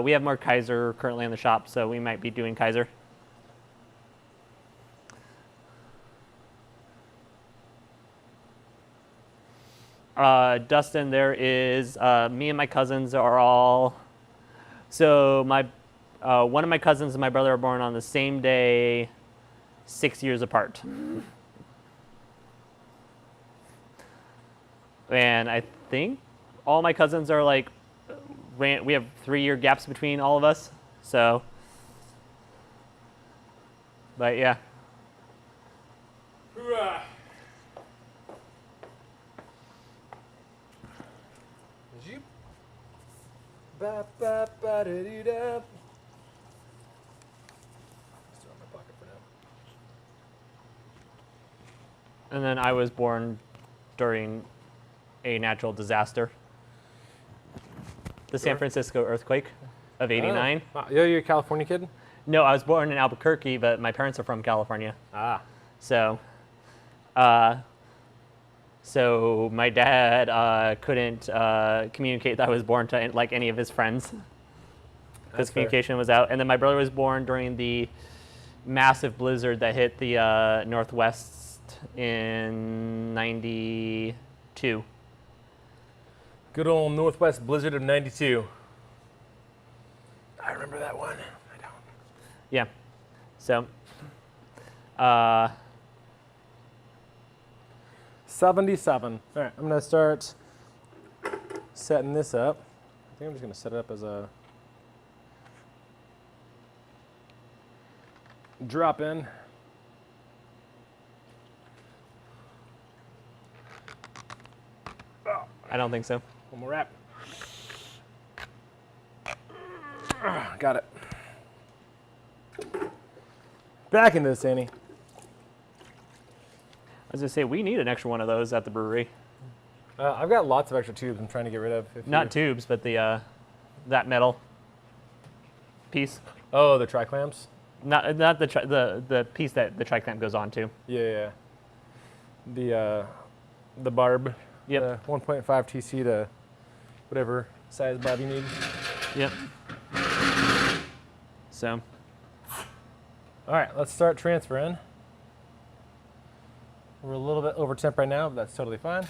We have more Kaiser currently in the shop, so we might be doing Kaiser. Dustin, there is me and my cousins are all. So one of my cousins and my brother are born on the same day, 6 years apart. And I think all my cousins are like, we have 3-year gaps between all of us. So, but yeah. Ba, ba, ba, da, dee, da. Just throw it in my pocket for now. And then I was born during a natural disaster. The San Francisco earthquake of '89. Wow. You're a California kid? No, I was born in Albuquerque, but my parents are from California. Ah. So, so my dad couldn't communicate that I was born to like any of his friends because communication was out. And then my brother was born during the massive blizzard that hit the Northwest in '92. Good old Northwest blizzard of '92. I remember that one. I don't. Yeah. So, 77. All right, I'm gonna start setting this up. I think I'm just gonna set it up as a drop in. I don't think so. One more wrap. Got it. Back into this, Annie. I was gonna say we need an extra one of those at the brewery. I've got lots of extra tubes I'm trying to get rid of. Not tubes, but the that metal piece. Oh, the tri-clamps? Not the piece that the tri-clamp goes on to. Yeah. The barb. Yep. The 1.5 TC to whatever size barb you need. Yep. So. All right, let's start transferring. We're a little bit over temp right now, but that's totally fine.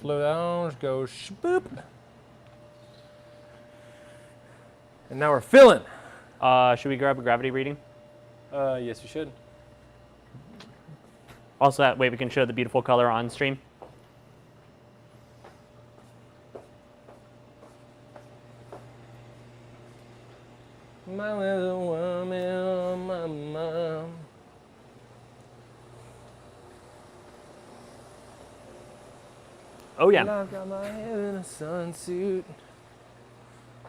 Flow down, go boop. And now we're filling. Should we grab a gravity reading? Yes, you should. Also, that way we can show the beautiful color on stream. My little woman, my mom. Oh yeah. I've got my hair in a sunsuit.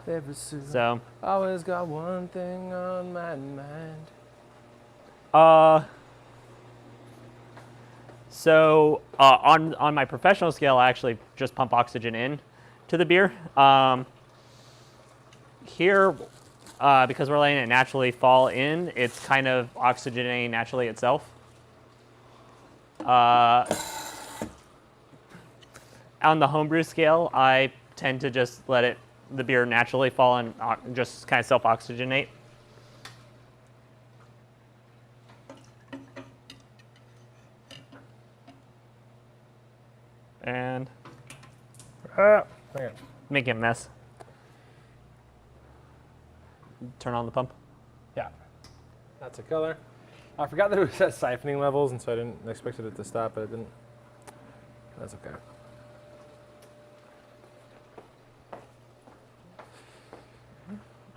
Every suit. So. Always got one thing on my mind. On my professional scale, I actually just pump oxygen in to the beer. Here, because we're letting it naturally fall in, it's kind of oxygenating naturally itself. On the homebrew scale, I tend to just let the beer naturally fall and just kind of self-oxygenate. And make a mess. Turn on the pump. Yeah, that's a color. I forgot that it was at siphoning levels, and so I didn't expected it to stop, but it didn't. That's okay.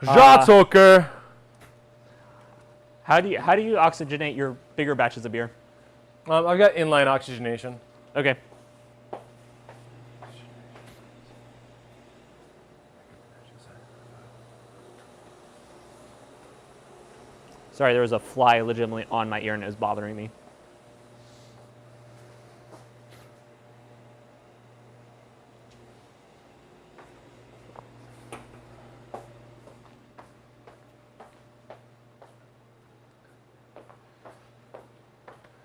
Jatzoker. How do you oxygenate your bigger batches of beer? I've got inline oxygenation. Okay. Sorry, there was a fly legitimately on my ear and it was bothering me.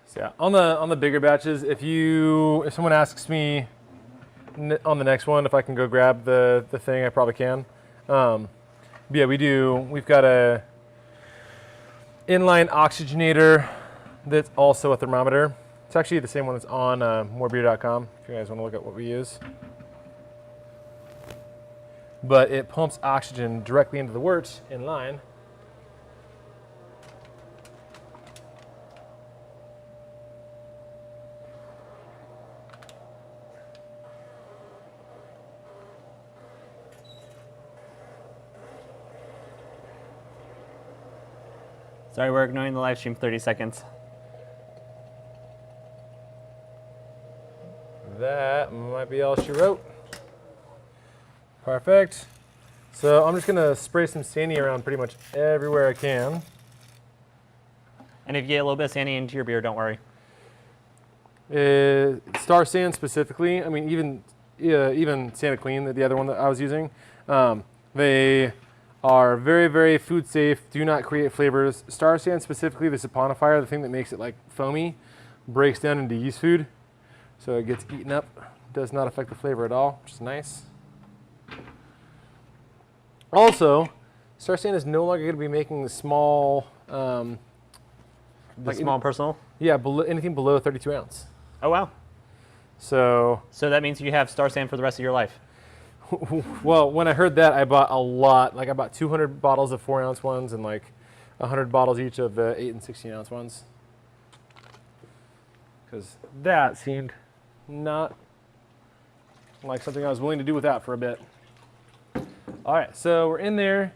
So yeah, on the bigger batches, if someone asks me on the next one. If I can go grab the thing, I probably can. Yeah, we've got a inline oxygenator that's also a thermometer. It's actually the same one that's on morebeer.com if you guys want to look at what we use. But it pumps oxygen directly into the wort in line. Sorry, we're ignoring the live stream 30 seconds. That might be all she wrote. Perfect. So I'm just gonna spray some Sandy around pretty much everywhere I can. And if you get a little bit of Sandy into your beer, don't worry. Star Sand specifically, I mean even Santa Clean, the other one that I was using, they are very, very food safe, do not create flavors. Star Sand specifically, the saponifier, the thing that makes it like foamy, breaks down into yeast food. So it gets eaten up, does not affect the flavor at all, which is nice. Also, Star Sand is no longer going to be making the small, Small personal? Yeah, anything below 32 ounce. Oh, wow. So that means you have Star Sand for the rest of your life. well, when I heard that, I bought a lot. Like I bought 200 bottles of 4 ounce ones and like 100 bottles each of the 8 and 16 ounce ones. Because that seemed not like something I was willing to do without for a bit. All right, so we're in there.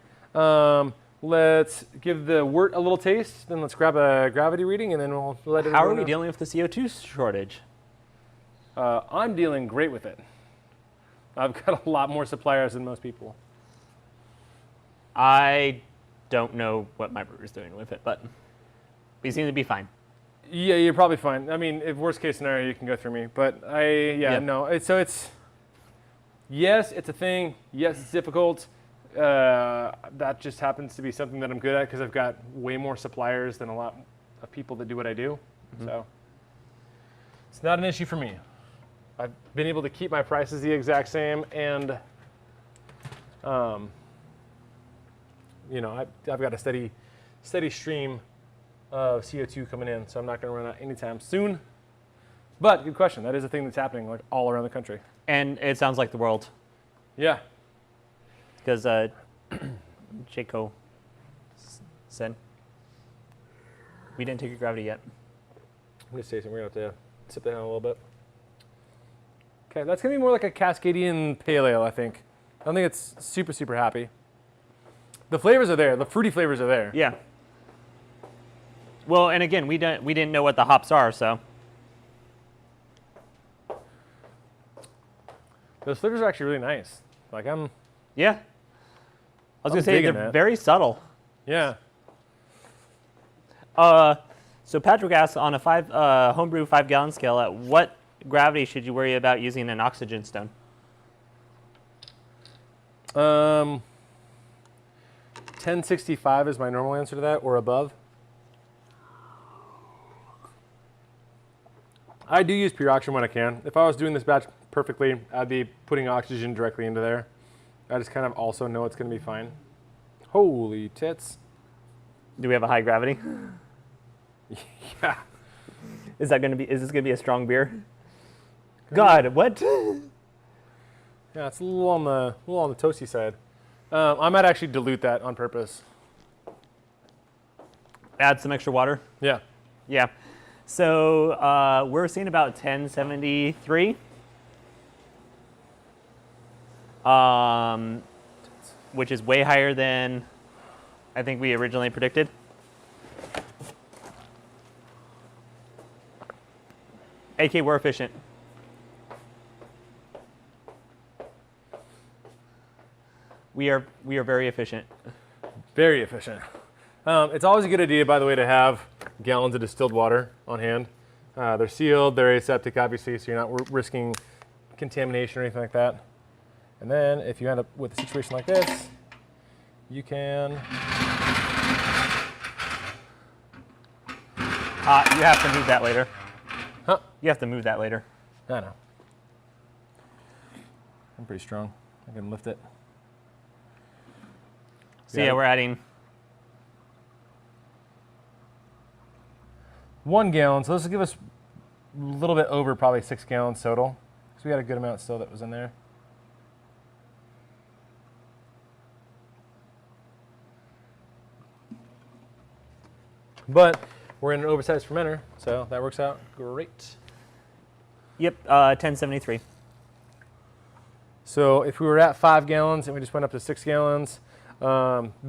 Let's give the wort a little taste, then let's grab a gravity reading, and then we'll let it. How are we dealing with the CO2 shortage? I'm dealing great with it. I've got a lot more suppliers than most people. I don't know what my brewer's doing with it, but we seem to be fine. Yeah, you're probably fine. I mean, if worst case scenario, you can go through me. But no. Yes, it's a thing. Yes, it's difficult. That just happens to be something that I'm good at because I've got way more suppliers than a lot of people that do what I do. Mm-hmm. So it's not an issue for me. I've been able to keep my prices the exact same, and I've got a steady stream of CO2 coming in, so I'm not going to run out anytime soon. But good question. That is a thing that's happening like all around the country. And it sounds like the world. Yeah. Because Jaco said, we didn't take your gravity yet. I'm just tasting. We're going to have to sip that down a little bit. Okay, that's going to be more like a Cascadian pale ale, I think. I don't think it's super, super happy. The flavors are there. The fruity flavors are there. Yeah. Well, and again, we didn't know what the hops are, so. Those flavors are actually really nice. Like Yeah. I was going to say, they're very subtle. Yeah. So Patrick asks, on a homebrew 5-gallon scale, at what gravity should you worry about using an oxygen stone? 1065 is my normal answer to that, or above. I do use pure oxygen when I can. If I was doing this batch perfectly, I'd be putting oxygen directly into there. I just kind of also know it's going to be fine. Holy tits. Do we have a high gravity? Yeah. Is this going to be a strong beer? God, what? Yeah, it's a little on the toasty side. I might actually dilute that on purpose. Add some extra water? Yeah. Yeah. So we're seeing about 1073. Which is way higher than I think we originally predicted. AK, we're efficient. We are very efficient. Very efficient. It's always a good idea, by the way, to have gallons of distilled water on hand. They're sealed, they're aseptic, obviously, so you're not risking contamination or anything like that. And then if you end up with a situation like this, you can... You have to move that later. Huh? You have to move that later. I know. I'm pretty strong. I can lift it. So yeah, we're adding 1 gallon. So this will give us a little bit over probably 6 gallons total. So we got a good amount still that was in there. But we're in an oversized fermenter, so that works out great. Yep, 1073. So if we were at 5 gallons and we just went up to 6 gallons,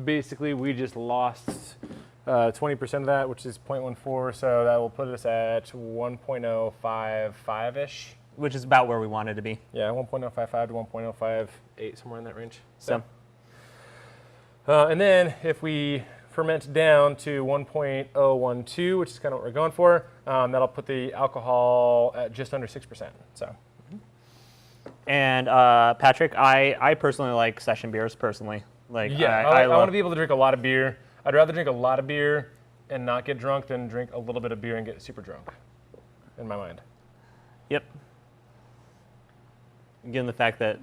basically we just lost 20% of that, which is 0.14. So that will put us at 1.055-ish. Which is about where we wanted to be. Yeah, 1.055 to 1.058, somewhere in that range. So, and then if we ferment down to 1.012, which is kind of what we're going for, that'll put the alcohol at just under 6%. So. And Patrick, I personally like session beers personally. Like, Yeah, I want to be able to drink a lot of beer. I'd rather drink a lot of beer and not get drunk than drink a little bit of beer and get super drunk, in my mind. Yep. Given the fact that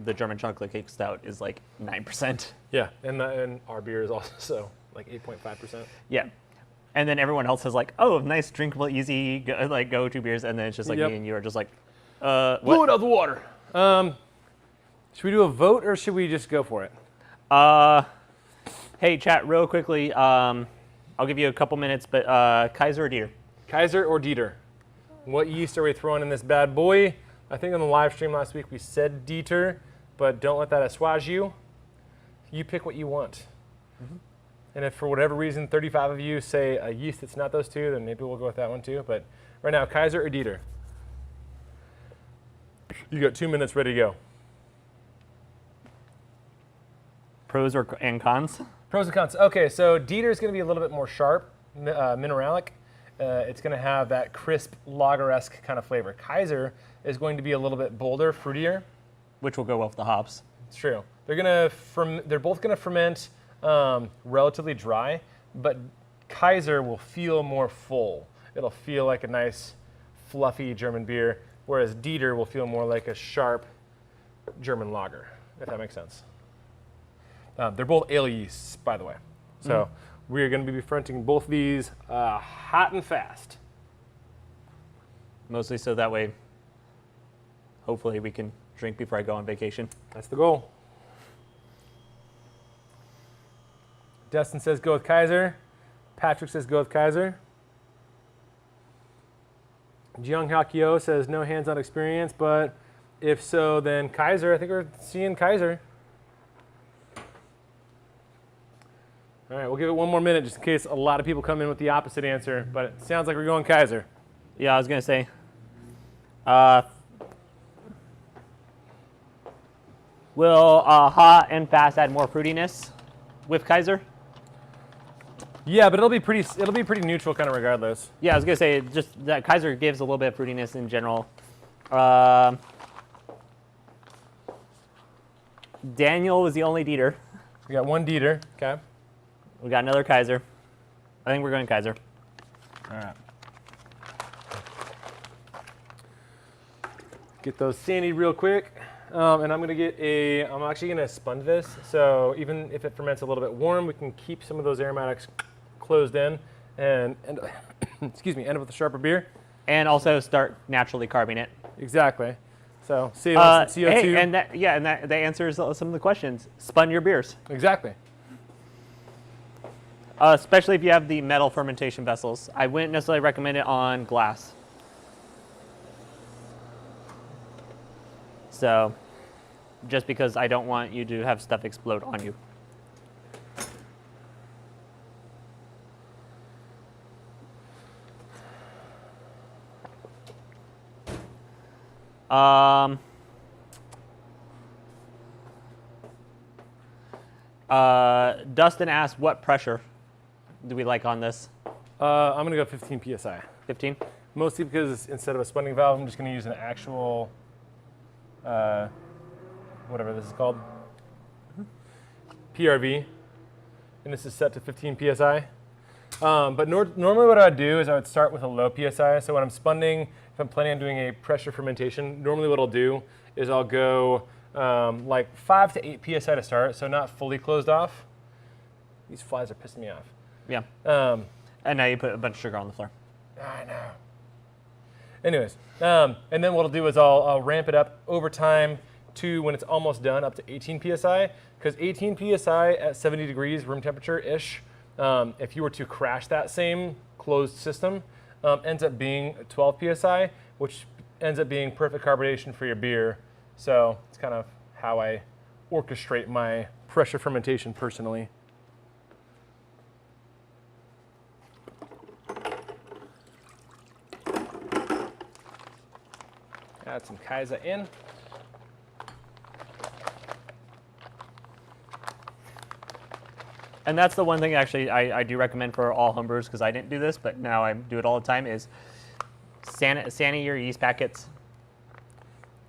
the German chocolate cake stout is like 9%. Yeah, and our beer is also like 8.5%. Yeah. And then everyone else has like, oh, nice, drinkable, easy, go-to beers. And then it's just like me and you are just like, what? Blow it out of the water. Should we do a vote or should we just go for it? Hey, chat, real quickly. I'll give you a couple minutes, but Kaiser or Dieter? Kaiser or Dieter? What yeast are we throwing in this bad boy? I think on the live stream last week we said Dieter, but don't let that assuage you. You pick what you want. Mm-hmm. And if for whatever reason 35 of you say a yeast that's not those two, then maybe we'll go with that one too. But right now, Kaiser or Dieter? You got 2 minutes ready to go. Pros and cons? Pros and cons. Okay, so Dieter is going to be a little bit more sharp, mineralic. It's going to have that crisp lager-esque kind of flavor. Kaiser is going to be a little bit bolder, fruitier. Which will go well with the hops. It's true. They're both going to ferment relatively dry, but Kaiser will feel more full. It'll feel like a nice, fluffy German beer, whereas Dieter will feel more like a sharp German lager, if that makes sense. They're both ale yeasts, by the way. So we're going to be fermenting both these hot and fast. Mostly so that way, hopefully we can drink before I go on vacation. That's the goal. Dustin says go with Kaiser. Patrick says go with Kaiser. Jiang Hakio says no hands-on experience, but if so, then Kaiser. I think we're seeing Kaiser. All right, we'll give it 1 more minute just in case a lot of people come in with the opposite answer, but it sounds like we're going Kaiser. Yeah, I was going to say, will hot and fast add more fruitiness with Kaiser? Yeah, but it'll be pretty neutral kind of regardless. Yeah, I was going to say, just that Kaiser gives a little bit of fruitiness in general. Daniel was the only Dieter. We got 1 Dieter. Okay. We got another Kaiser. I think we're going Kaiser. All right. Get those sandied real quick. And I'm actually going to sponge this. So even if it ferments a little bit warm, we can keep some of those aromatics closed in and excuse me, end up with a sharper beer. And also start naturally carbing it. Exactly. So save on some CO2. Hey, and that answers some of the questions. Spun your beers. Exactly. Especially if you have the metal fermentation vessels. I wouldn't necessarily recommend it on glass. So, just because I don't want you to have stuff explode on you. Dustin asked, what pressure do we like on this? I'm going to go 15 psi. 15? Mostly because instead of a spunding valve, I'm just going to use an actual, whatever this is called, PRV. And this is set to 15 psi. But normally what I would do is I would start with a low psi. So when I'm spunding, if I'm planning on doing a pressure fermentation, normally what I'll do is I'll go like 5 to 8 psi to start, so not fully closed off. These flies are pissing me off. Yeah. And now you put a bunch of sugar on the floor. I know. Anyways, and then what I'll do is I'll ramp it up over time to when it's almost done, up to 18 psi, because 18 psi at 70 degrees room temperature-ish, if you were to crash that same closed system, ends up being 12 psi, which ends up being perfect carbonation for your beer. So it's kind of how I orchestrate my pressure fermentation personally. Add some Kaiser in. And that's the one thing actually I do recommend for all homebrewers, because I didn't do this, but now I do it all the time, is sani your yeast packets.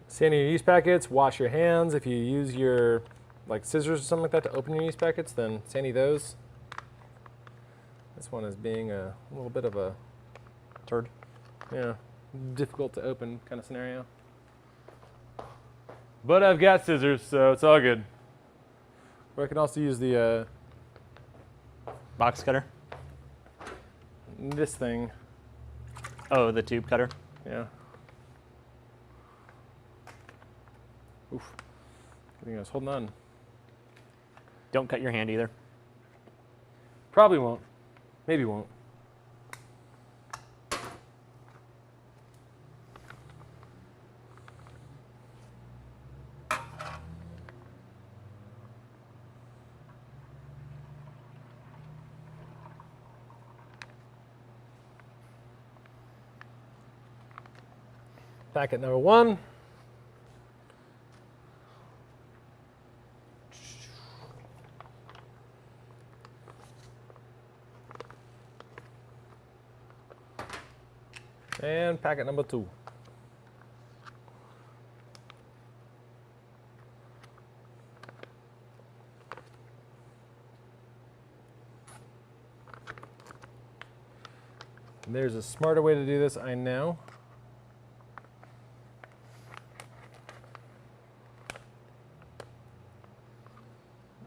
Sand your yeast packets, wash your hands. If you use your like scissors or something like that to open your yeast packets, then sani those. This one is being a little bit of a Turd. yeah, difficult to open kind of scenario. But I've got scissors, so it's all good. Or I can also use the Box cutter. this thing. Oh, the tube cutter. Yeah. Oof. Good thing I was holding on. Don't cut your hand either. Probably won't. Maybe won't. Packet number 1. And packet number 2. There's a smarter way to do this, I know.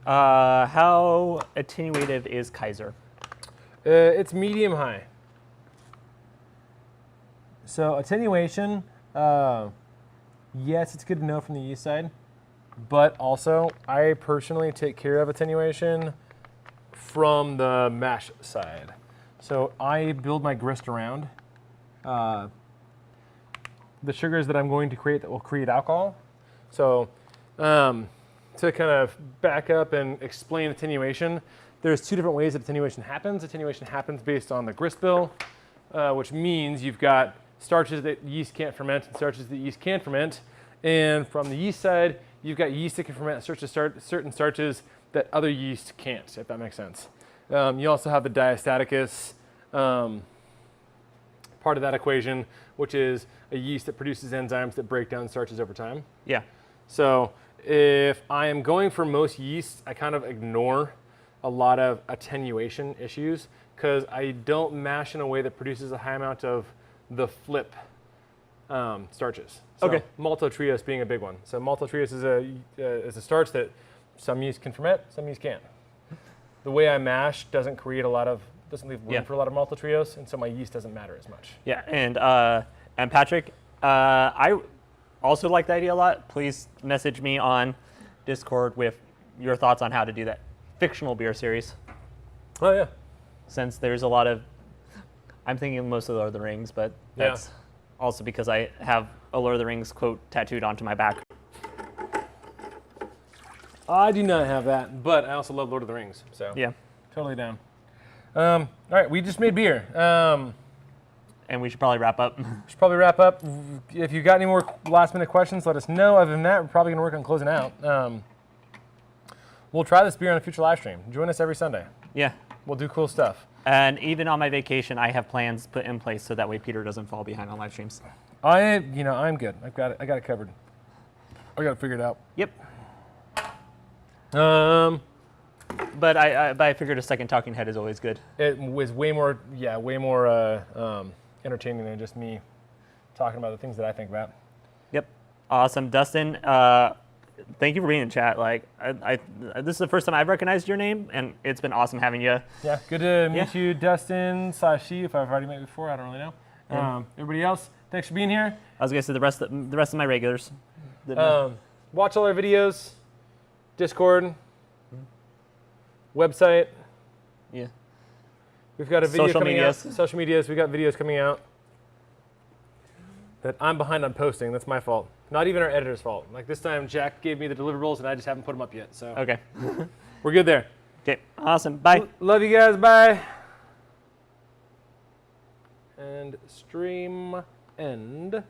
How attenuative is Kaiser? It's medium high. So attenuation, yes, it's good to know from the yeast side, but also I personally take care of attenuation from the mash side. So I build my grist around the sugars that I'm going to create that will create alcohol. So to kind of back up and explain attenuation, there's 2 different ways that attenuation happens. Attenuation happens based on the grist bill, which means you've got starches that yeast can't ferment and starches that yeast can ferment. And from the yeast side, you've got yeast that can ferment certain starches that other yeast can't, if that makes sense. You also have the diastaticus part of that equation, which is a yeast that produces enzymes that break down starches over time. Yeah. So if I am going for most yeasts, I kind of ignore a lot of attenuation issues because I don't mash in a way that produces a high amount of the flip starches. So Okay. Maltodextrose being a big one. So maltodextrose is a starch that some yeast can ferment, some yeast can't. The way I mash doesn't leave room for a lot of maltodextrose, and so my yeast doesn't matter as much. Yeah, and Patrick, I also like the idea a lot. Please message me on Discord with your thoughts on how to do that fictional beer series. Oh yeah. Since there's a lot of, I'm thinking mostly Lord of the Rings, but that's also because I have a Lord of the Rings quote tattooed onto my back. I do not have that, but I also love Lord of the Rings, so Yeah, totally down. All right, we just made beer. and we should probably wrap up. Should probably wrap up. If you got any more last minute questions, let us know. Other than that, we're probably gonna work on closing out. We'll try this beer on a future live stream. Join us every Sunday. Yeah, We'll do cool stuff. and even on my vacation, I have plans put in place so that way Peter doesn't fall behind on live streams. I'm good. I got it covered. I got it figured out. Yep. Um, But I figured a second talking head is always good. it was way more entertaining than just me talking about the things that I think about. Yep. Awesome. Dustin, thank you for being in chat. Like, this is the first time I've recognized your name, and it's been awesome having you. Yeah, good to meet Yeah. you, Dustin, Sashi, if I've already met you before, I don't really know. Everybody else, thanks for being here. I was gonna say the rest of my regulars. Watch all our videos, Discord, website. Yeah. We've got a video Social coming medias. out. Social medias. We've got videos coming out that I'm behind on posting. That's my fault. Not even our editor's fault. Like this time, Jack gave me the deliverables, and I just haven't put them up yet. So Okay. we're good there. Okay. Awesome. Bye. Love you guys. Bye. And stream end.